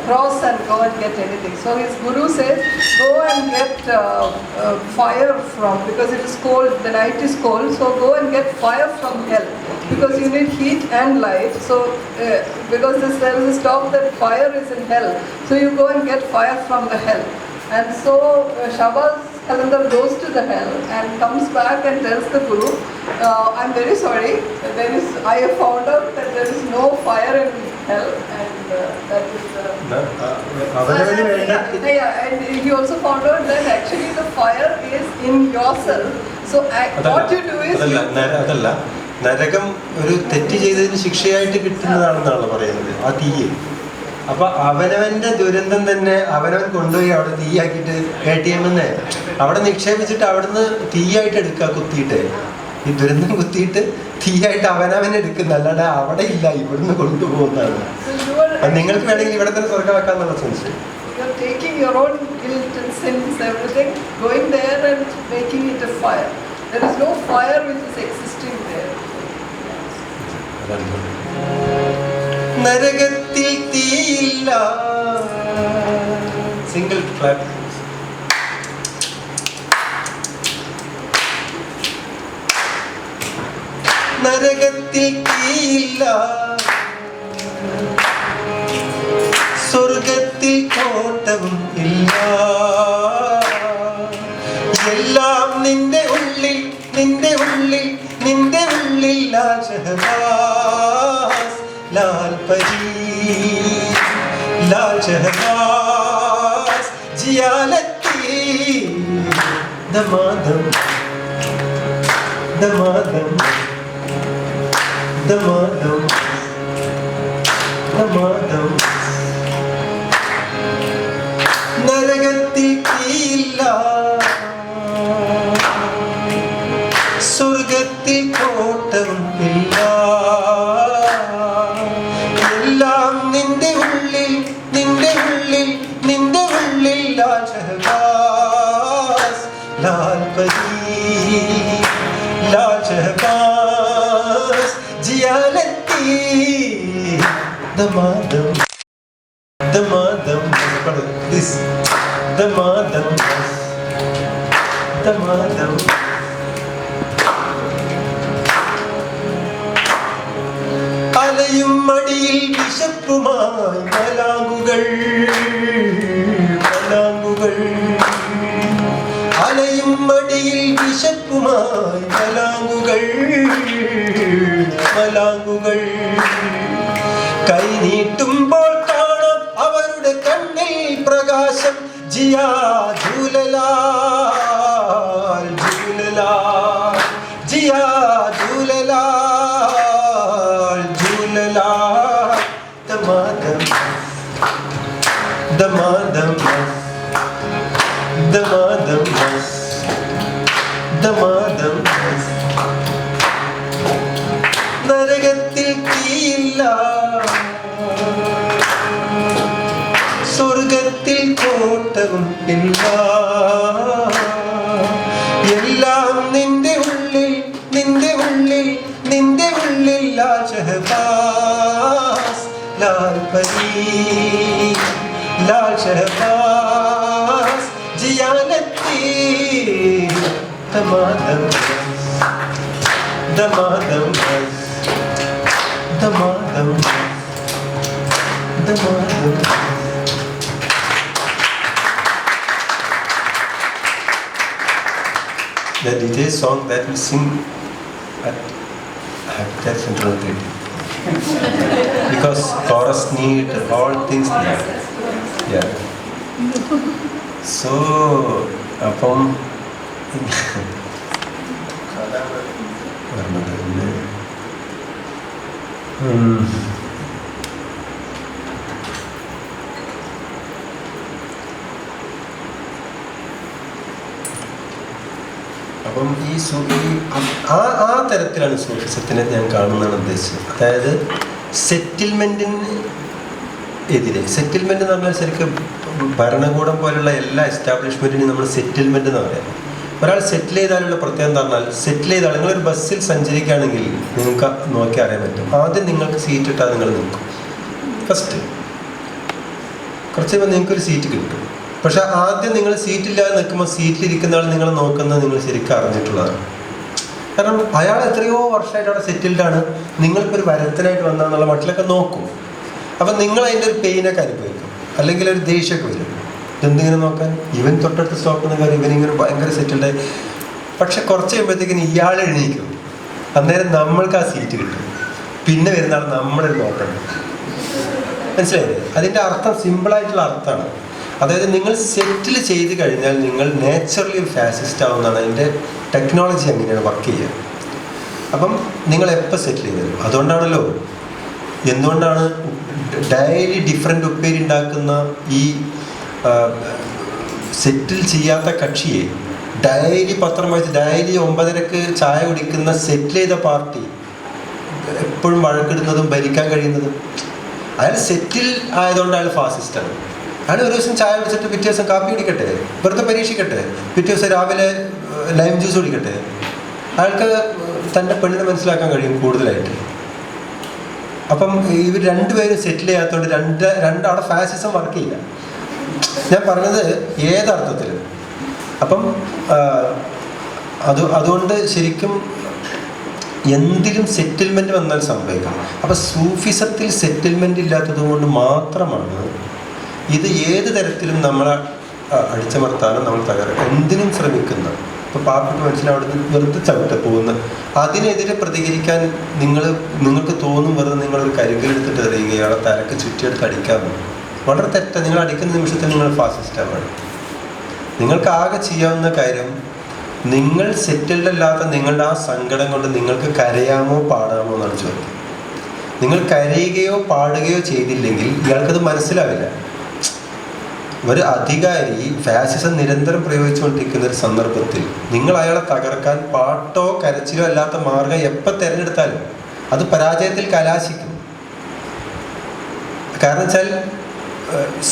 cross and go and get anything. So his guru says, go and get fire from, because it is cold, the night is cold, so go and get fire from hell, because you need heat and light. So because there is a talk that fire is in hell, so you go and get fire from the hell. And so Shahabaz Qalander goes to the hell and comes back and tells the guru, I'm very sorry, I have found out that there is no fire in hell, and that is and he also found out that actually the fire is in yourself. So what you do is അതല്ല നരകം ഒരു തെറ്റ് ചെയ്തതിന് ശിക്ഷയായിട്ട് കിട്ടുന്നതാണെന്നാണ് പറയുന്നത് ആ തീയെ. അപ്പൊ അവനവന്റെ ദുരന്തം തന്നെ അവനവൻ കൊണ്ടുപോയി അവിടെ തീയാക്കിയിട്ട് ATM അവിടെ നിക്ഷേപിച്ചിട്ട് അവിടുന്ന് തീയായിട്ട് എടുക്കുക, കുത്തിയിട്ട് ഈ ദുരന്തം കുത്തിയിട്ട് തീയായിട്ട് അവനവൻ എടുക്കുന്ന, അല്ലാതെ അവിടെ ഇല്ല, ഇവിടുന്ന് കൊണ്ടുപോകുന്നതാണ്. നിങ്ങൾക്ക് വേണമെങ്കിൽ ഇവിടെ തന്നെ സ്വർഗമാക്കാന്നുള്ള സംശയം. You're taking your own guilt and sins, everything, going there and making it a fire. There is no fire which is existing there. നരകത്തിൽ തീയില്ല. Single clap. നരകത്തിൽ തീയില്ല, സ്വർഗത്തിൽ കോട്ടവും ഇല്ല. എല്ലാം നിന്റെ ഉള്ളിൽ, നിന്റെ ഉള്ളിൽ, നിന്റെ ഉള്ളിൽ. ലാൽ ഷഹബാസ്, ലാൽ പരി, ലാൽ ഷഹബാസ് ജിയാലത്തി. ദമാദം ദമാദം ദമാദം ദമാദം. നരകത്തിൽ തീയില്ല, സ്വർഗത്തിൽ കോട്ടവും ഇല്ല. എല്ലാം നിന്റെ ഉള്ളിൽ, നിന്റെ ഉള്ളിൽ, നിന്റെ ഉള്ളിൽ. ലാൽ ഷഹബാസ്, ലാൽ പരി, ലാൽ ഷഹബാസ് ജിയാലത്തി. ദമാദം ദമാദം. This ദമാദം ദമാദം. അലയും മടിയിൽ വിശപ്പുമായി മലാങ്ങുകൾ, മലാങ്ങുകൾ. അലയും മടിയിൽ വിശപ്പുമായി മലാങ്ങുകൾ, മലാങ്ങുകൾ. കൈ നീട്ടുമ്പോൾ കാണാം അവരുടെ കണ്ണിൽ പ്രകാശം. ജിയാ ജൂലലാൽ, ജൂലലാൽ, ജിയാ ജൂലലാൽ, ജൂലലാൽ. ദമാദം ദമാദം ദമാദം ദമാദം. നരകത്തിൽ തീയില്ല, സ്വർഗത്തിൽ കോട്ടവും ഇല്ല. എല്ലാം നിന്റെ ഉള്ളിൽ, നിന്റെ ഉള്ളിൽ, നിന്റെ ഉള്ളിൽ. ലാൽ ഷഹബാസ്, ലാൽ പരി, Lal Shahbaz ജിയാലത്തി. ദമാദം ദമാദം ദമാദം ദമാദം. The DJ song that we sing at that's interrupted because chorus need all things there. Yeah. So അപ്പം അപ്പം ഈ ആ തരത്തിലാണ് സൂഫിസത്തിനെ ഞാൻ കാണുന്നതാണ് ഉദ്ദേശിച്ചത്. അതായത് സെറ്റിൽമെൻറ്റിന് എതിരെ. സെറ്റിൽമെൻറ്റ് എന്ന് പറഞ്ഞാൽ ശരിക്കും ഭരണകൂടം പോലുള്ള എല്ലാ എസ്റ്റാബ്ലിഷ്മെൻറ്റിനും നമ്മൾ സെറ്റിൽമെൻറ്റ് എന്ന് പറയാം. ഒരാൾ സെറ്റിൽ ചെയ്താലുള്ള പ്രത്യേകത എന്ന് പറഞ്ഞാൽ, സെറ്റിൽ ചെയ്താൽ നിങ്ങളൊരു ബസ്സിൽ സഞ്ചരിക്കുകയാണെങ്കിൽ നിങ്ങൾക്ക് നോക്കി അറിയാൻ പറ്റും. ആദ്യം നിങ്ങൾക്ക് സീറ്റ് ഇട്ടാൽ നിങ്ങൾ നിൽക്കും ഫസ്റ്റ്. കുറച്ച് കഴിയുമ്പോൾ നിങ്ങൾക്കൊരു സീറ്റ് കിട്ടും. പക്ഷെ ആദ്യം നിങ്ങൾ സീറ്റില്ലാതെ നിൽക്കുമ്പോൾ സീറ്റിലിരിക്കുന്ന ആൾ നിങ്ങൾ നോക്കുന്നത് നിങ്ങൾ ശരിക്കും അറിഞ്ഞിട്ടുള്ളതാണ്. കാരണം അയാൾ എത്രയോ വർഷമായിട്ട് അവിടെ സെറ്റിൽഡാണ്. നിങ്ങളിപ്പോൾ ഒരു വരത്തിനായിട്ട് വന്നാന്നുള്ള മട്ടിലൊക്കെ നോക്കും. അപ്പം നിങ്ങൾ അതിൻ്റെ ഒരു പെയിനൊക്കെ അനുഭവിക്കും, അല്ലെങ്കിൽ ഒരു ദേഷ്യമൊക്കെ വരും. എന്തിങ്ങനെ നോക്കാൻ, ഇവൻ തൊട്ടടുത്ത് സ്റ്റോപ്പ് കാര്യം ഇവനിങ്ങനെ ഭയങ്കര സെറ്റിൽഡായി. പക്ഷെ കുറച്ച് കഴിയുമ്പോഴത്തേക്കിന് ഇയാൾ എണീക്കും. അന്നേരം നമ്മൾക്ക് ആ സീറ്റ് കിട്ടും. പിന്നെ വരുന്ന ആൾ നമ്മളൊരു നോക്കണം. മനസ്സിലായില്ലേ? അതിൻ്റെ അർത്ഥം സിമ്പിളായിട്ടുള്ള അർത്ഥമാണ്. അതായത് നിങ്ങൾ സെറ്റിൽ ചെയ്ത് കഴിഞ്ഞാൽ നിങ്ങൾ നേച്ചുറലി ഒരു ഫാസിസ്റ്റ് ആവുന്നതാണ്. അതിൻ്റെ ടെക്നോളജി അങ്ങനെയാണ് വർക്ക് ചെയ്യുക. അപ്പം നിങ്ങൾ എപ്പോൾ സെറ്റിൽ ചെയ്തത്? അതുകൊണ്ടാണല്ലോ എന്തുകൊണ്ടാണ് ഡെയിലി ഡിഫറെൻ്റ് ഉപ്പേരി ഉണ്ടാക്കുന്ന ഈ സെറ്റിൽ ചെയ്യാത്ത കക്ഷിയെ ഡെയിലി പത്രം വായിച്ച് ഡെയിലി 9:30 ചായ കുടിക്കുന്ന സെറ്റിൽ ചെയ്ത പാർട്ടി എപ്പോഴും വഴക്കിടുന്നതും ഭരിക്കാൻ കഴിയുന്നതും അയാൾ സെറ്റിൽ ആയതുകൊണ്ട് അയാൾ ഫാസിസ്റ്റാണ്. അയാൾ ഒരു ദിവസം ചായ കുടിച്ചിട്ട് പിറ്റേ ദിവസം കാപ്പി കുടിക്കട്ടെ, വെറുതെ പരീക്ഷിക്കട്ടെ, പിറ്റേ ദിവസം രാവിലെ ലൈം ജ്യൂസ് കുടിക്കട്ടെ. അയാൾക്ക് തൻ്റെ പെണ്ണിനെ മനസ്സിലാക്കാൻ കഴിയും കൂടുതലായിട്ട്. അപ്പം ഇവർ രണ്ടുപേരും സെറ്റിൽ ചെയ്യാത്തതുകൊണ്ട് രണ്ടാളുടെ ഫാസിസം വർക്ക് ചെയ്യില്ല. ഞാൻ പറഞ്ഞത് ഏതർത്ഥത്തിലും. അപ്പം അതുകൊണ്ട് ശരിക്കും എന്തിലും സെറ്റിൽമെൻറ്റ് വന്നാൽ സംഭവിക്കാം. അപ്പം സൂഫിസത്തിൽ സെറ്റിൽമെൻറ്റ് ഇല്ലാത്തത് കൊണ്ട് മാത്രമാണ് ഇത് ഏത് തരത്തിലും നമ്മളെ അടിച്ചമർത്താനും നമ്മൾ എന്തിനും ശ്രമിക്കുന്നത്. ഇപ്പോൾ പാപ്പിട്ട് മനുഷ്യനെ അവിടെ നിന്ന് വെറുതെ ചവിട്ട പോകുന്നത്, അതിനെതിരെ പ്രതികരിക്കാൻ നിങ്ങൾക്ക് തോന്നും വെറുതെ നിങ്ങളൊരു കരുകലെടുത്തിട്ട് എറിയുകയോ അവിടെ തലക്ക് ചുറ്റിയെടുത്ത് അടിക്കാമോ? വളരെ തെറ്റാണ്. നിങ്ങൾ അടിക്കുന്ന നിമിഷത്തിൽ നിങ്ങൾ ഫാസിസ്റ്റാവാണ്. നിങ്ങൾക്ക് ആകെ ചെയ്യാവുന്ന കാര്യം, നിങ്ങൾ സെറ്റിൽഡ് അല്ലാത്ത നിങ്ങളുടെ ആ സങ്കടം കൊണ്ട് നിങ്ങൾക്ക് കരയാമോ പാടാമോ എന്നാണ് ചോദ്യം. നിങ്ങൾ കരയുകയോ പാടുകയോ ചെയ്തില്ലെങ്കിൽ ഇയാൾക്കത് മനസ്സിലാവില്ല. ഒരു അധികാരി ഫാസിസം നിരന്തരം പ്രയോഗിച്ചുകൊണ്ടിരിക്കുന്ന ഒരു സന്ദർഭത്തിൽ നിങ്ങൾ അയാളെ തകർക്കാൻ പാട്ടോ കരച്ചിലോ അല്ലാത്ത മാർഗം എപ്പോൾ തിരഞ്ഞെടുത്താലും അത് പരാജയത്തിൽ കലാശിക്കും. കാരണം വെച്ചാൽ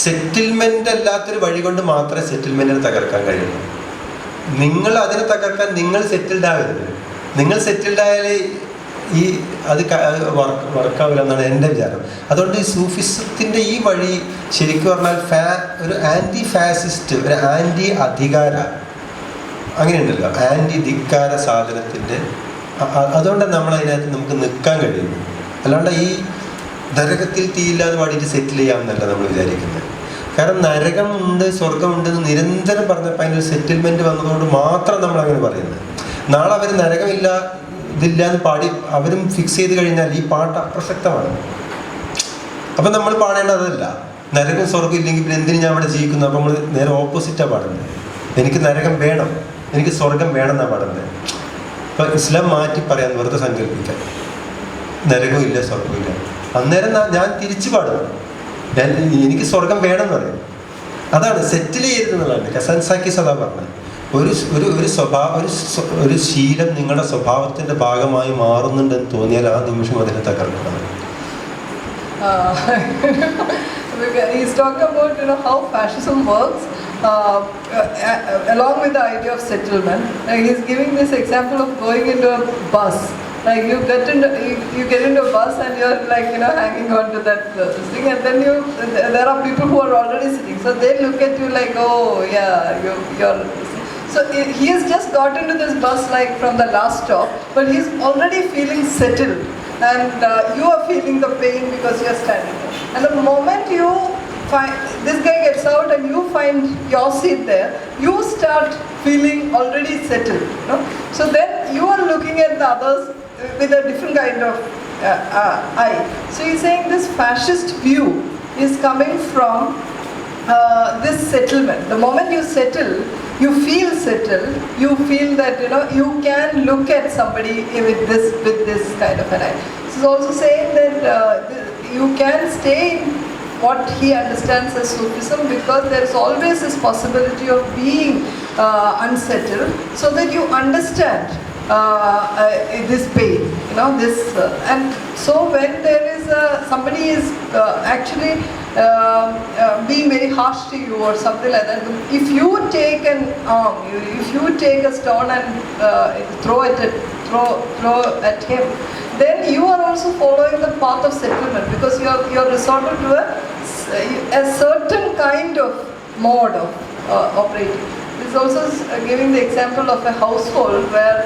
സെറ്റിൽമെൻ്റ് അല്ലാത്തൊരു വഴി കൊണ്ട് മാത്രമേ സെറ്റിൽമെൻറ്റിനെ തകർക്കാൻ കഴിയുള്ളൂ. നിങ്ങൾ അതിനെ തകർക്കാൻ നിങ്ങൾ സെറ്റിൽഡ് ആവരുത്. നിങ്ങൾ സെറ്റിൽഡ് ആയാൽ അത് വർക്കാവില്ല എന്നാണ് എൻ്റെ വിചാരം. അതുകൊണ്ട് ഈ സൂഫിസത്തിൻ്റെ ഈ വഴി ശരിക്കും പറഞ്ഞാൽ ഒരു ആൻറ്റി ഫാസിസ്റ്റ്, ഒരു ആൻറ്റി അധികാര, അങ്ങനെയുണ്ടല്ലോ, ആൻറ്റി ധിക്കാര സാധനത്തിൻ്റെ, അതുകൊണ്ടാണ് നമ്മളതിനകത്ത് നമുക്ക് നിൽക്കാൻ കഴിയുന്നു. അല്ലാണ്ട് ഈ നരകത്തിൽ തീയില്ലാതെ പാടിയിട്ട് സെറ്റിൽ ചെയ്യാമെന്നല്ല നമ്മൾ വിചാരിക്കുന്നത്. കാരണം നരകമുണ്ട് സ്വർഗമുണ്ടെന്ന് നിരന്തരം പറഞ്ഞപ്പോൾ അതിനൊരു സെറ്റിൽമെൻറ്റ് വന്നതുകൊണ്ട് മാത്രം നമ്മളങ്ങനെ പറയുന്നത്. നാളെ അവർ നരകമില്ല ഇതില്ല എന്ന് പാടി അവരും ഫിക്സ് ചെയ്ത് കഴിഞ്ഞാൽ ഈ പാട്ട് അപ്രസക്തമാണ്. അപ്പം നമ്മൾ പാടേണ്ടതല്ല. നരകം സ്വർഗം ഇല്ലെങ്കിൽ പിന്നെ എന്തിനും ഞാൻ ഇവിടെ ജീവിക്കുന്നു. അപ്പം നമ്മൾ നേരെ ഓപ്പോസിറ്റാണ് പാടുന്നത്. എനിക്ക് നരകം വേണം, എനിക്ക് സ്വർഗം വേണം എന്നാണ് പാടുന്നത്. അപ്പം ഇസ്ലാം മാറ്റി പറയാൻ വെറുതെ സങ്കല്പിക്കാം, നരകവും ഇല്ല സ്വർഗവും ഇല്ല. അന്നേരം ഞാൻ തിരിച്ചു പാടുന്നു, എനിക്ക് സ്വർഗം വേണം എന്ന് പറയും. അതാണ് സെറ്റിൽ ചെയ്തിരുന്നതാണ് കസൻസാക്കി സദാ പറഞ്ഞത്. ഒരു ശീലം നിങ്ങളുടെ സ്വഭാവത്തിന്റെ ഭാഗമായി മാറുന്നുണ്ടെന്ന് തോന്നിയാൽ ആ നിമിഷം അതിനെ തകർക്കണം. He's talking about how fascism works along with the idea of settlement. He's giving this example of going into a bus. Like you get into a bus and you're like hanging on to that thing, and then there are people who are already sitting, so they look at you like, oh yeah, you're. So he has just got into this bus like from the last stop, but he's already feeling settled, and you are feeling the pain because you're standing there. And the moment you find this guy gets out and you find your seat there, you start feeling already settled. So then you are looking at the others with a different kind of eye. So he's saying this fascist view is coming from this settlement. The moment you settle, you feel settled. You feel that you can look at somebody with this kind of an eye. This is also saying that you can stay in what he understands as Sufism, because there is always this possibility of being unsettled, so that you understand this pain, this and so when there is somebody is actually being very harsh to you or something like that, if you take an arm, if you take a stone and throw at him, then you are also following the path of settlement, because you are resorted to a certain kind of mode of operating. This is also giving the example of a household where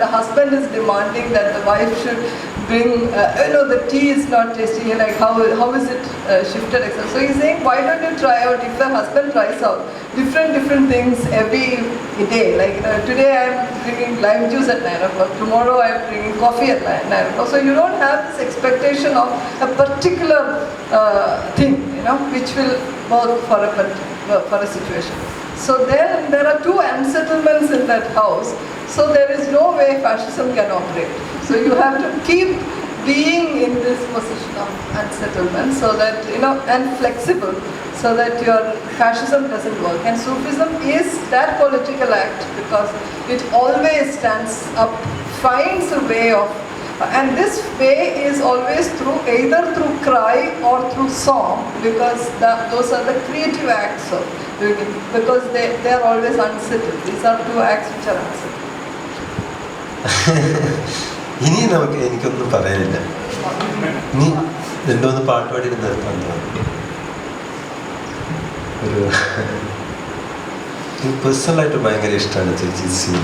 the husband is demanding that the wife should bring, the tea is not tasty, like how is it shifted, etc. So he's saying, why don't you try out, if the husband tries out different things every day, like today I am drinking lime juice at 9 o'clock, tomorrow I am drinking coffee at 9 o'clock. So you don't have this expectation of a particular thing, which will work for a situation. So then there are two unsettlements in that house, so there is no way fascism can operate. So you have to keep being in this position of unsettlement, so that and flexible, so that your fascism doesn't work. And Sufism is that political act, because it always stands up, finds a way of, and this way is always either through cry or through song, because those are the creative acts of doing it, because they are always unsettled. These are two acts which are unsettled. ഇനി എനിക്കൊന്നും പറയാനില്ല. നീ രണ്ടു പാട്ട് പാടിയിരുന്ന ഒരു എനിക്ക് പേഴ്സണലായിട്ട് ഭയങ്കര ഇഷ്ടമാണ് ജിസി.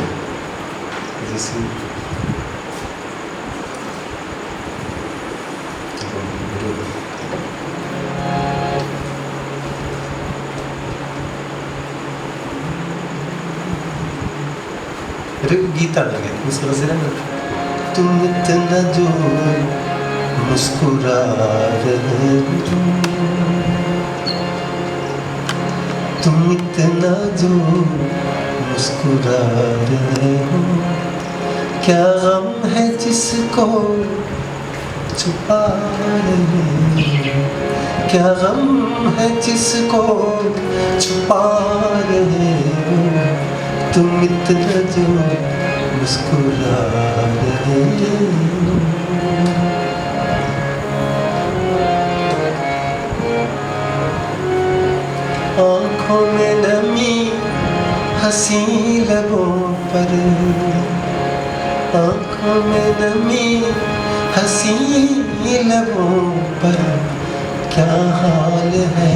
ഒരു ഗീതാണ് तुम इतना जो मुस्कुरा रहे हो, तुम इतना जो मुस्कुरा रहे हो, क्या गम है जिसको छुपा रहे हो, क्या गम है जिसको छुपा रहे हो, तुम इतना जो मुस्कुरा रहे हो. आँखों में नमी हंसी लबों पर, आँखों में नमी हंसी लबों पर, क्या हाल है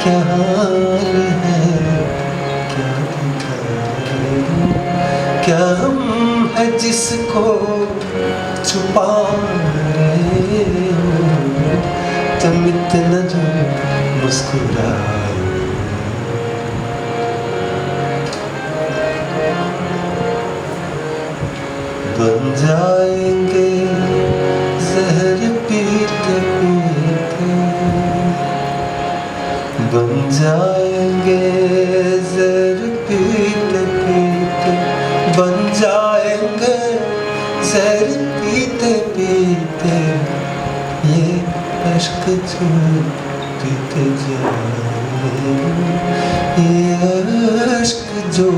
क्या हाल है, क्या गम है जिसको छुपा रहे हो, तुम इतना जो मुस्कुरा बन जाएंगे जहर पीते पीते, बन जाएंगे जहर पीते पीते, बन जाएंगे जहर पीते पीते, ये अश्क जो पीते जाए, ये अश्क जो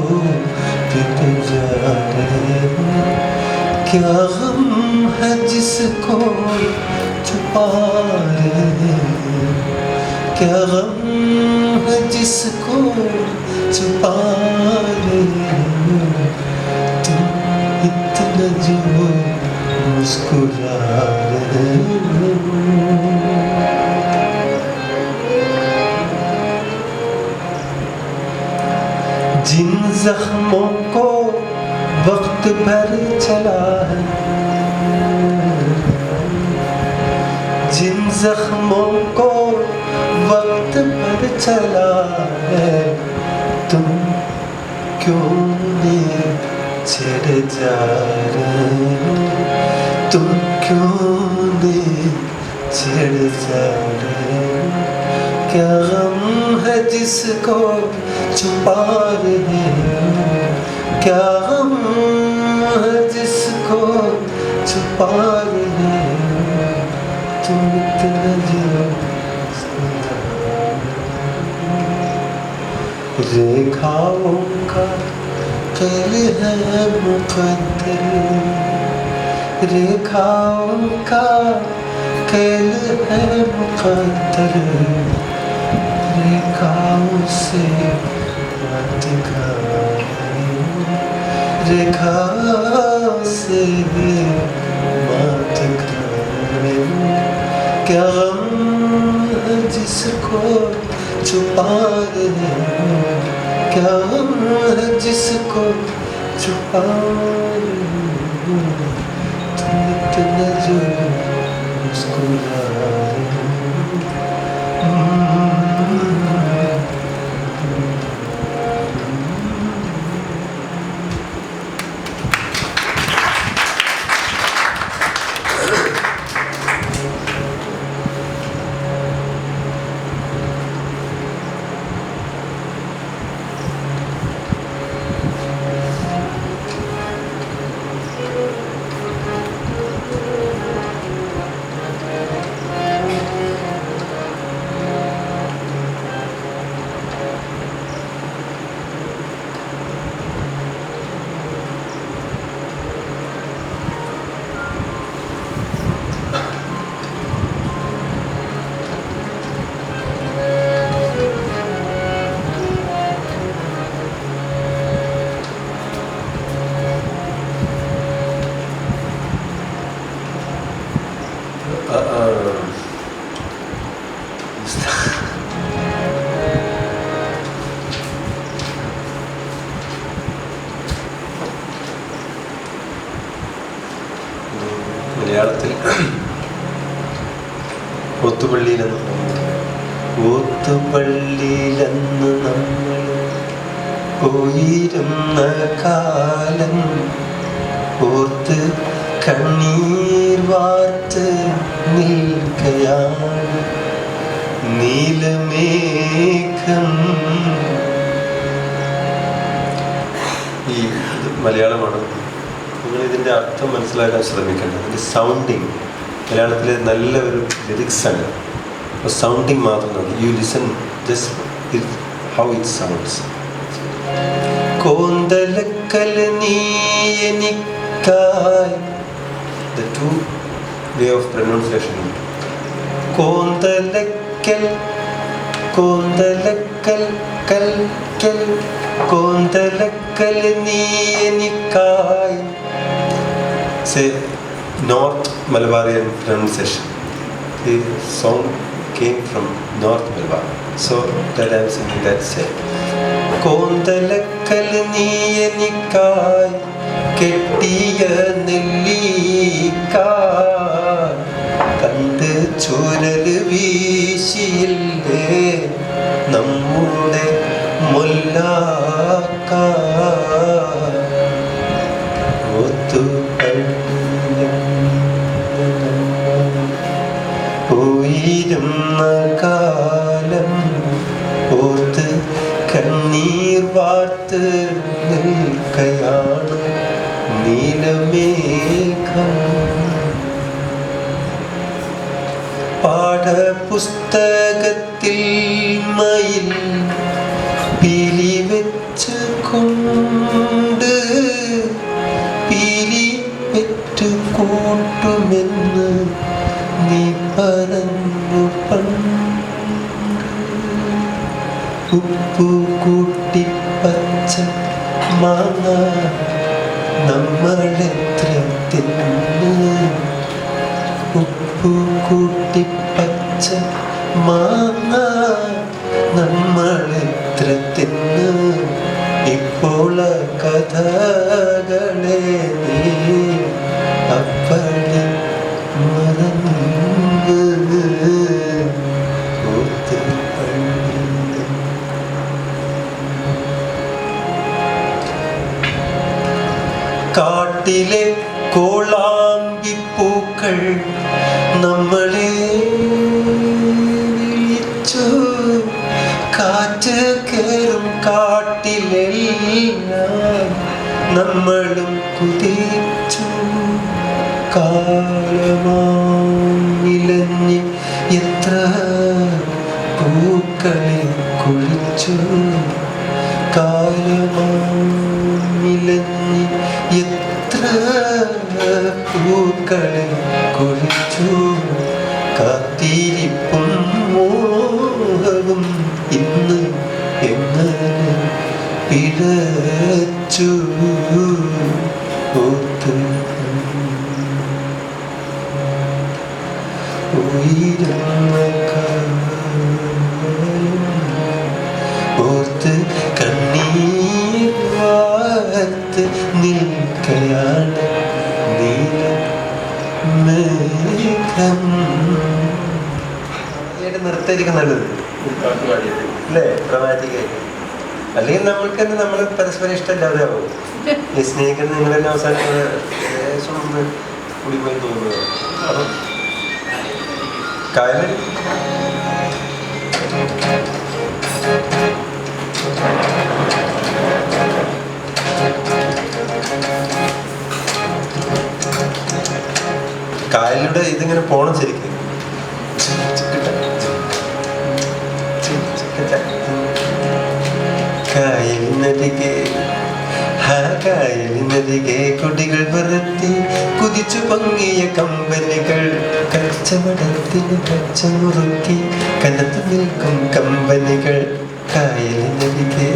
पीते जा रहे हैं, क्या गम है जिसको छुपा रहे हैं, क्या गम है जिसको छुपा रहे हैं, तुम इतना जो मुस्कुरा रहे हो. जिन जख्मों को वक्त भर चला है, जिन जख्मों को वक्त भर चला है, तुम क्यों नहीं छेड़े जा रहे हो, तुम क्यों नहीं छेड़े जा रहे हो, क्या गम है जिसको छुपा रहे हो, क्या गम है जिसको छुपा रहे हो, तुम इतना जो रेखाओं का खेल है मुकद्दर, रेखाओं का खेल है मुकद्दर, रेखाओं से बात कर, रेखाओं से बात कर, क्या गम है जिसको छुपा रहे हो, क्या गम है जिसको छुपा रहे हो, तुम इतना जो मुस्कुरा रहे हो. ഒത്തുപള്ളിയിലെന്ന് ഓത്തുപള്ളിയിലെന്ന് നമ്മൾ പോയിരുന്ന കാലം ഓർത്ത് കണ്ണീർ വാർത്ത് നിൽക്കയാണ് നീലമേഘം. ഇത് മലയാളമാണ്. നിങ്ങൾ ഇതിൻ്റെ അർത്ഥം മനസ്സിലാക്കാൻ ശ്രമിക്കേണ്ടത്. ഇതിൻ്റെ സൗണ്ടിങ് മലയാളത്തിലെ നല്ല ഒരു ലിറിക്സാണ്. അപ്പോൾ സൗണ്ടിങ് മാത്രം നോക്കി. You listen just how it sounds. കോന്തലക്കൽ നീ എനിക്കായി. The two way of pronunciation. കോന്തലക്കൽ കോന്തലക്കൽ കൽ കൽ കോന്തലക്കൽ നീ എനിക്കായി. Say North Malabarian pronunciation. The song came from North Malabar. So that I am singing that same. കോന്തലക്കൽ നീ എനിക്കായി കെട്ടിയ നെല്ലിക്കായ് കണ്ട് ചുരൽ വീശിയില്ലേ നമ്മുടെ മുല്ലാക്ക. പോയിരുന്ന കാലം ഓർത്ത് കണ്ണീർ വാർത്ത് നിൽക്കയാണ് നീലമേഘം. പാഠപുസ്തകത്തിൽ മയിൽ പീലി വെച്ച് കൊണ്ട് പീലി വെറ്റ് കൂട്ടുമെന്ന് നീ പറഞ്ഞു പണ്ട്. ഉപ്പു കൂട്ടി പച്ച മാങ്ങ നമ്മളെത്ര തിന്നു. ഉപ്പു കൂട്ടി പച്ച മാങ്ങ നമ്മളെത്ര തിന്നു. ഇപ്പോൾ കഥകളെ നീ അപ്പടി മറന്നു. കാട്ടിലെ കോളാമ്പിപ്പൂക്കൾ നമ്മളെ വിളിച്ചു. കാറ്റ് കയറും കാട്ടിലെല്ലാം നമ്മളും കുതിച്ചു. കാലമായിലഞ്ഞ് എത്ര പൂക്കളെ കുഴിച്ചു. കാലമായിലഞ്ഞ് എത്ര പൂക്കളെ കുഴിച്ചു. കാത്തിരിപ്പും മോഹവും ഇന്ന് എങ്ങനെ പിഴച്ചു. ഓർത്ത് ഉയരുന്ന ഓർത്ത് കണ്ണീർ വാർത്ത് നിൽക്കയാണ് നീലമേഘം. നിർത്തായിരിക്കും നല്ലത് അല്ലേ? ഡ്രമാറ്റിക്കായിട്ട്. അല്ലെങ്കിൽ നമ്മൾക്ക് തന്നെ നമ്മൾ പരസ്പരം ഇഷ്ടമില്ലാതെ ആവും. ഈ സ്നേഹിക്കുന്ന നിങ്ങൾ തന്നെ അവസാനം ശേഷം ഒന്ന് കൂടിപ്പോയി തോന്നുന്നത്. അപ്പം കായലിൽ കായലിലൂടെ ഇതിങ്ങനെ പോണം ശരിക്കും. കായലിനരികെ കായലിനരികെ കുടികൾ പറത്തി കുതിച്ചു പൊങ്ങിയ കമ്പനികൾ കച്ചവടത്തിന് കച്ചമുറുക്കി കനത്തു നിൽക്കും കമ്പനികൾ. കായലിനരികെ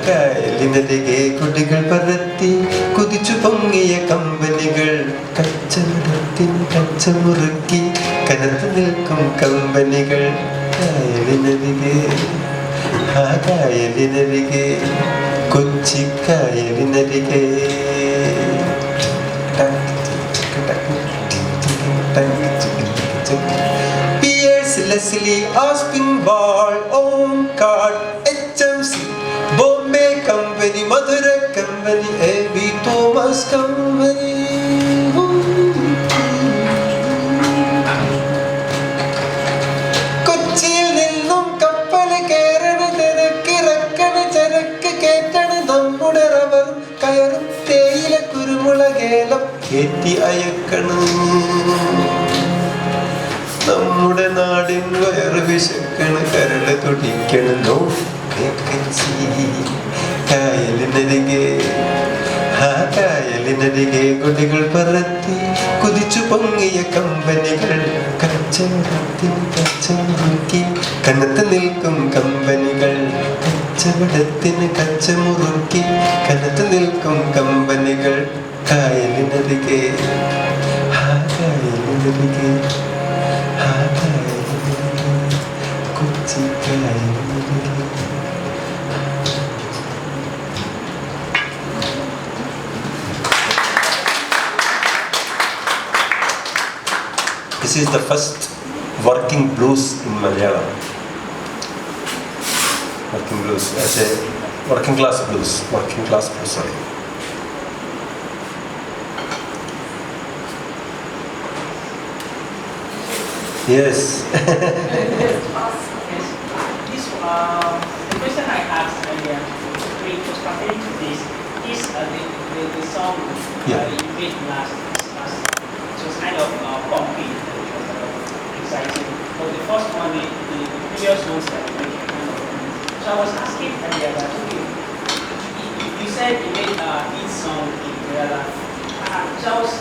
കായലിനരികെ കുടികൾ പറത്തി കുതിച്ചു പൊങ്ങിയ കമ്പനികൾ കച്ചവടത്തിന് കച്ചമുറുക്കി കനത്തു നിൽക്കും കമ്പനികൾ. കായലിനരികെ കായലിനരികെ കൊച്ചിക്കായലിനരികെ Leslie, Aspinwall, Omcard, HMC, Bombay Company, Madura Company, A.B. Thomas Company. കൊച്ചിയിൽ നിന്നും കപ്പൽ കയറണ തിരക്കിറക്കണ ചരക്ക് കേട്ടണ നമ്മുടെ റബ്ബർ കയറും തേയില കുരുമുളകേലം കയറ്റി അയക്കണം. നമ്മുടെ നാടിൻ വയറ് വിശക്കണ കരള് തുടിക്കണോ കായലിനരികെ കായലിനരികെ കൊടികൾ പറത്തി കുതിച്ചു പൊങ്ങിയ കമ്പനികൾ കച്ചവടത്തിന് കച്ചമുറുക്കി കനത്ത് നിൽക്കും കമ്പനികൾ കച്ചവടത്തിന് കച്ചമുറുക്കി കനത്ത് നിൽക്കും കമ്പനികൾ കായലിനരികെ കായലിനരികെ Kochi കായലിനരികെ. This is the first working blues in Malayalam. Working blues as a working class blues, sorry. Yes. The question I asked earlier, it was pertaining to this, is the song you made last, it was kind of pumpy, exciting. But the first one, the previous ones that you made kind of. So I was asking earlier that, okay, you said you made each song in Kerala. So I was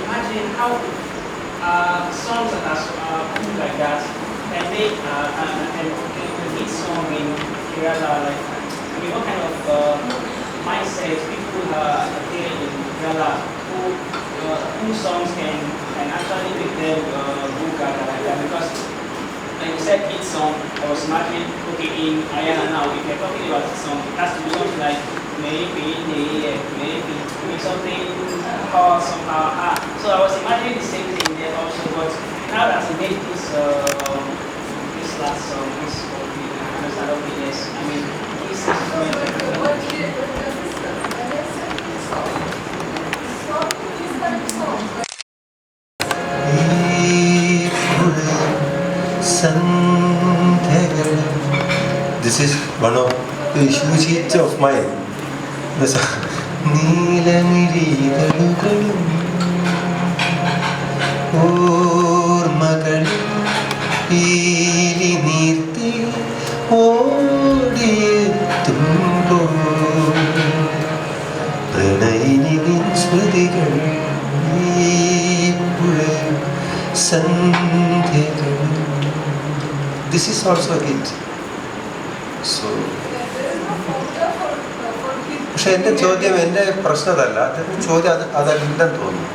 imagine how songs that are cool like that can make and each song in Kerala, like, I mean, what kind of mindset people there in Kerala who songs can actually make them go gaga like that? Because like you said, each song, I was imagining, okay, in Ayana now, if you're talking about each song, it has to be something like maybe something somehow. So I was imagining the same thing there also, but now that I made this last song, this understand of yes, I mean, this This is one of the huge hits of mine. The song. നീലനിരീകളുകളും ഓർമ്മകളും പീലി നീർത്തി ഓടിയെത്തുമ്പോൾ പ്രണയിനി സ്മൃതികൾ സന്ധ്യകളും. This is also a hit. So പക്ഷെ എൻ്റെ ചോദ്യം, എൻ്റെ പ്രശ്നം അതല്ല, അതിൻ്റെ ചോദ്യം അതല്ലെന്ന് തോന്നുന്നു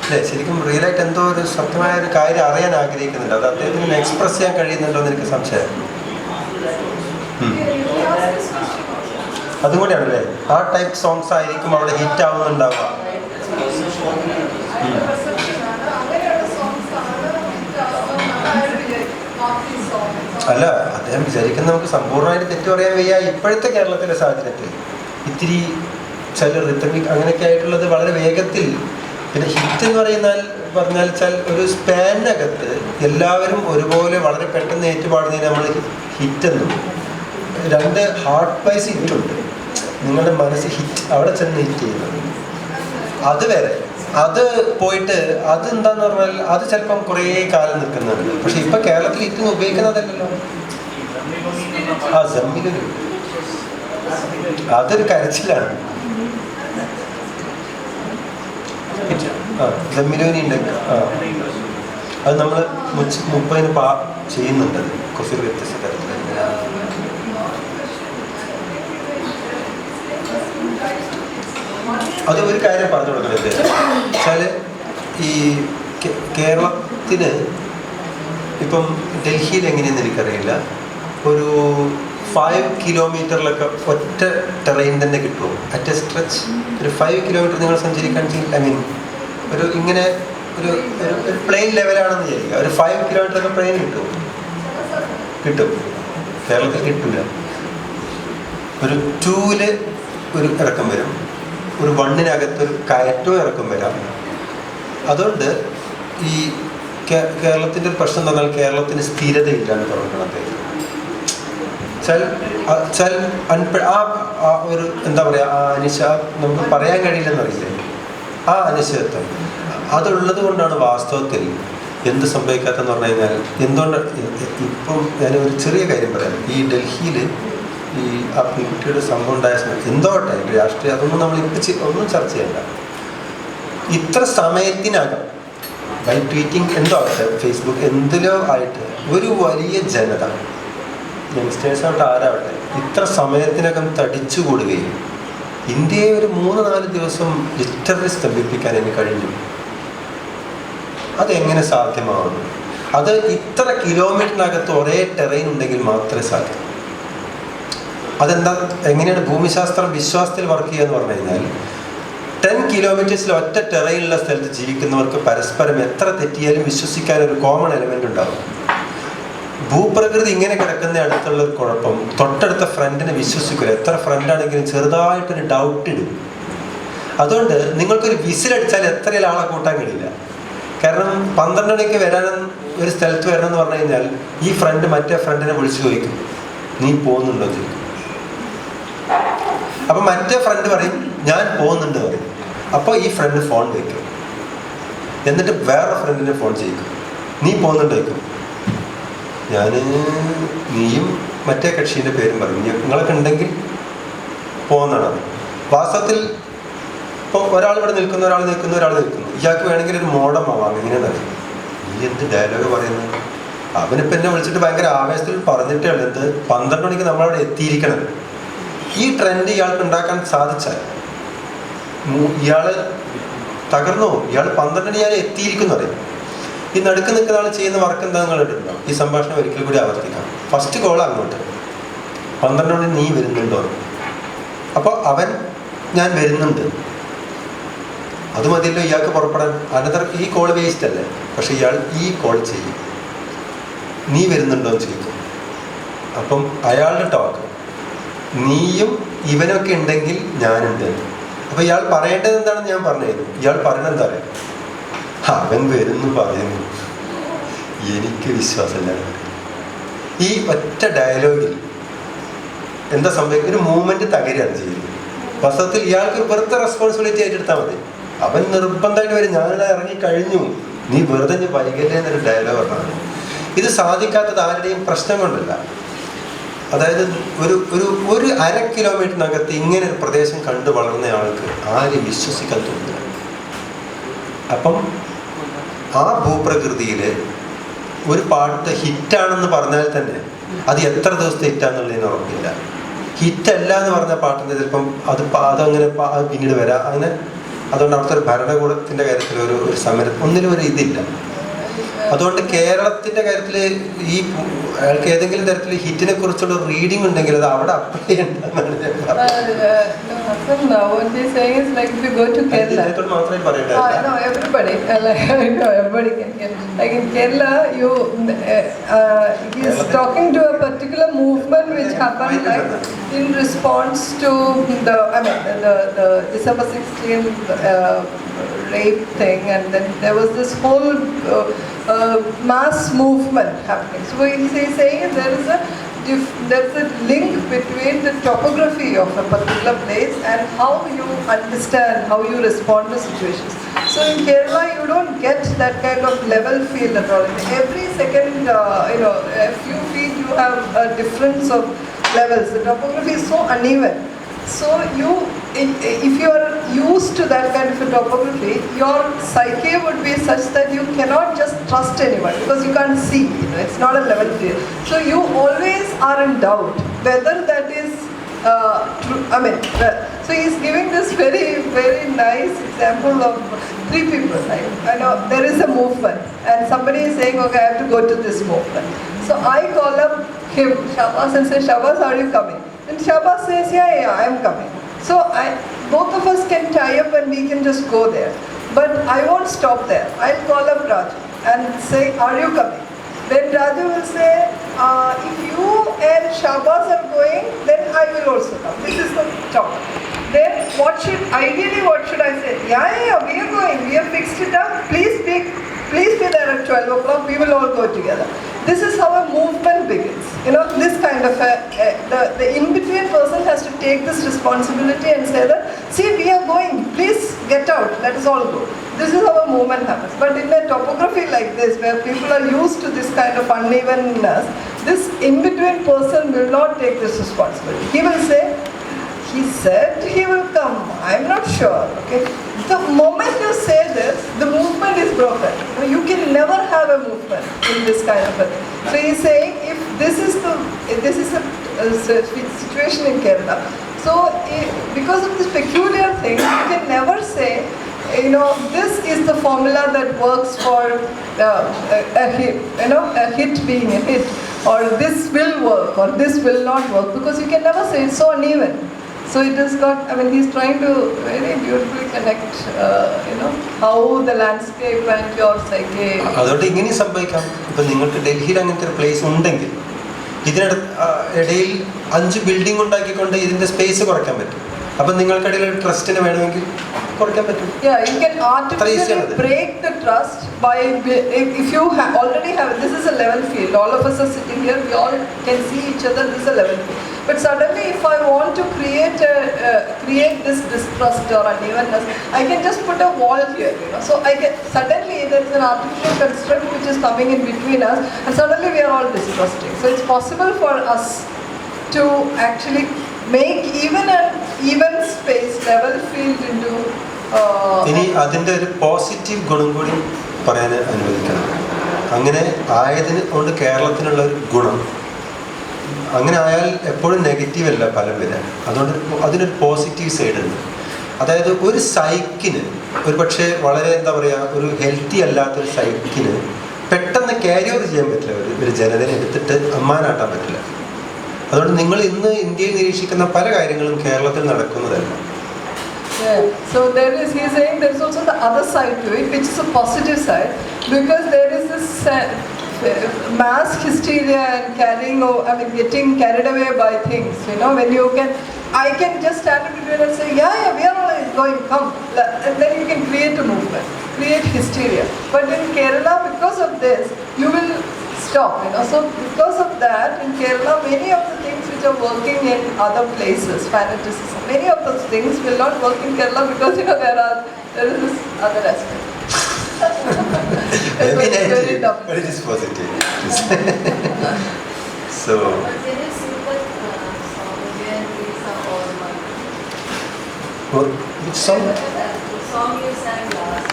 അല്ലേ? ശരിക്കും റിയലായിട്ട് എന്തോ ഒരു സത്യമായ ഒരു കാര്യം അറിയാൻ ആഗ്രഹിക്കുന്നുണ്ട്. അത് അദ്ദേഹത്തിന് എക്സ്പ്രസ് ചെയ്യാൻ കഴിയുന്നുണ്ടോ എന്ന് എനിക്ക് സംശയം. അതുകൂടിയാണല്ലേ, ആ ടൈപ്പ് സോങ്സ് ആയിരിക്കും അവിടെ ഹിറ്റ് ആവുന്നുണ്ടാവുക. അല്ല, അദ്ദേഹം വിചാരിക്കുന്ന നമുക്ക് സമ്പൂർണ്ണമായിട്ട് തെറ്റു പറയാൻ വയ്യ. ഇപ്പോഴത്തെ കേരളത്തിലെ സാഹചര്യത്തിൽ ഇത്തിരി ചില റിത്തമിക് അങ്ങനെയൊക്കെ ആയിട്ടുള്ളത് വളരെ വേഗത്തിൽ. പിന്നെ ഹിറ്റ് എന്ന് പറഞ്ഞാൽ ഒരു സ്പാനകത്ത് എല്ലാവരും ഒരുപോലെ വളരെ പെട്ടെന്ന് ഏറ്റുപാടുന്നതിന് നമ്മൾ ഹിറ്റെന്നും, രണ്ട് ഹാർട്ട് വൈസ് ഹിറ്റുണ്ട്. നിങ്ങളുടെ മനസ്സ് ഹിറ്റ് അവിടെ ചെന്ന് ഹിറ്റ് ചെയ്യുന്നത് അത് വേറെ. അത് പോയിട്ട് അതെന്താന്ന് പറഞ്ഞാൽ അത് ചിലപ്പം കുറേ കാലം നിൽക്കുന്നുണ്ട്. പക്ഷെ ഇപ്പൊ കേരളത്തിൽ ഇതൊന്നും ഉപയോഗിക്കുന്നതല്ലല്ലോ. ആ ജമ്മിലൊരു അതൊരു കരച്ചിലാണ്. ആ ജമ്മിലോനി ഉണ്ട്. ആ അത് നമ്മൾ 30 ചെയ്യുന്നുണ്ട്. കുറച്ച് വ്യത്യസ്ത തരത്തിൽ അത് ഒരു കാര്യം പറഞ്ഞു കൊടുക്കണത് വെച്ചാൽ ഈ കേരളത്തിന് ഇപ്പം ഡൽഹിയിൽ എങ്ങനെയെന്ന് എനിക്കറിയില്ല, ഒരു 5 കിലോമീറ്ററിലൊക്കെ ഒറ്റ ടെറൈൻ തന്നെ കിട്ടുമോ? അറ്റ് എ സ്ട്രെച്ച് ഒരു 5 കിലോമീറ്റർ നിങ്ങൾ സഞ്ചരിക്കാൻ ഐ മീൻ ഒരു ഇങ്ങനെ ഒരു പ്ലെയിൻ ലെവലാണെന്ന് വിചാരിക്കുക. ഒരു 5 കിലോമീറ്റർ പ്ലെയിൻ കിട്ടും. കേരളത്തിൽ കിട്ടില്ല. ഒരു 2-ല് ഒരു ഇറക്കം വരും, ഒരു 1-നകത്തൊരു കയറ്റവും ഇറക്കം വരാം. അതുകൊണ്ട് ഈ കേരളത്തിൻ്റെ ഒരു പ്രശ്നം എന്ന് പറഞ്ഞാൽ കേരളത്തിന് സ്ഥിരതയില്ലാന്ന് പറഞ്ഞത്. ഒരു എന്താ പറയുക, ആ നമുക്ക് പറയാൻ കഴിയില്ലെന്നറിയില്ലേ, ആ അനിശ്ചിതത്വം അതുള്ളത് കൊണ്ടാണ് വാസ്തവത്തിൽ എന്ത് സംഭവിക്കാത്തെന്ന് പറഞ്ഞു കഴിഞ്ഞാൽ. എന്തുകൊണ്ട് ഇപ്പം ഞാനൊരു ചെറിയ കാര്യം പറയാം. ഈ ഡൽഹിയിൽ ഈ ആ പെൺകുട്ടിയുടെ സംഭവം ഉണ്ടായ സമയത്ത് എന്തോട്ടെ രാഷ്ട്രീയം അതൊന്നും നമ്മളിപ്പോൾ ഒന്നും ചർച്ച ചെയ്യണ്ട. ഇത്ര സമയത്തിനകം ബൈ ട്വീറ്റിംഗ് എന്തോ ആവട്ടെ, ഫേസ്ബുക്ക് എന്തിലോ ആയിട്ട് ഒരു വലിയ ജനത, യങ്സ്റ്റേഴ്സാവട്ടെ ആരാവട്ടെ, ഇത്ര സമയത്തിനകം തടിച്ചുകൂടുകയും ഇന്ത്യയെ ഒരു 3-4 ദിവസം ലിറ്ററലി സ്തംഭിപ്പിക്കാൻ എനിക്ക് കഴിഞ്ഞു. അതെങ്ങനെ സാധ്യമാവുന്നു? അത് ഇത്ര കിലോമീറ്ററിനകത്ത് ഒരേ ടെറൈൻ ഉണ്ടെങ്കിൽ മാത്രമേ സാധ്യം. അതെന്താ, എങ്ങനെയാണ് ഭൂമിശാസ്ത്രം വിശ്വാസത്തിൽ വർക്ക് ചെയ്യുക എന്ന് പറഞ്ഞു കഴിഞ്ഞാൽ 10 കിലോമീറ്റേഴ്സിൽ ഒറ്റ ടെറൈനുള്ള സ്ഥലത്ത് ജീവിക്കുന്നവർക്ക് പരസ്പരം എത്ര തെറ്റിയാലും വിശ്വസിക്കാൻ ഒരു കോമൺ എലമെന്റ് ഉണ്ടാവും. ഭൂപ്രകൃതി ഇങ്ങനെ കിടക്കുന്ന അടുത്തുള്ള ഒരു കുഴപ്പം തൊട്ടടുത്ത ഫ്രണ്ടിനെ വിശ്വസിക്കില്ല. എത്ര ഫ്രണ്ടാണെങ്കിലും ചെറുതായിട്ടൊരു ഡൗട്ട് ഇടും. അതുകൊണ്ട് നിങ്ങൾക്കൊരു വിസിലടിച്ചാൽ എത്രയും ആളെ കൂട്ടാൻ കഴിയില്ല. കാരണം 12 മണിക്ക് വരാനും ഒരു സ്ഥലത്ത് വരണം എന്ന് പറഞ്ഞു കഴിഞ്ഞാൽ ഈ ഫ്രണ്ട് മറ്റേ ഫ്രണ്ടിനെ വിളിച്ചു ചോദിക്കും, നീ പോകുന്നുണ്ടോ ചോദിക്കും. അപ്പൊ മറ്റേ ഫ്രണ്ട് പറയും ഞാൻ പോകുന്നുണ്ട് പറയും. അപ്പോൾ ഈ ഫ്രണ്ട് ഫോൺ വയ്ക്കും. എന്നിട്ട് വേറെ ഫ്രണ്ടിനെ ഫോൺ ചെയ്യിക്കും, നീ പോകുന്നുണ്ടോ ചോദിക്കും. നീയും മറ്റേ കക്ഷീൻ്റെ പേരും പറയും, നിങ്ങളൊക്കെ ഉണ്ടെങ്കിൽ പോകുന്നതാണ്. വാസ്തവത്തിൽ ഇപ്പോൾ ഒരാൾ ഇവിടെ നിൽക്കുന്നു, ഒരാൾ നിൽക്കുന്നു, ഒരാൾ നിൽക്കുന്നു. ഇയാൾക്ക് വേണമെങ്കിൽ ഒരു മോഡം ആവാം. എങ്ങനെയാണെന്ന് അറിയാം. ഈ എന്ത് ഡയലോഗ് പറയുന്നത്? അവനിപ്പോൾ എന്നെ വിളിച്ചിട്ട് ഭയങ്കര ആവേശത്തിൽ പറഞ്ഞിട്ടേ ഉള്ളൂ എന്ത് 12 മണിക്ക് നമ്മളവിടെ എത്തിയിരിക്കണം. ഈ ട്രെൻഡ് ഇയാൾക്ക് ഉണ്ടാക്കാൻ സാധിച്ചാൽ ഇയാൾ തകർന്നു പോകും. ഇയാൾ 12 മണി ഞാൻ എത്തിയിരിക്കുന്നു പറയും. ഈ നടുക്ക് നിൽക്കുന്ന ആൾ ചെയ്യുന്ന വർക്ക് എന്താ നിങ്ങൾ ഇട്ടുണ്ടോ? ഈ സംഭാഷണം ഒരിക്കൽ കൂടി ആവർത്തിക്കാം. ഫസ്റ്റ് കോൾ അങ്ങോട്ട് 12 മണി നീ വരുന്നുണ്ടോ? അപ്പോൾ അവൻ ഞാൻ വരുന്നുണ്ട്, അത് മതിയല്ലോ ഇയാൾക്ക് പുറപ്പെടാൻ. അനന്തരം ഈ കോൾ വേസ്റ്റ് അല്ലേ? പക്ഷെ ഇയാൾ ഈ കോൾ ചെയ്യും, നീ വരുന്നുണ്ടോ എന്ന് ചോദിക്കും. അപ്പം അയാളുടെ ടോക്ക് നീയും ഇവനൊക്കെ ഉണ്ടെങ്കിൽ ഞാനുണ്ട്. അപ്പം ഇയാൾ പറയേണ്ടത് എന്താണെന്ന് ഞാൻ പറഞ്ഞു തരും. ഇയാൾ പറയണത് എന്താ പറയുക, അവൻ വരുന്നു പറയുന്നു, എനിക്ക് വിശ്വാസമില്ല. ഈ ഒറ്റ ഡയലോഗിൽ എന്താ സംഭവിക്കുക? ഒരു മൂവ്മെന്റ് തകരുകയാണ് ചെയ്യുന്നത്. വാസ്തവത്തിൽ ഇയാൾക്ക് വെറുതെ റെസ്പോൺസിബിലിറ്റി ഏറ്റെടുത്താൽ മതി. അവൻ നിർബന്ധമായിട്ട് വരും, ഞാനിവിടെ ഇറങ്ങി കഴിഞ്ഞു, നീ വെറുതെ വൈകല്ലേ എന്നൊരു ഡയലോഗ് പറഞ്ഞാണ്. ഇത് സാധിക്കാത്തത് ആരുടെയും പ്രശ്നം കൊണ്ടല്ല. അതായത് ഒരു 1/2 കിലോമീറ്ററിനകത്ത് ഇങ്ങനെ ഒരു പ്രദേശം കണ്ടു വളർന്ന ആൾക്ക് ആരും വിശ്വസിക്കാൻ തോന്നില്ല. അപ്പം ആ ഭൂപ്രകൃതിയിൽ ഒരു പാട്ട് ഹിറ്റാണെന്ന് പറഞ്ഞാൽ തന്നെ അത് എത്ര ദിവസത്തെ ഹിറ്റാന്നുള്ളതിന് ഉറപ്പില്ല. ഹിറ്റല്ല എന്ന് പറഞ്ഞ പാട്ടിൻ്റെ ചിലപ്പം അതങ്ങനെ പിന്നീട് വരാം. അങ്ങനെ അതുകൊണ്ട് അവിടുത്തെ ഒരു ഭരണകൂടത്തിൻ്റെ കാര്യത്തിൽ ഒരു സമരം ഒന്നിനും ഒരു ഇതില്ല. അതുകൊണ്ട് കേരളത്തിൻ്റെ കാര്യത്തിൽ ഈ അയാൾക്ക് ഏതെങ്കിലും തരത്തിൽ ഹിറ്റിനെ കുറിച്ചുള്ള റീഡിംഗ് ഉണ്ടെങ്കിൽ അത് അവിടെ അപ്ലൈ ചെയ്യണ്ടെന്നാണ് ഞാൻ What they're saying is like if you go to Kerala. No, everybody. Everybody can get. Like in Kerala, he's talking to a particular movement which happened like in response to the December 16th rape thing, and then there was this whole mass movement happening. So he's saying there's a link between the topography of a particular place and how you understand, how you respond to situations. So in Kerala, you don't get that kind of level field at all. Every second, a few feet, you have a difference of levels. The topography is so uneven. So if you are used to that kind of a topography, your psyche would be such that you cannot just trust anyone because you can't see. It's not a level field. So you always are in doubt whether that is true. So he's giving this very, very nice example of 3 people. I know there is a movement and somebody is saying, okay, I have to go to this movement. So I call up him, Shahabaz, and say, Shahabaz, are you coming? And Shahabaz says, yeah, I am coming. So both of us can tie up and we can just go there. But I won't stop there. I'll call up Raju and say, are you coming? Then Raju will say, if you and Shahabaz are going, then I will also come. This is the talk. Then what should I say? Yeah, we are going. We have fixed it up. Please be there at 12 o'clock. We will all go together. This is how a movement begins. This kind of the in-between person has to take this responsibility and say that, see, we are going. Please get out. Let us all go. This is how a movement happens. But in a topography like this, where people are used to this kind of unevenness, this in-between person will not take this responsibility. He will say, he said he will come. I'm not sure. Okay. The moment you say this, the movement is broken. You can never have a movement in this kind of a thing. So he's saying, if this is a situation in Kerala. So because of this peculiar thing, you can never say, this is the formula that works for a hit, a hit being a hit, or this will work, or this will not work, because you can never say it's so uneven. So it has got, he's trying to very beautifully connect, how the landscape and your psyche. അതുകൊണ്ട് ഇങ്ങനെ സംഭവിക്കാം. ഇപ്പം നിങ്ങൾക്ക് ഡൽഹിയിൽ അങ്ങനത്തെ ഒരു place ഉണ്ടെങ്കിൽ ഇതിനിടയിൽ 5 ബിൽഡിംഗ് ഉണ്ടാക്കിക്കൊണ്ട് ഇതിന്റെ സ്പേസ് കുറയ്ക്കാൻ പറ്റും. അപ്പം നിങ്ങൾക്കിടയിൽ ഒരു ട്രസ്റ്റിന് വേണമെങ്കിൽ കുറയ്ക്കാൻ പറ്റും. Yeah, you can artificially break the trust by, if you already have, this is a level field. All of us are sitting here, we all can see each other, this is a level field. But suddenly if I want to create this distrust or unevenness, I can just put a wall here. So suddenly there is an artificial construct which is coming in between us, and suddenly we are all distrusting. So it's possible for us to actually make even an even space level field into ഇനി അതിൻ്റെ ഒരു positive ഗുണം കൂടി പറയാൻ അനുവദിക്കണം. അങ്ങനെ ആയതിന് കൊണ്ട് കേരളത്തിനുള്ള ഒരു ഗുണം, അങ്ങനെ ആയാൽ എപ്പോഴും നെഗറ്റീവ് അല്ല ഫലം വരാൻ. അതുകൊണ്ട് അതിനൊരു പോസിറ്റീവ് സൈഡ് ഉണ്ട്. അതായത് ഒരു സൈക്കിന് ഒരു പക്ഷേ വളരെ ഒരു ഹെൽത്തി അല്ലാത്തൊരു സൈക്കിന് പെട്ടെന്ന് ക്യാരി ഓവർ ചെയ്യാൻ പറ്റില്ല. ഒരു ജനതയെ എടുത്തിട്ട് അമ്മാനാട്ടാൻ പറ്റില്ല. അതുകൊണ്ട് നിങ്ങൾ ഇന്ന് ഇന്ത്യയിൽ നിരീക്ഷിക്കുന്ന പല കാര്യങ്ങളും കേരളത്തിൽ നടക്കുന്നതല്ല. Yeah. So he's saying there is also the other side to it, which is a positive side, because there is this mass hysteria and getting carried away by things. When I can just stand in between and say, yeah, we are all going, come, and then you can create a movement, create hysteria. But in Kerala, because of this, you will stop. So because of that, in Kerala, many of the things which are working in other places, fanaticism, many of those things will not work in Kerala because there is this other aspect. Maybe negative, but it is positive. So. Which song? The song you sang last.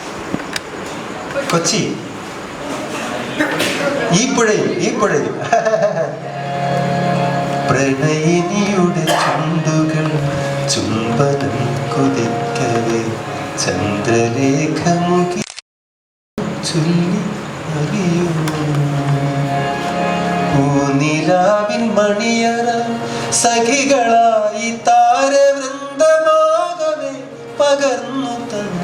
Kochi. ഈ പുഴയും പ്രണയിനിയുടെ ചുണ്ടുകൾ ചുംബനം കുതിക്കവേ ചന്ദ്രലേഖമുഖി ചൊല്ലി അറിയുമോ പൂനിലാവിൻ മണിയറ സഖികളായി താരവൃന്ദമാകവേ പകർന്നു തന്ന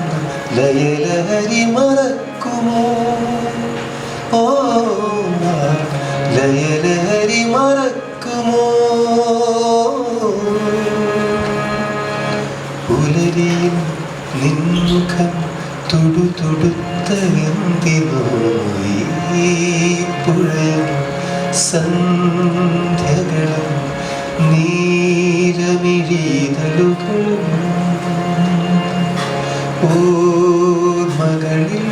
ലയലഹരി മറക്കുമോ ലയലഹരി മറക്കുമോ പുലരിയിൽ നിൻമുഖം തുടുതുടുത്തതെന്തിനോ ഈ പുഴയും സന്ധ്യകളും നീലമിഴിതളുകളും ഓർമ്മകളിൽ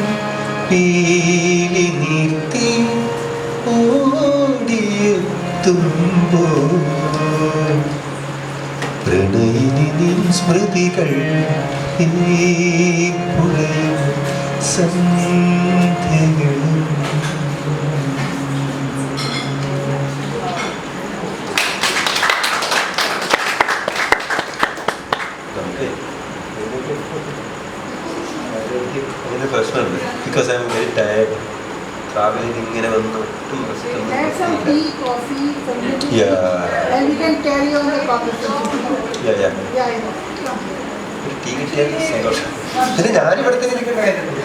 പീലി നീർത്തി ഓടിയെത്തുമ്പോൾ പ്രണയിനി നിൻ സ്മൃതികൾ ഈ പുഴയും സന്ധ്യകളും. അങ്ങനെ പ്രശ്നമുണ്ട്. Because I am very tired. Travelling ഇങ്ങനെ വന്ന് ഒട്ടും ടീ കിട്ടിയാൽ സന്തോഷം. പിന്നെ ഞാനിവിടെ തന്നെ ഇരിക്കേണ്ട കാര്യമില്ല.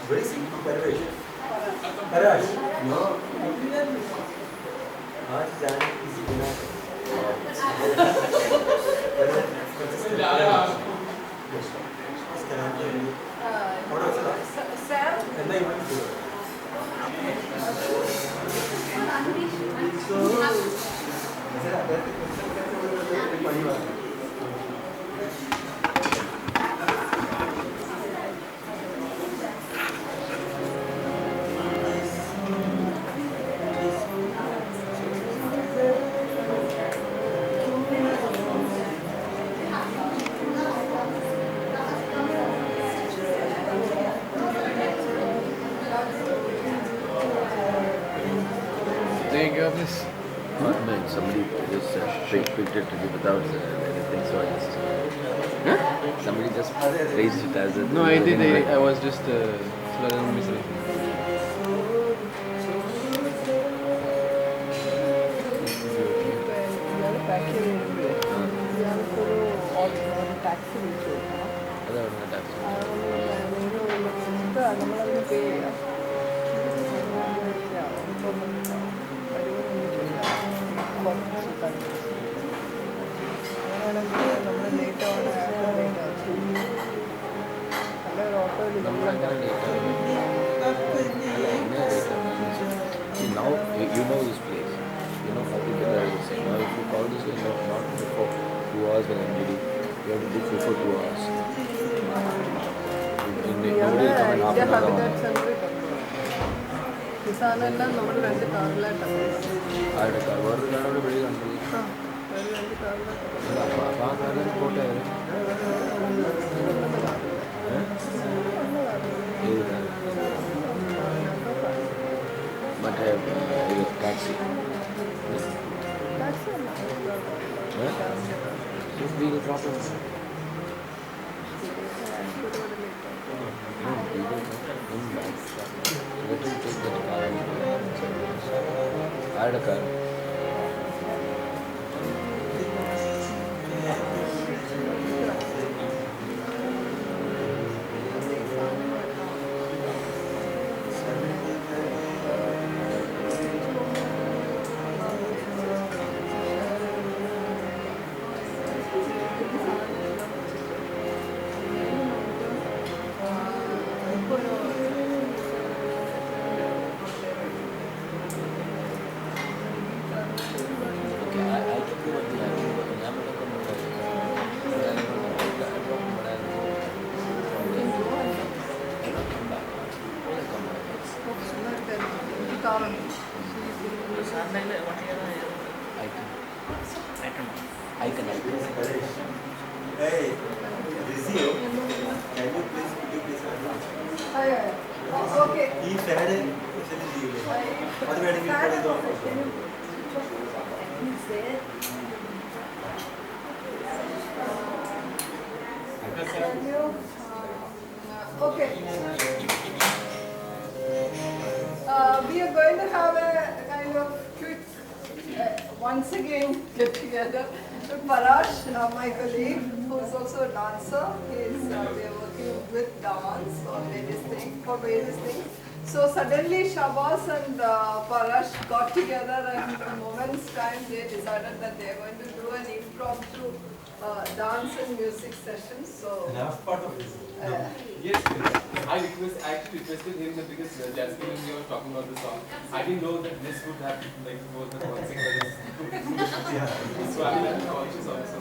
Very simple derivation. Parash. No. आज जाने किसी बिना Somebody just picked it without anything, so I just... Somebody just raised it as a... No, I did. I was just flooding myself. Now you know this place. You know how people are saying. Now if you call this way, not before 2 hours when I'm ready, you have to book before 2 hours. Nobody will come in half an hour. But I have taxi. Just be the problem. Let him take that car. I had a car. Hey, Rizio, can you please pick this up? Okay. ഈ fan അത് വേണമെങ്കിൽ Okay. We are going to have a kind of quick, once again, get together. Parash, my colleague, who is also a dancer, we are working with dance for various things. So suddenly Shahabaz and Parash got together, and in a moment's time they decided that they are going to do an impromptu dance and music session. So last part of this. Yes, I actually requested him that because Jasmine and you were talking about the song, I didn't know that this would have like more than one singer. So I'm conscious also.